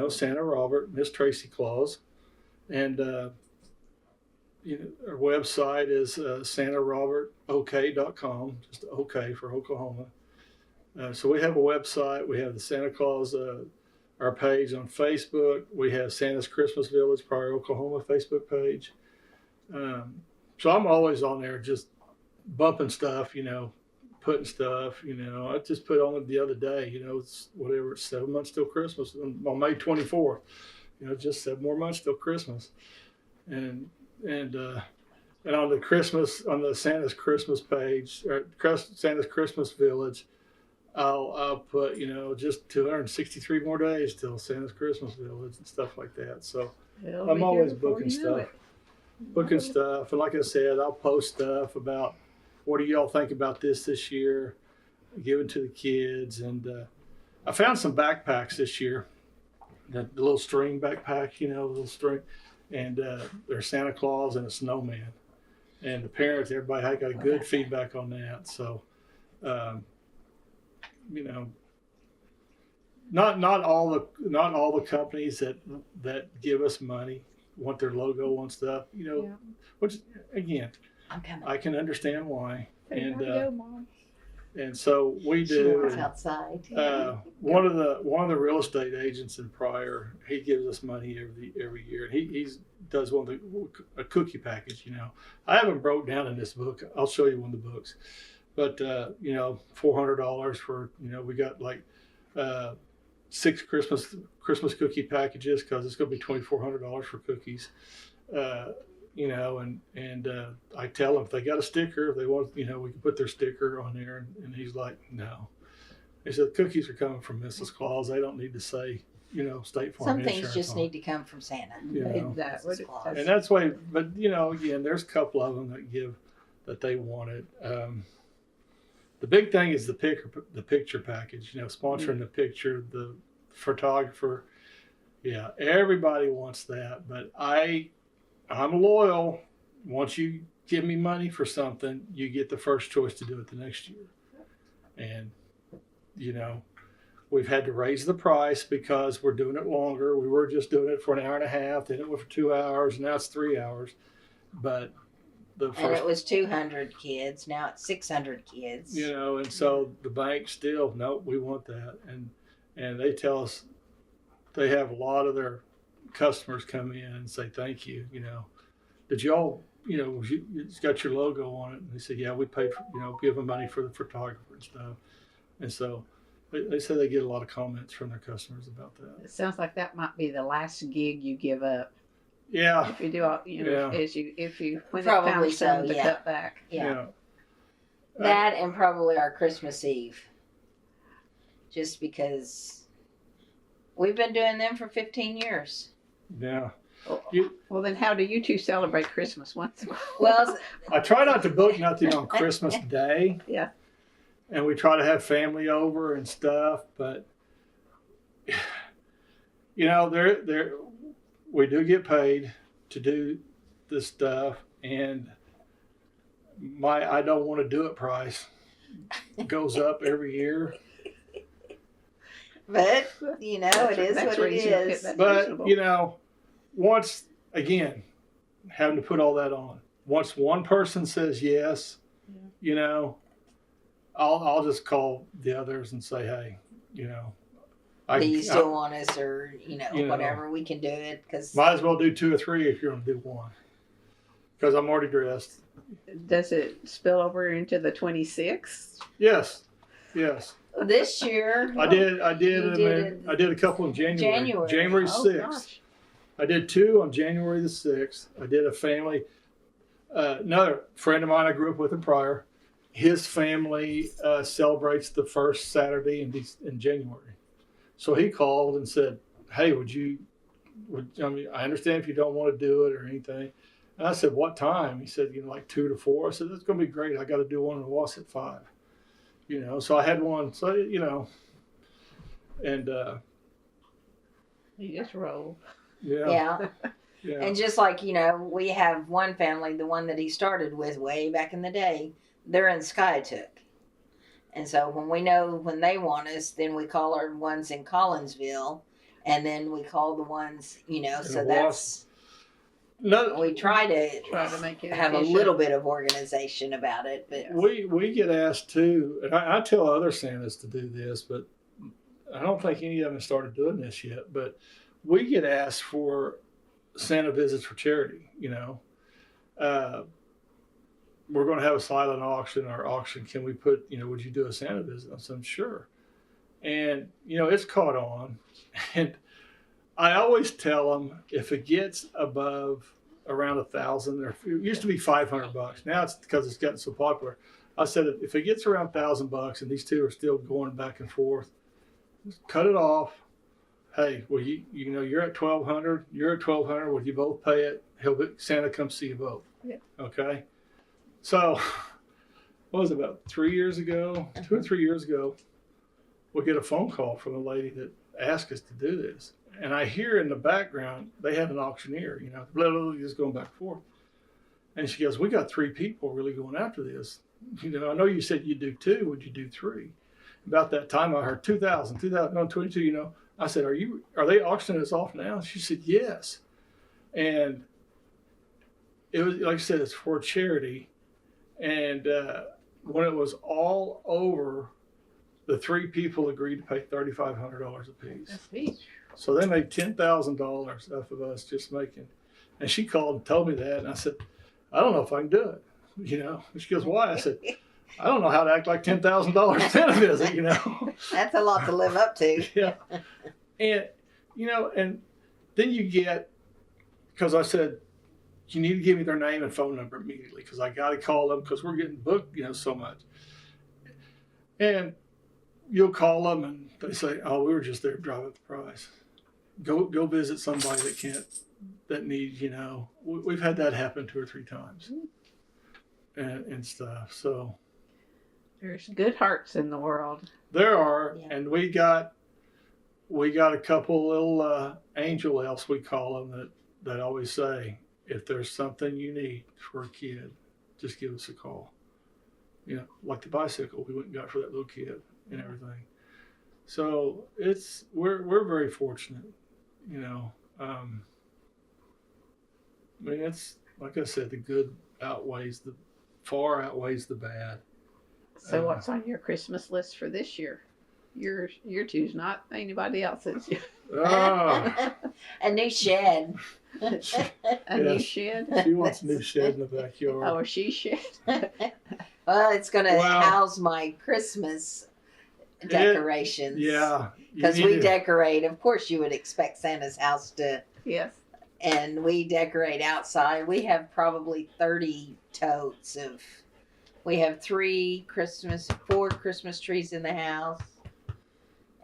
Santa Robert, Miss Tracey Claus, and our website is santarobertok.com, just OK for Oklahoma. So we have a website. We have the Santa Claus, our page on Facebook. We have Santa's Christmas Village, Pryor, Oklahoma Facebook page. So I'm always on there just bumping stuff, putting stuff, I just put on it the other day, it's 7 months till Christmas on May 24th, just 7 more months till Christmas. And on the Santa's Christmas page, or Santa's Christmas Village, I'll put, just 263 more days till Santa's Christmas Village and stuff like that. So I'm always booking stuff. And like I said, I'll post stuff about what do y'all think about this year, give it to the kids. And I found some backpacks this year, the little string backpack, the little string, and there's Santa Claus and a snowman. And the parents, everybody, I got a good feedback on that. So, not all the companies that give us money want their logo on stuff, which again, I can understand why. And so we do. Outside. One of the real estate agents in Pryor, he gives us money every year. He does a cookie package. I haven't broke down in this book. I'll show you one of the books, but $400 for we got like 6 Christmas cookie packages because it's going to be $2,400 for cookies. And I tell them if they got a sticker, if they want, we can put their sticker on there. And he's like, no. He said, the cookies are coming from Mrs. Claus. They don't need to say, State Farm. Some things just need to come from Santa. Exactly. And that's why, but, again, there's a couple of them that they wanted. The big thing is the picture package, sponsoring the picture, the photographer. Yeah, everybody wants that. But I'm loyal. Once you give me money for something, you get the first choice to do it the next year. And, we've had to raise the price because we're doing it longer. We were just doing it for an hour and a half. Then it went for 2 hours. Now it's 3 hours. But and it was 200 kids. Now it's 600 kids. And so the bank still, no, we want that. And they tell us they have a lot of their customers come in and say thank you. Did y'all it's got your logo on it? And they said, yeah, we paid for give them money for the photographer and stuff. And so they say they get a lot of comments from their customers about that. It sounds like that might be the last gig you give up. Yeah. If you do all, if you when Probably it comes time to yeah. cut back. Yeah. That and probably our Christmas Eve. Just because we've been doing them for 15 years. Yeah. Well, then how do you two celebrate Christmas once in a while? Well, I try not to book nothing on Christmas Day. Yeah. And we try to have family over and stuff, but we do get paid to do this stuff, and my I don't want to do it price goes up every year. But it is what it is. But once again, having to put all that on. Once one person says yes, I'll just call the others and say, hey, do you still want us, or whatever, we can do it. Because might as well do 2 or 3 if you're going to do one. Because I'm already dressed. Does it spill over into the 26th? Yes. this year, I did a couple in January. January 6th. Gosh. I did 2 on January the 6th. I did a family. Another friend of mine I grew up with in Pryor. his family celebrates the first Saturday in January. So he called and said, "Hey, I mean, I understand if you don't want to do it or anything." And I said, "What time?" He said, like 2 to 4. I said, "That's going to be great. I got to do one in Wass at 5." So I had one. So, and You just roll. Yeah. Yeah. And just like, we have one family, the one that he started with way back in the day, they're in Skytook. And so when they want us, then we call our ones in Collinsville, and then we call the ones, so that's, we try to make it have efficient. a little bit of organization about it. But we get asked too, and I tell other Santas to do this, but I don't think any of them have started doing this yet, but we get asked for Santa visits for charity. We're going to have a silent auction or auction. Can we put, would you do a Santa visit? I said, sure. And, it's caught on. And I always tell them if it gets above around 1,000, or it used to be $500. Now it's because it's gotten so popular. I said, if it gets around $1,000 and these two are still going back and forth, just cut it off. Hey, well, you're at 1,200. You're at 1,200. Would you both pay it? Santa come see you both. Yeah. Okay. So, what was it, about 3 years ago? 2 or 3 years ago, we get a phone call from a lady that asked us to do this, and I hear in the background they had an auctioneer. Blah, blah, blah, just going back and forth. And she goes, "We got 3 people really going after this. I know you said you do 2. Would you do 3?" About that time, I heard 2,000, 22. I said, "Are they auctioning this off now?" She said, "Yes." And it was, like I said, it's for charity. And when it was all over, the 3 people agreed to pay $3,500 a piece. That's neat. So they made $10,000 off of us just making. And she called and told me that, and I said, "I don't know if I can do it." And she goes, "Why?" I said, "I don't know how to act like $10,000 Santa visit." that's a lot to live up to. Yeah. And and then you get, because I said, you need to give me their name and phone number immediately, because I got to call them, because we're getting booked, so much. And you'll call them and they say, "Oh, we were just there to drive up the price. Go visit somebody that needs, we've had that happen 2 or 3 times and stuff. So There's good hearts in the world. there are, Yeah. and we got a couple little angel elves, we call them, that always say, if there's something you need for a kid, just give us a call. Like the bicycle we went and got for that little kid and everything. So we're very fortunate. It's like I said, the good far outweighs the bad. So what's on your Christmas list for this year? Your two's, not anybody else's. Ah, A new shed. A new shed. she wants a new shed in the backyard. Oh, a she shed. Well, it's going to Well, house my Christmas decorations. Yeah. Because we decorate. Of course, you would expect Santa's house to. Yes. And we decorate outside. We have probably 30 totes of. We have 4 Christmas trees in the house.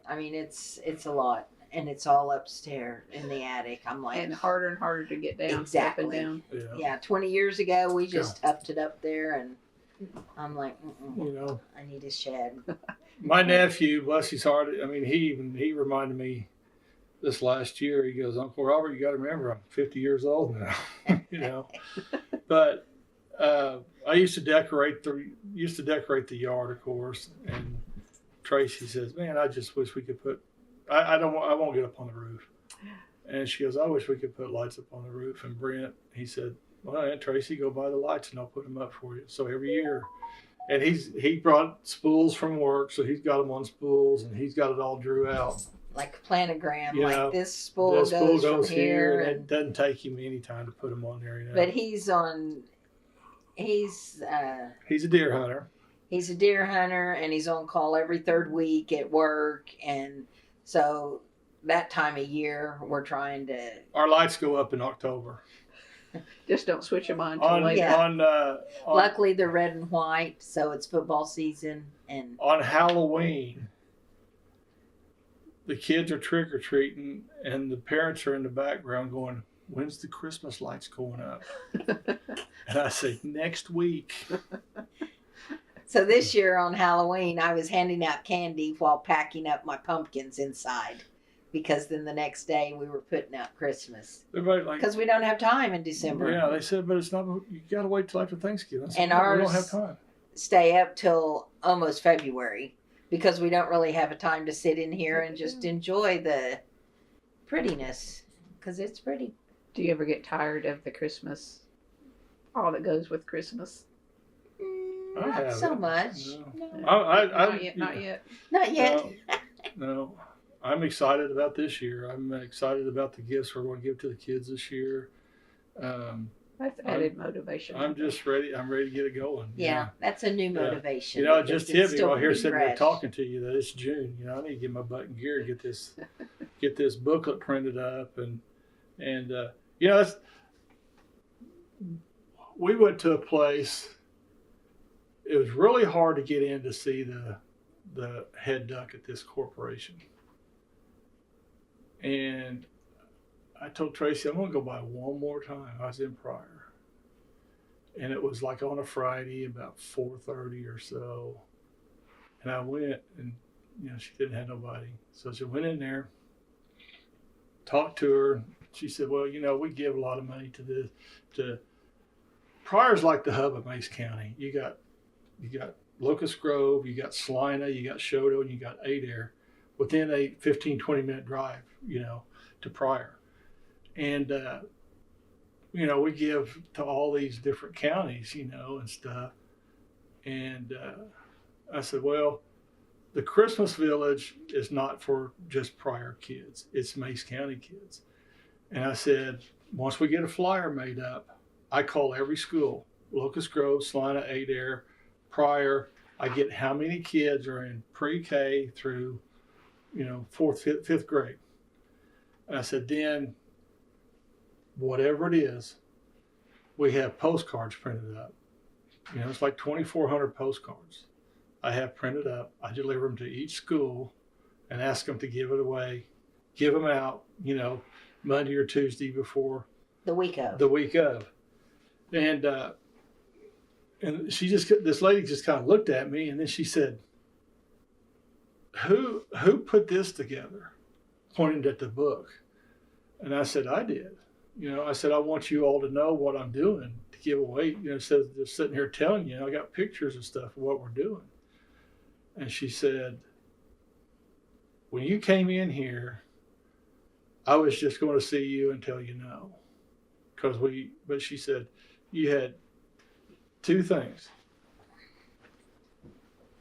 I mean, it's a lot. And it's all upstairs in the attic. I'm like. And harder to get down. Exactly. Up and down. Yeah, 20 years ago, we just tucked it up there, and I'm like, I need a shed. My nephew, bless his heart, he reminded me this last year. He goes, "Uncle Robert, you got to remember, I'm 50 years old now." But I used to decorate the yard, of course. And Tracy says, "Man, I just wish we could put. I won't get up on the roof." And she goes, "I wish we could put lights up on the roof." And Brent, he said, "Well, Aunt Tracy, go buy the lights and I'll put them up for you." So every year, and he brought spools from work, so he's got them on spools, and he's got it all drew out. Like a planogram, this spool This goes spool from here. and it doesn't take him any time to put them on there. But he's a deer hunter. He's a deer hunter, and he's on call every 3rd week at work, and so that time of year we're trying to. Our lights go up in October. Just don't switch them on until On, later. Yeah. on Luckily, they're red and white, so it's football season. And on Halloween, the kids are trick or treating, and the parents are in the background going, "When's the Christmas lights going up?" And I say, "Next week." so this year on Halloween, I was handing out candy while packing up my pumpkins inside. Because then the next day we were putting out Christmas. Everybody like, Because we don't have time in December. yeah, they said, but it's not. You got to wait till after Thanksgiving. I said, And "No, we ours don't have time." Stay up till almost February because we don't really have a time to sit in here and just enjoy the prettiness because it's pretty. Do you ever get tired of the Christmas, all that goes with Christmas? I Not so haven't. much. No. No. Not yet, not yet. Not yet. No, I'm excited about this year. I'm excited about the gifts we're going to give to the kids this year. That's added motivation. I'm just ready. I'm ready to get it going. Yeah, that's a new motivation. You know, it because just it's hit me still while here pretty sitting there fresh. talking to you that it's June. You know, I need to get my butt in gear and get this booklet printed up and you know, we went to a place. It was really hard to get in to see the head duck at this corporation, and I told Tracy I'm gonna go by one more time. I was in Pryor, and it was like on a Friday about 4:30 or so, and I went, and you know she didn't have nobody, so she went in there, talked to her. She said, "Well, you know, we give a lot of money to Pryor's like the hub of Mace County. You got Locust Grove, you got Salina, you got Shoto, and you got Adair within a 15-20 minute drive, you know, to Pryor." And, you know, we give to all these different counties, you know, and stuff. And I said, well, the Christmas Village is not for just Pryor kids. It's Mace County kids. And I said, once we get a flyer made up, I call every school, Locust Grove, Salina, Adair, Pryor. I get how many kids are in pre-K through, you know, fifth grade. And I said, then whatever it is, we have postcards printed up. You know, it's like 2,400 postcards I have printed up. I deliver them to each school and ask them to give it away, give them out, you know, Monday or Tuesday before The week of. the week of. And this lady just kind of looked at me, and then she said, who put this together? Pointed at the book. And I said, I did. You know, I said, I want you all to know what I'm doing to give away. You know, instead of just sitting here telling you, I got pictures and stuff of what we're doing. And she said, when you came in here, I was just going to see you and tell you no. But she said, you had two things.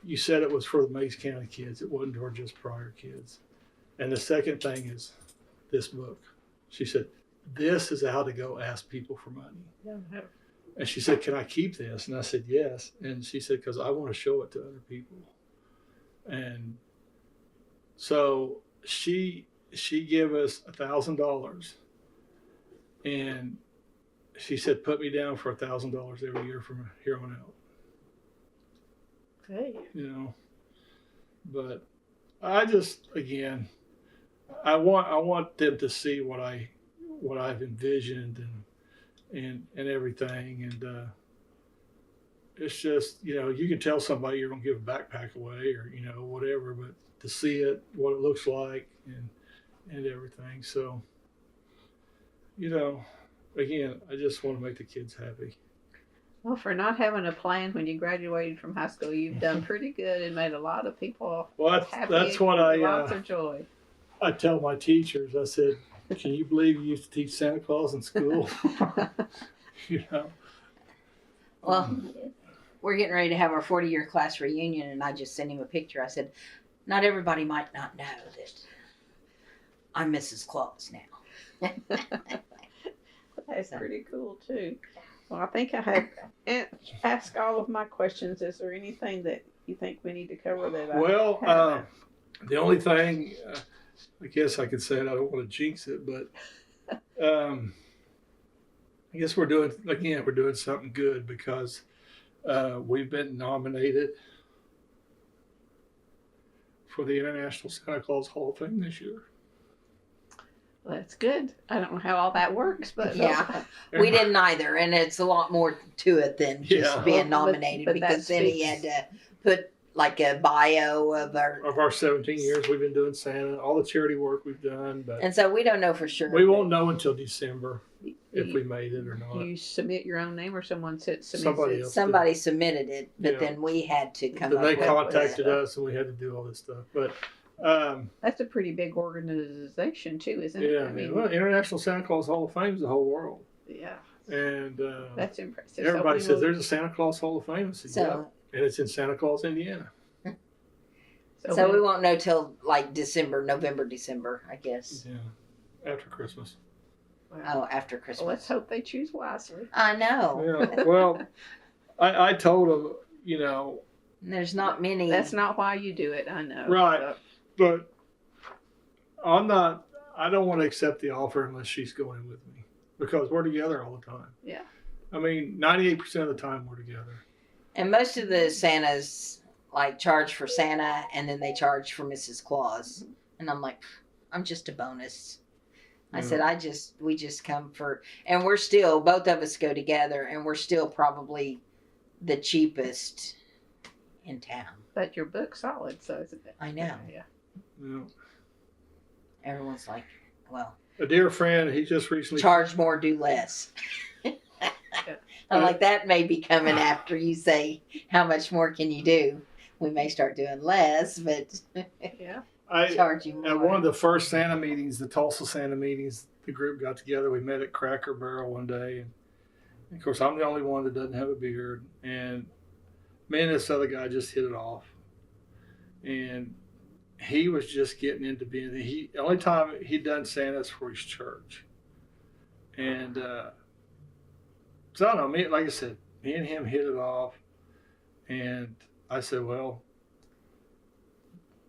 You said it was for the Mace County kids. It wasn't for just Pryor kids. And the second thing is this book. She said, this is how to go ask people for money. Yeah. And she said, can I keep this? And I said, yes. And she said, because I want to show it to other people. And so she gave us $1,000. And she said, put me down for $1,000 every year from here on out. Hey. You know, but I just, again, I want them to see what I've envisioned and everything, and it's just, you know, you can tell somebody you're gonna give a backpack away or, you know, whatever, but to see it, what it looks like, and everything. So, you know, again, I just want to make the kids happy. Well, for not having a plan when you graduated from high school, you've done pretty good and made a lot of people Well, happy. that's what lots of joy. I tell my teachers. I said, can you believe you used to teach Santa Claus in school? You know. Well, we're getting ready to have our 40-year class reunion, and I just sent him a picture. I said, not everybody might not know that I'm Mrs. Claus now. That's pretty cool too. Well, I think I have asked all of my questions. Is there anything that you think we need to cover that Well, I haven't? the only thing, I guess I could say it, I don't want to jinx it, but I guess we're doing something good because we've been nominated for the International Santa Claus Hall of Fame this year. Well, that's good. I don't know how all that works, but Yeah, we didn't either, and it's a lot more to it than just Yeah. being Well, but nominated, because that then he had to put like a bio of our 17 years we've been doing Santa, all the charity work we've done, but and so we don't know for sure. we won't know until December if we made it or Do not. you submit your own name or someone submits Somebody it? else. Somebody submitted it, but Yeah. then we had to come Then up they with contacted it. us and we had to do all this stuff. But That's a pretty big organization too, isn't it? yeah, I mean, well, International Santa Claus Hall of Fame is the whole world, yeah, and that's impressive. everybody So says there's a Santa Claus Hall of Fame. I said, So, yeah, and it's in Santa Claus, Indiana. so we won't know till like November, December, I guess. Yeah, after Christmas. Oh, after Christmas. Well, let's hope they choose wisely. I know. Yeah, well, I told them, you know, There's not many. That's not why you do it. I know. Right. So, but I don't want to accept the offer unless she's going with me because we're together all the time. Yeah. I mean, 98% of the time we're together. And most of the Santas like charge for Santa, and then they charge for Mrs. Claus, and I'm like, I'm just a bonus. I said, we just come for, and we're still, both of us go together, and we're still probably the cheapest in town. but your book's solid, so it's I know. Yeah. Yeah. Everyone's like, well, A dear friend, he just recently charge more, do less. I'm like, that may be coming after you say, how much more can you do? We may start doing less, but Yeah. charge you At more. one of the first Santa meetings, the Tulsa Santa meetings, the group got together. We met at Cracker Barrel one day, and of course, I'm the only one that doesn't have a beard. And me and this other guy just hit it off, and he was just getting into being the only time he'd done Santa's for his church, and so I don't know. Me, like I said, me and him hit it off, and I said, well,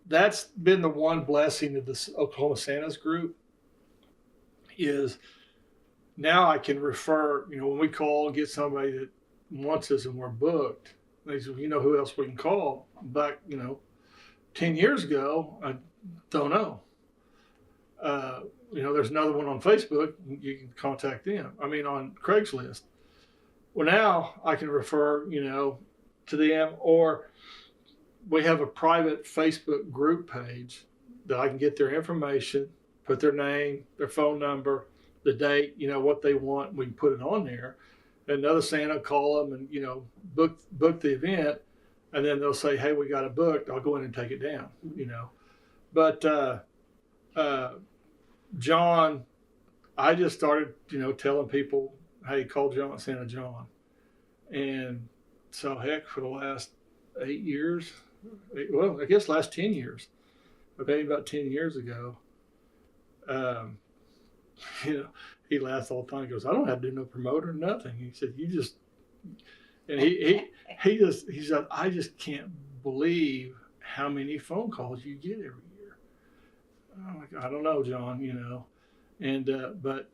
that's been the one blessing of this Oklahoma Santa's group is now I can refer, when we call and get somebody that wants us and we're booked, they say, you know who else we can call? Back, 10 years ago, I don't know. There's another one on Facebook. You can contact them. I mean, on Craigslist. Well, now I can refer, to them, or we have a private Facebook group page that I can get their information, put their name, their phone number, the date, what they want. We can put it on there. Another Santa call them and, book the event. And then they'll say, hey, we got it booked. I'll go in and take it down, But John, I just started, telling people, hey, call John, Santa John. And so, heck, for the last 8 years, I guess last 10 years, maybe about 10 years ago, he laughs all the time. He goes, I don't have to do no promoter, nothing. He said, you just, and he said, I just can't believe how many phone calls you get every year. I'm like, I don't know, John, and, but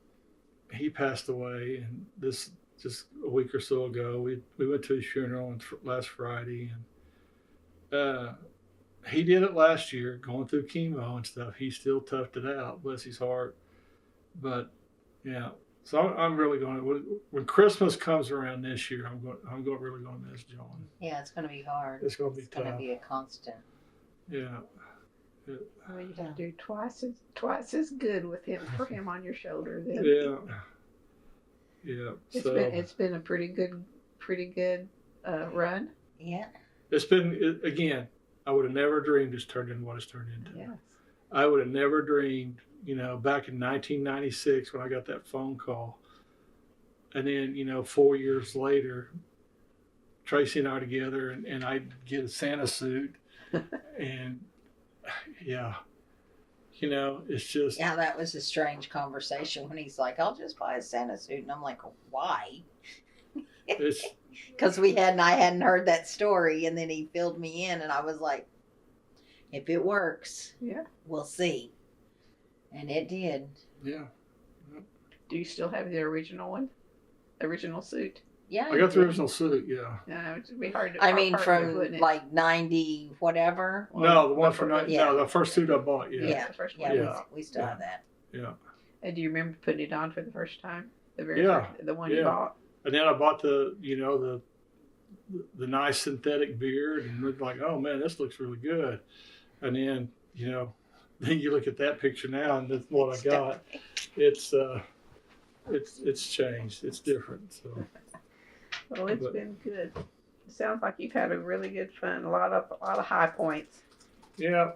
he passed away, and this just a week or so ago, we went to his funeral on last Friday, and he did it last year, going through chemo and stuff. He still toughed it out, bless his heart. But yeah, so I'm really going to, when Christmas comes around this year, I'm really going to miss John. Yeah, it's going to be hard. It's going to be It's tough. going to be a constant. Yeah. Well, you have to do twice as good with him for him on your shoulder. Then. Yeah. Yeah. It's been a pretty good run. Yeah. It's been, again, I would have never dreamed it's turned into what it's turned into. Yes. I would have never dreamed, back in 1996 when I got that phone call. And then, 4 years later, Tracy and I are together, and I get a Santa suit. And yeah, it's just. Yeah, that was a strange conversation when he's like, I'll just buy a Santa suit. And I'm like, why? Because I hadn't heard that story. And then he filled me in, and I was like, if it works, yeah, we'll see. And it did. Yeah. Do you still have the original one? original suit? Yeah, I got the original suit. Yeah. Yeah, it would be hard to. I mean, hard from wouldn't it? like 90 whatever. No, the one before- from yeah. no, the first suit I bought. Yeah. Yeah, the first Yeah, one. Yeah. we still have that. Yeah. And do you remember putting it on for the first time? The very Yeah. first, the one you Yeah. bought. And then I bought the the nice synthetic beard, and was like, oh man, this looks really good. And then then you look at that picture now, and that's what I got. It's changed. It's different. So. Well, it's But- been good. It sounds like you've had a really good fun. A lot of high points. Yeah.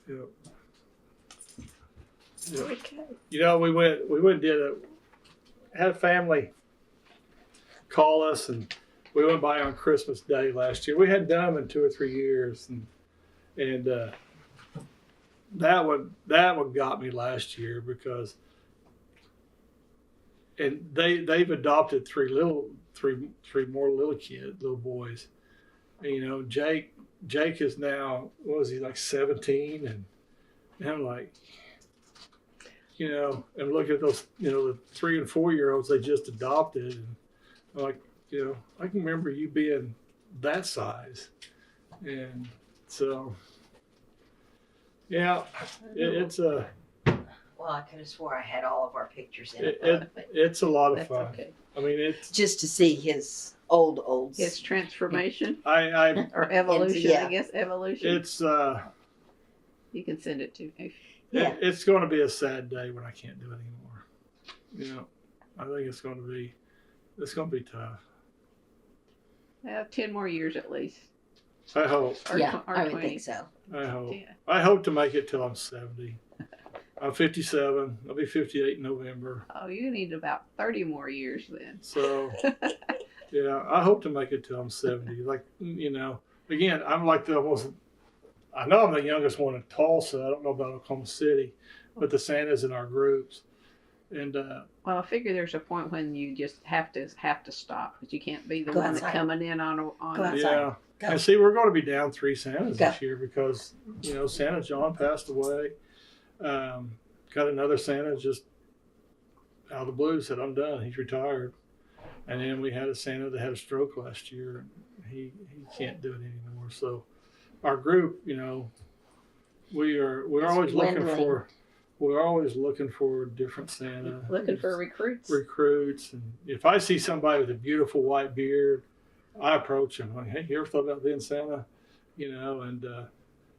Yeah. Yeah. Okay. We went and had a family call us, and we went by on Christmas Day last year. We hadn't done them in 2 or 3 years, and that one got me last year because, and they've adopted three more little boys. And, Jake is now, what was he, like 17, and I'm like, and look at those, the 3 and 4 year olds they just adopted, and I'm like, I can remember you being that size, and so, yeah, it's a Well, I could have swore I had all of our pictures in it, it. it's a lot of That's fun. okay. I mean, it's Just to see his old. His transformation I or evolution, Yeah. I guess. Evolution. it's You can send it to me. Yeah. it's going to be a sad day when I can't do it anymore. I think it's going to be tough. 10 more years at least. I hope. Or Yeah, or I would 20. think so. I hope. Yeah. I hope to make it till I'm 70. I'm 57. I'll be 58 in November. Oh, you need about 30 more years then. So, yeah, I hope to make it till I'm 70. Like, again, I'm like I know I'm the youngest one in Tulsa. I don't know about Oklahoma City, but the Santas in our groups. And, Well, I figure there's a point when you just have to stop, because you can't be the Go one outside. that's coming in on Go a outside. yeah. Go. And see, we're going to be down 3 Santas Go. this year because, Santa John passed away. Got another Santa just out of the blue said, I'm done. He's retired. And then we had a Santa that had a stroke last year. And he can't do it anymore. So our group, we're always looking for a different Santa. looking for recruits. Recruits. And if I see somebody with a beautiful white beard, I approach them like, hey, you ever thought about being Santa? And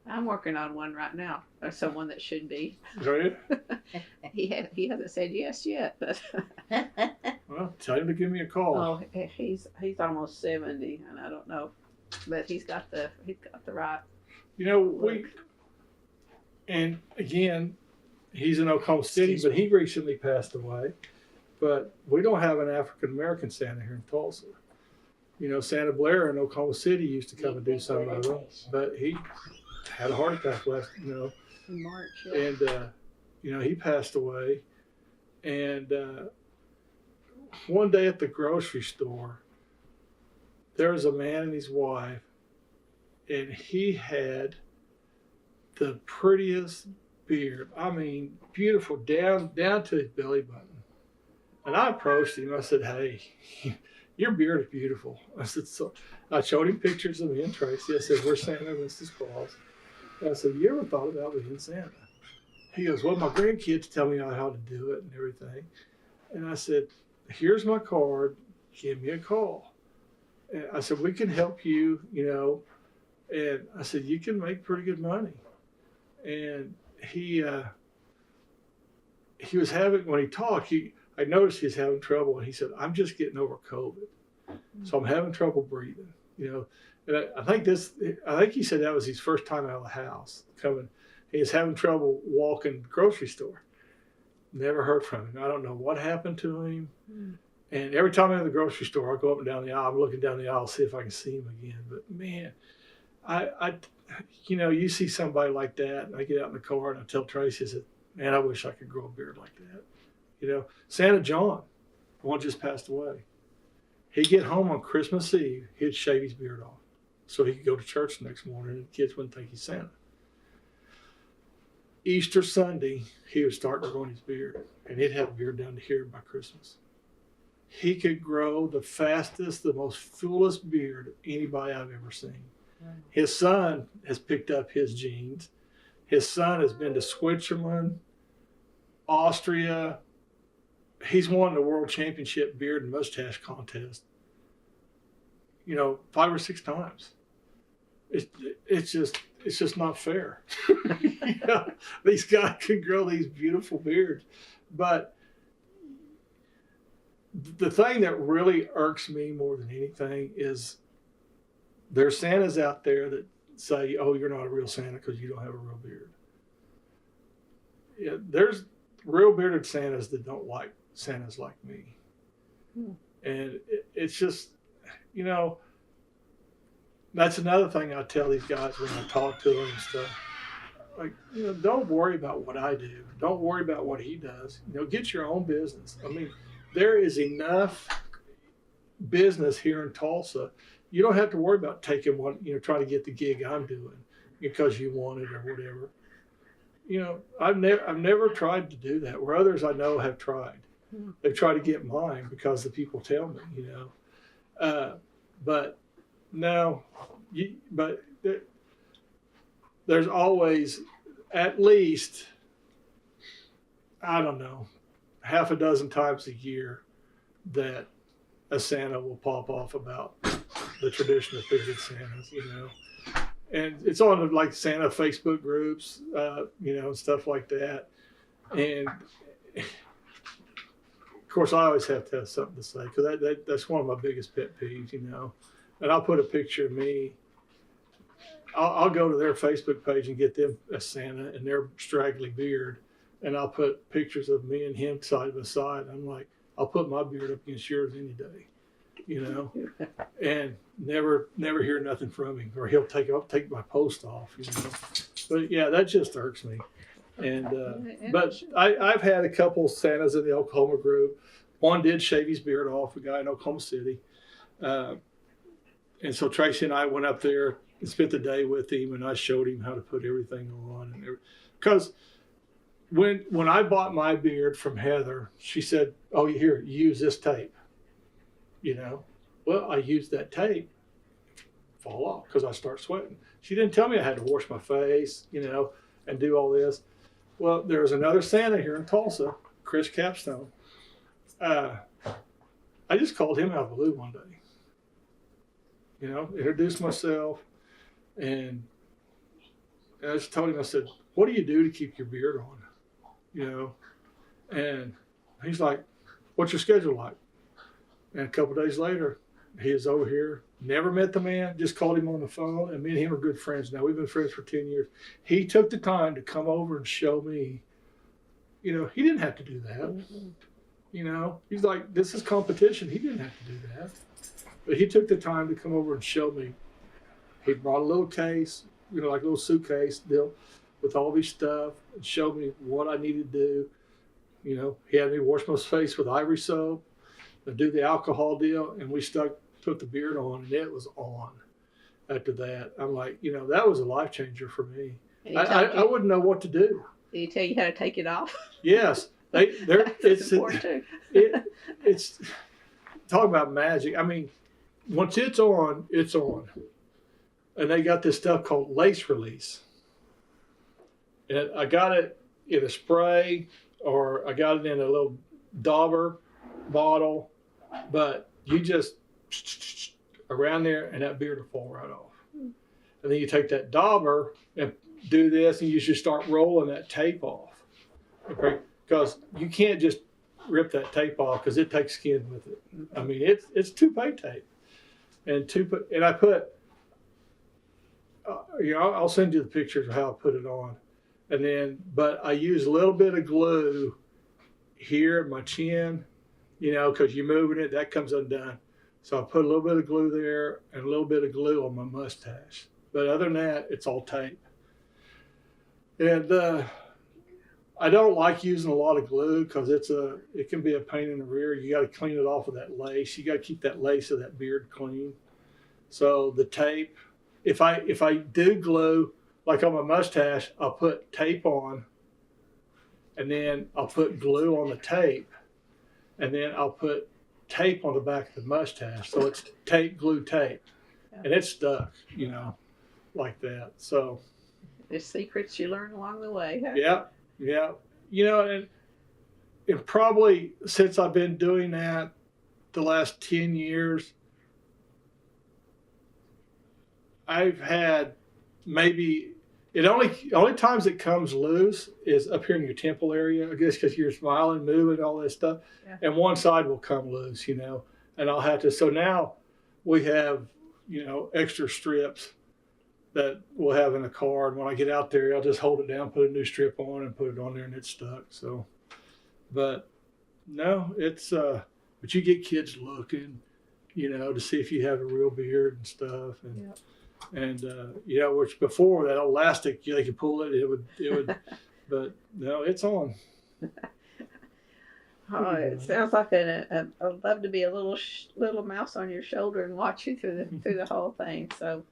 I'm working on one right now. Or someone that should be. are you? He hasn't said yes yet, but Well, tell him to give me a call. oh, he's almost 70, and I don't know, but he's got the right. And again, he's in Oklahoma City, but he recently passed away. But we don't have an African American Santa here in Tulsa. Santa Blair in Oklahoma City used to come and do some of them, but he had a heart attack In March. Yeah. and he passed away. And one day at the grocery store, there was a man and his wife, and he had the prettiest beard. I mean, beautiful down to his belly button. And I approached him. I said, "Hey, your beard is beautiful." I said, "So." I showed him pictures of me and Tracy. I said, "We're Santa and Mrs. Claus." And I said, "You ever thought about being Santa?" He goes, "Well, my grandkids tell me how to do it and everything." And I said, "Here's my card. Give me a call." And I said, "We can help you, And I said, "You can make pretty good money." And he was having, when he talked, I noticed he was having trouble, and he said, "I'm just getting over COVID, so I'm having trouble breathing." And I think he said that was his first time out of the house coming. He was having trouble walking grocery store. Never heard from him. I don't know what happened to him. And every time I'm in the grocery store, I go up and down the aisle. I'm looking down the aisle to see if I can see him again. But man, you see somebody like that, and I get out in the car and I tell Tracy, I said, "Man, I wish I could grow a beard like that." Santa John, the one just passed away. He'd get home on Christmas Eve, he'd shave his beard off so he could go to church the next morning and the kids wouldn't think he's Santa. Easter Sunday, he would start growing his beard, and he'd have a beard down to here by Christmas. he could grow the fastest, the most fullest beard anybody I've ever seen. His son has picked up his genes. His son has been to Switzerland, Austria. He's won the world championship beard and mustache contest, 5 or 6 times. It's just not fair. These guys can grow these beautiful beards, but the thing that really irks me more than anything is there's Santas out there that say, "Oh, you're not a real Santa because you don't have a real beard." Yeah, there's real bearded Santas that don't like Santas like me, and it's just, that's another thing I tell these guys when I talk to them and stuff. Like, don't worry about what I do. Don't worry about what he does. Get your own business. I mean, there is enough business here in Tulsa. You don't have to worry about taking one, trying to get the gig I'm doing because you want it or whatever. I've never tried to do that. Where others I know have tried. They've tried to get mine because the people tell me, but no, but there's always at least, I don't know, half a dozen times a year that a Santa will pop off about the tradition of bearded Santas, and it's on like Santa Facebook groups, stuff like that. And of course, I always have to have something to say because that's one of my biggest pet peeves, And I'll put a picture of me. I'll go to their Facebook page and get them a Santa and their straggly beard, and I'll put pictures of me and him side by side. I'm like, I'll put my beard up against yours any day, and never hear nothing from him, or he'll take my post off, But yeah, that just irks me. And but I've had a couple Santas in the Oklahoma group. One did shave his beard off, a guy in Oklahoma City. And so Tracy and I went up there and spent the day with him, and I showed him how to put everything on. Because when I bought my beard from Heather, she said, "Oh, here, you use this tape." Well, I used that tape, fall off because I start sweating. She didn't tell me I had to wash my face, and do all this. Well, there was another Santa here in Tulsa, Chris Capstone. I just called him out of the blue one day. Introduced myself, and I just told him, I said, "What do you do to keep your beard on?" And he's like, "What's your schedule like?" And a couple of days later, he is over here. Never met the man, just called him on the phone, and me and him are good friends now. We've been friends for 10 years. He took the time to come over and show me, he didn't have to do that. He's like, this is competition. He didn't have to do that. But he took the time to come over and show me. He brought a little case, like a little suitcase deal with all his stuff, and showed me what I needed to do. He had me wash my face with ivory soap and do the alcohol deal, and we put the beard on, and it was on after that. I'm like, that was a life changer for me. I wouldn't know what to do. Did he tell you how to take it off? Yes. It's important too. It's talk about magic. I mean, once it's on, it's on. And they got this stuff called lace release. And I got it in a spray, or I got it in a little dauber bottle, but you just around there and that beard will fall right off. And then you take that dauber and do this, and you should start rolling that tape off. Okay? Because you can't just rip that tape off because it takes skin with it. I mean, it's toupee tape. And I put, I'll send you the pictures of how I put it on. But I use a little bit of glue here at my chin, because you're moving it, that comes undone. So I put a little bit of glue there and a little bit of glue on my mustache. But other than that, it's all tape. And I don't like using a lot of glue because it can be a pain in the rear. You got to clean it off with that lace. You got to keep that lace of that beard clean. So the tape, if I do glue, like on my mustache, I'll put tape on, and then I'll put glue on the tape, and then I'll put tape on the back of the mustache, so it's tape, glue tape, and it stuck, you know, like that. So there's secrets you learn along the way. Huh? yeah, you know, and probably since I've been doing that the last 10 years, I've had maybe only times it comes loose is up here in your temple area, I guess, because you're smiling, moving, all this stuff, and one side will come loose, you know, and I'll have to. So now we have, you know, extra strips that we'll have in the car, and when I get out there, I'll just hold it down, put a new strip on, and put it on there, and it's stuck. So, but no, it's but you get kids looking, you know, to see if you have a real beard and stuff, and. And you know, which before that elastic, they could pull it. It would, but no, it's on. Oh, it sounds like I'd love to be a little mouse on your shoulder and watch you through the whole thing. So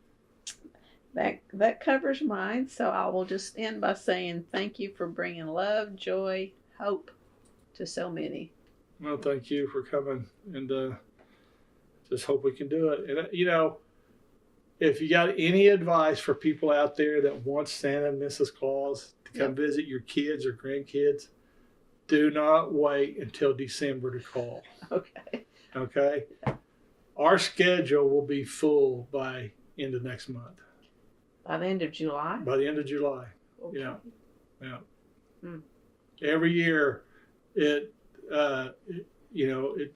that covers mine. So I will just end by saying thank you for bringing love, joy, hope to so many. Well, thank you for coming, and just hope we can do it. And you know, if you got any advice for people out there that want Santa and Mrs. Claus to come visit your kids or grandkids, do not wait until December to call. Okay. Okay? Our schedule will be full by end of next month. By the end of July? By the end of July. Okay. Yeah. Hmm. Every year it you know, it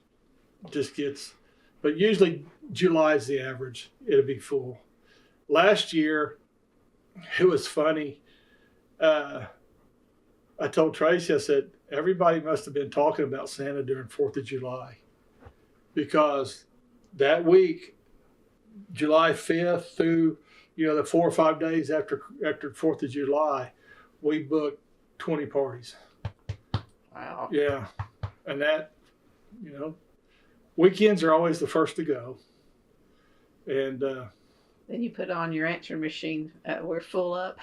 just gets, but usually July's the average. It'll be full. Last year, it was funny. I told Tracy, I said, everybody must have been talking about Santa during 4th of July, because that week, July 5th through, you know, the 4 or 5 days after 4th of July, we booked 20 parties. Wow. Yeah. And that, you know, weekends are always the first to go. And then you put on your answering machine. We're full up.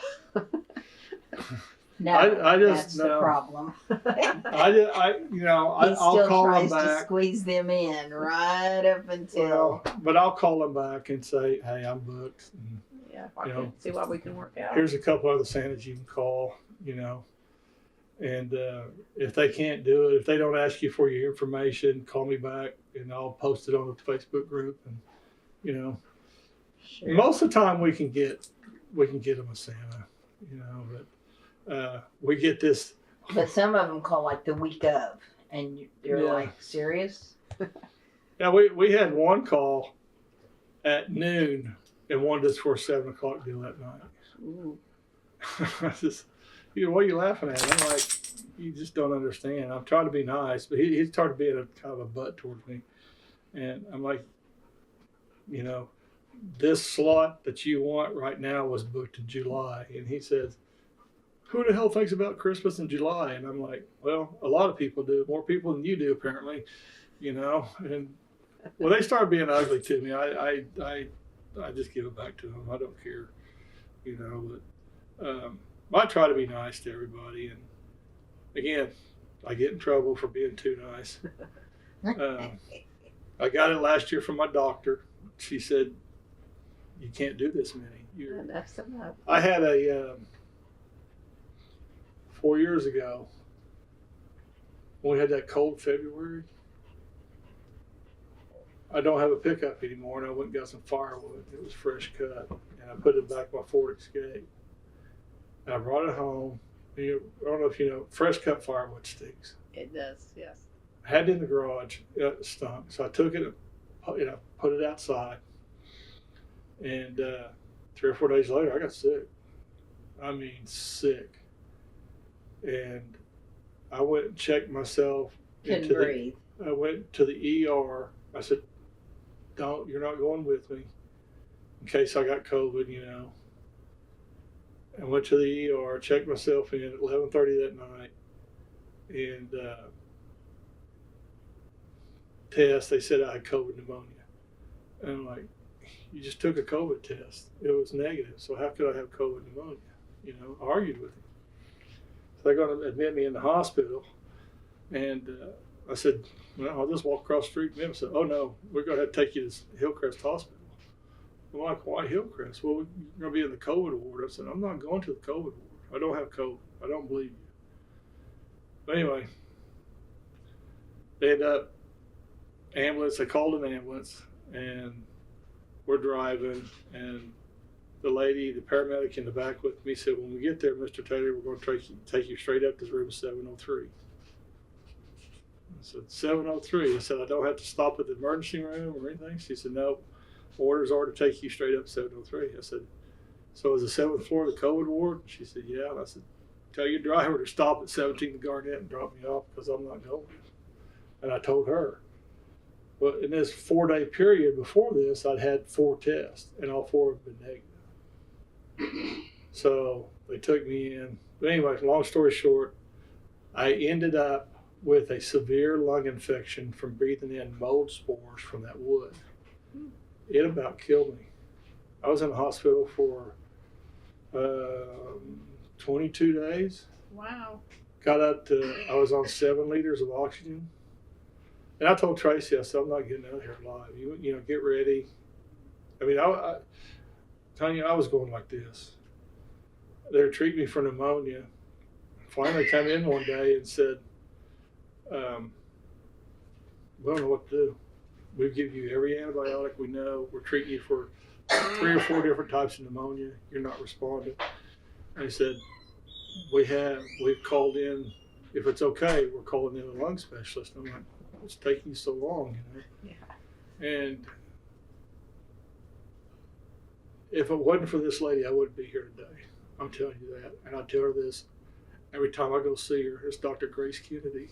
No, I just, that's the problem. I'll call them back. To squeeze them in right up until. Well, but I'll call them back and say, hey, I'm booked. And, yeah, I can see what we can work out. Here's a couple other Santas you can call, you know. And if they can't do it, if they don't ask you for your information, call me back and I'll post it on the Facebook group. And you know, sure. Most of the time we can get them a Santa, you know, but we get this. But some of them call like the week of, and they're like, serious? Yeah, we had one call at noon and wanted us for a 7 o'clock deal that night. Ooh. I just. What are you laughing at? I'm like, you just don't understand. I'm trying to be nice, but he started being a kind of a butt towards me. And I'm like, you know, this slot that you want right now was booked in July. And he says, who the hell thinks about Christmas in July? And I'm like, well, a lot of people do. More people than you do, apparently, you know. And well, they started being ugly to me. I just give it back to them. I don't care, you know, but I try to be nice to everybody, and again, I get in trouble for being too nice. I got it last year from my doctor. She said, "You can't do this many." That's enough. I had a 4 years ago when we had that cold February. I don't have a pickup anymore, and I went and got some firewood. It was fresh cut, and I put it back in my Ford Escape. And I brought it home. I don't know if you know, fresh cut firewood stinks. It does, yes. I had it in the garage. It stunk. So I took it and put it outside. And 3 or 4 days later, I got sick. I mean, sick. And I went and checked myself. Couldn't breathe. I went to the ER. I said, you're not going with me in case I got COVID, you know. I went to the ER, checked myself in at 11:30 that night, and test. They said I had COVID pneumonia. And I'm like, you just took a COVID test. It was negative, so how could I have COVID pneumonia? You know, I argued with him. So they're going to admit me in the hospital, and I said, well, I'll just walk across the street. And I said, oh no, we're going to have to take you to Hillcrest Hospital. I'm like, why Hillcrest? Well, you're going to be in the COVID ward. I said, I'm not going to the COVID ward. I don't have COVID. I don't believe you. But anyway, they end up ambulance. They called an ambulance, and we're driving, and the lady, the paramedic in the back with me said, when we get there, Mr. Taylor, we're going to take you straight up to room 703. I said, 703. I said, I don't have to stop at the emergency room or anything. She said, no, orders are to take you straight up to 703. I said, so is the 7th floor the COVID ward? She said, yeah. And I said, tell your driver to stop at 17 Garnett and drop me off because I'm not going. And I told her. Well, in this 4-day period before this, I'd had 4 tests, and all 4 had been negative. So they took me in. But anyway, long story short, I ended up with a severe lung infection from breathing in mold spores from that wood. It about killed me. I was in the hospital for 22 days. Wow. Got up to, I was on 7 liters of oxygen. And I told Tracy, I said, I'm not getting out of here alive. You know, get ready. I mean, Tanya, I was going like this. They were treating me for pneumonia. Finally come in one day and said, we don't know what to do. We've given you every antibiotic we know. We're treating you for 3 or 4 different types of pneumonia. You're not responding. And he said, we've called in, if it's okay, we're calling in a lung specialist. I'm like, it's taking so long, you know? Yeah. And if it wasn't for this lady, I wouldn't be here today. I'm telling you that. And I tell her this every time I go see her. It's Dr. Grace Kennedy.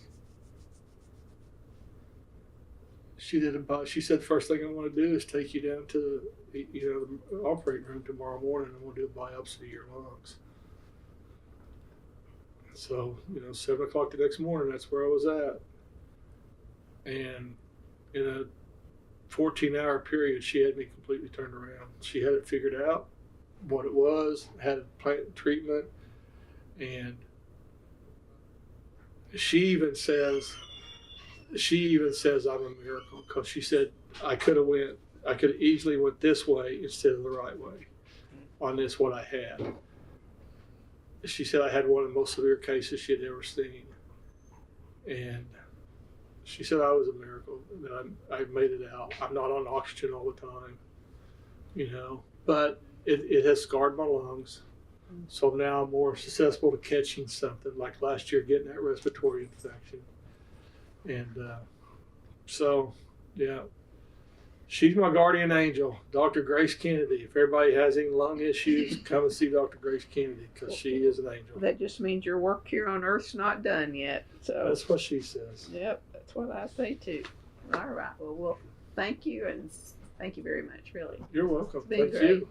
She said, the first thing I want to do is take you down to the operating room tomorrow morning, and we'll do a biopsy of your lungs. So, 7 o'clock the next morning, that's where I was at. And in a 14-hour period, she had me completely turned around. She had it figured out, what it was, had a plant treatment, and she even says I'm a miracle, because she said I could have easily went this way instead of the right way on this, what I had. She said I had one of the most severe cases she had ever seen. And she said I was a miracle, that I made it out. I'm not on oxygen all the time, but it has scarred my lungs. So now I'm more susceptible to catching something, like last year getting that respiratory infection. And so, yeah, she's my guardian angel, Dr. Grace Kennedy. If everybody has any lung issues, come and see Dr. Grace Kennedy, because she is an angel. That just means your work here on Earth's not done yet. So that's what she says. Yep, that's what I say too. All right. Well, thank you, and thank you very much, really. You're welcome. It's been Thank great. you.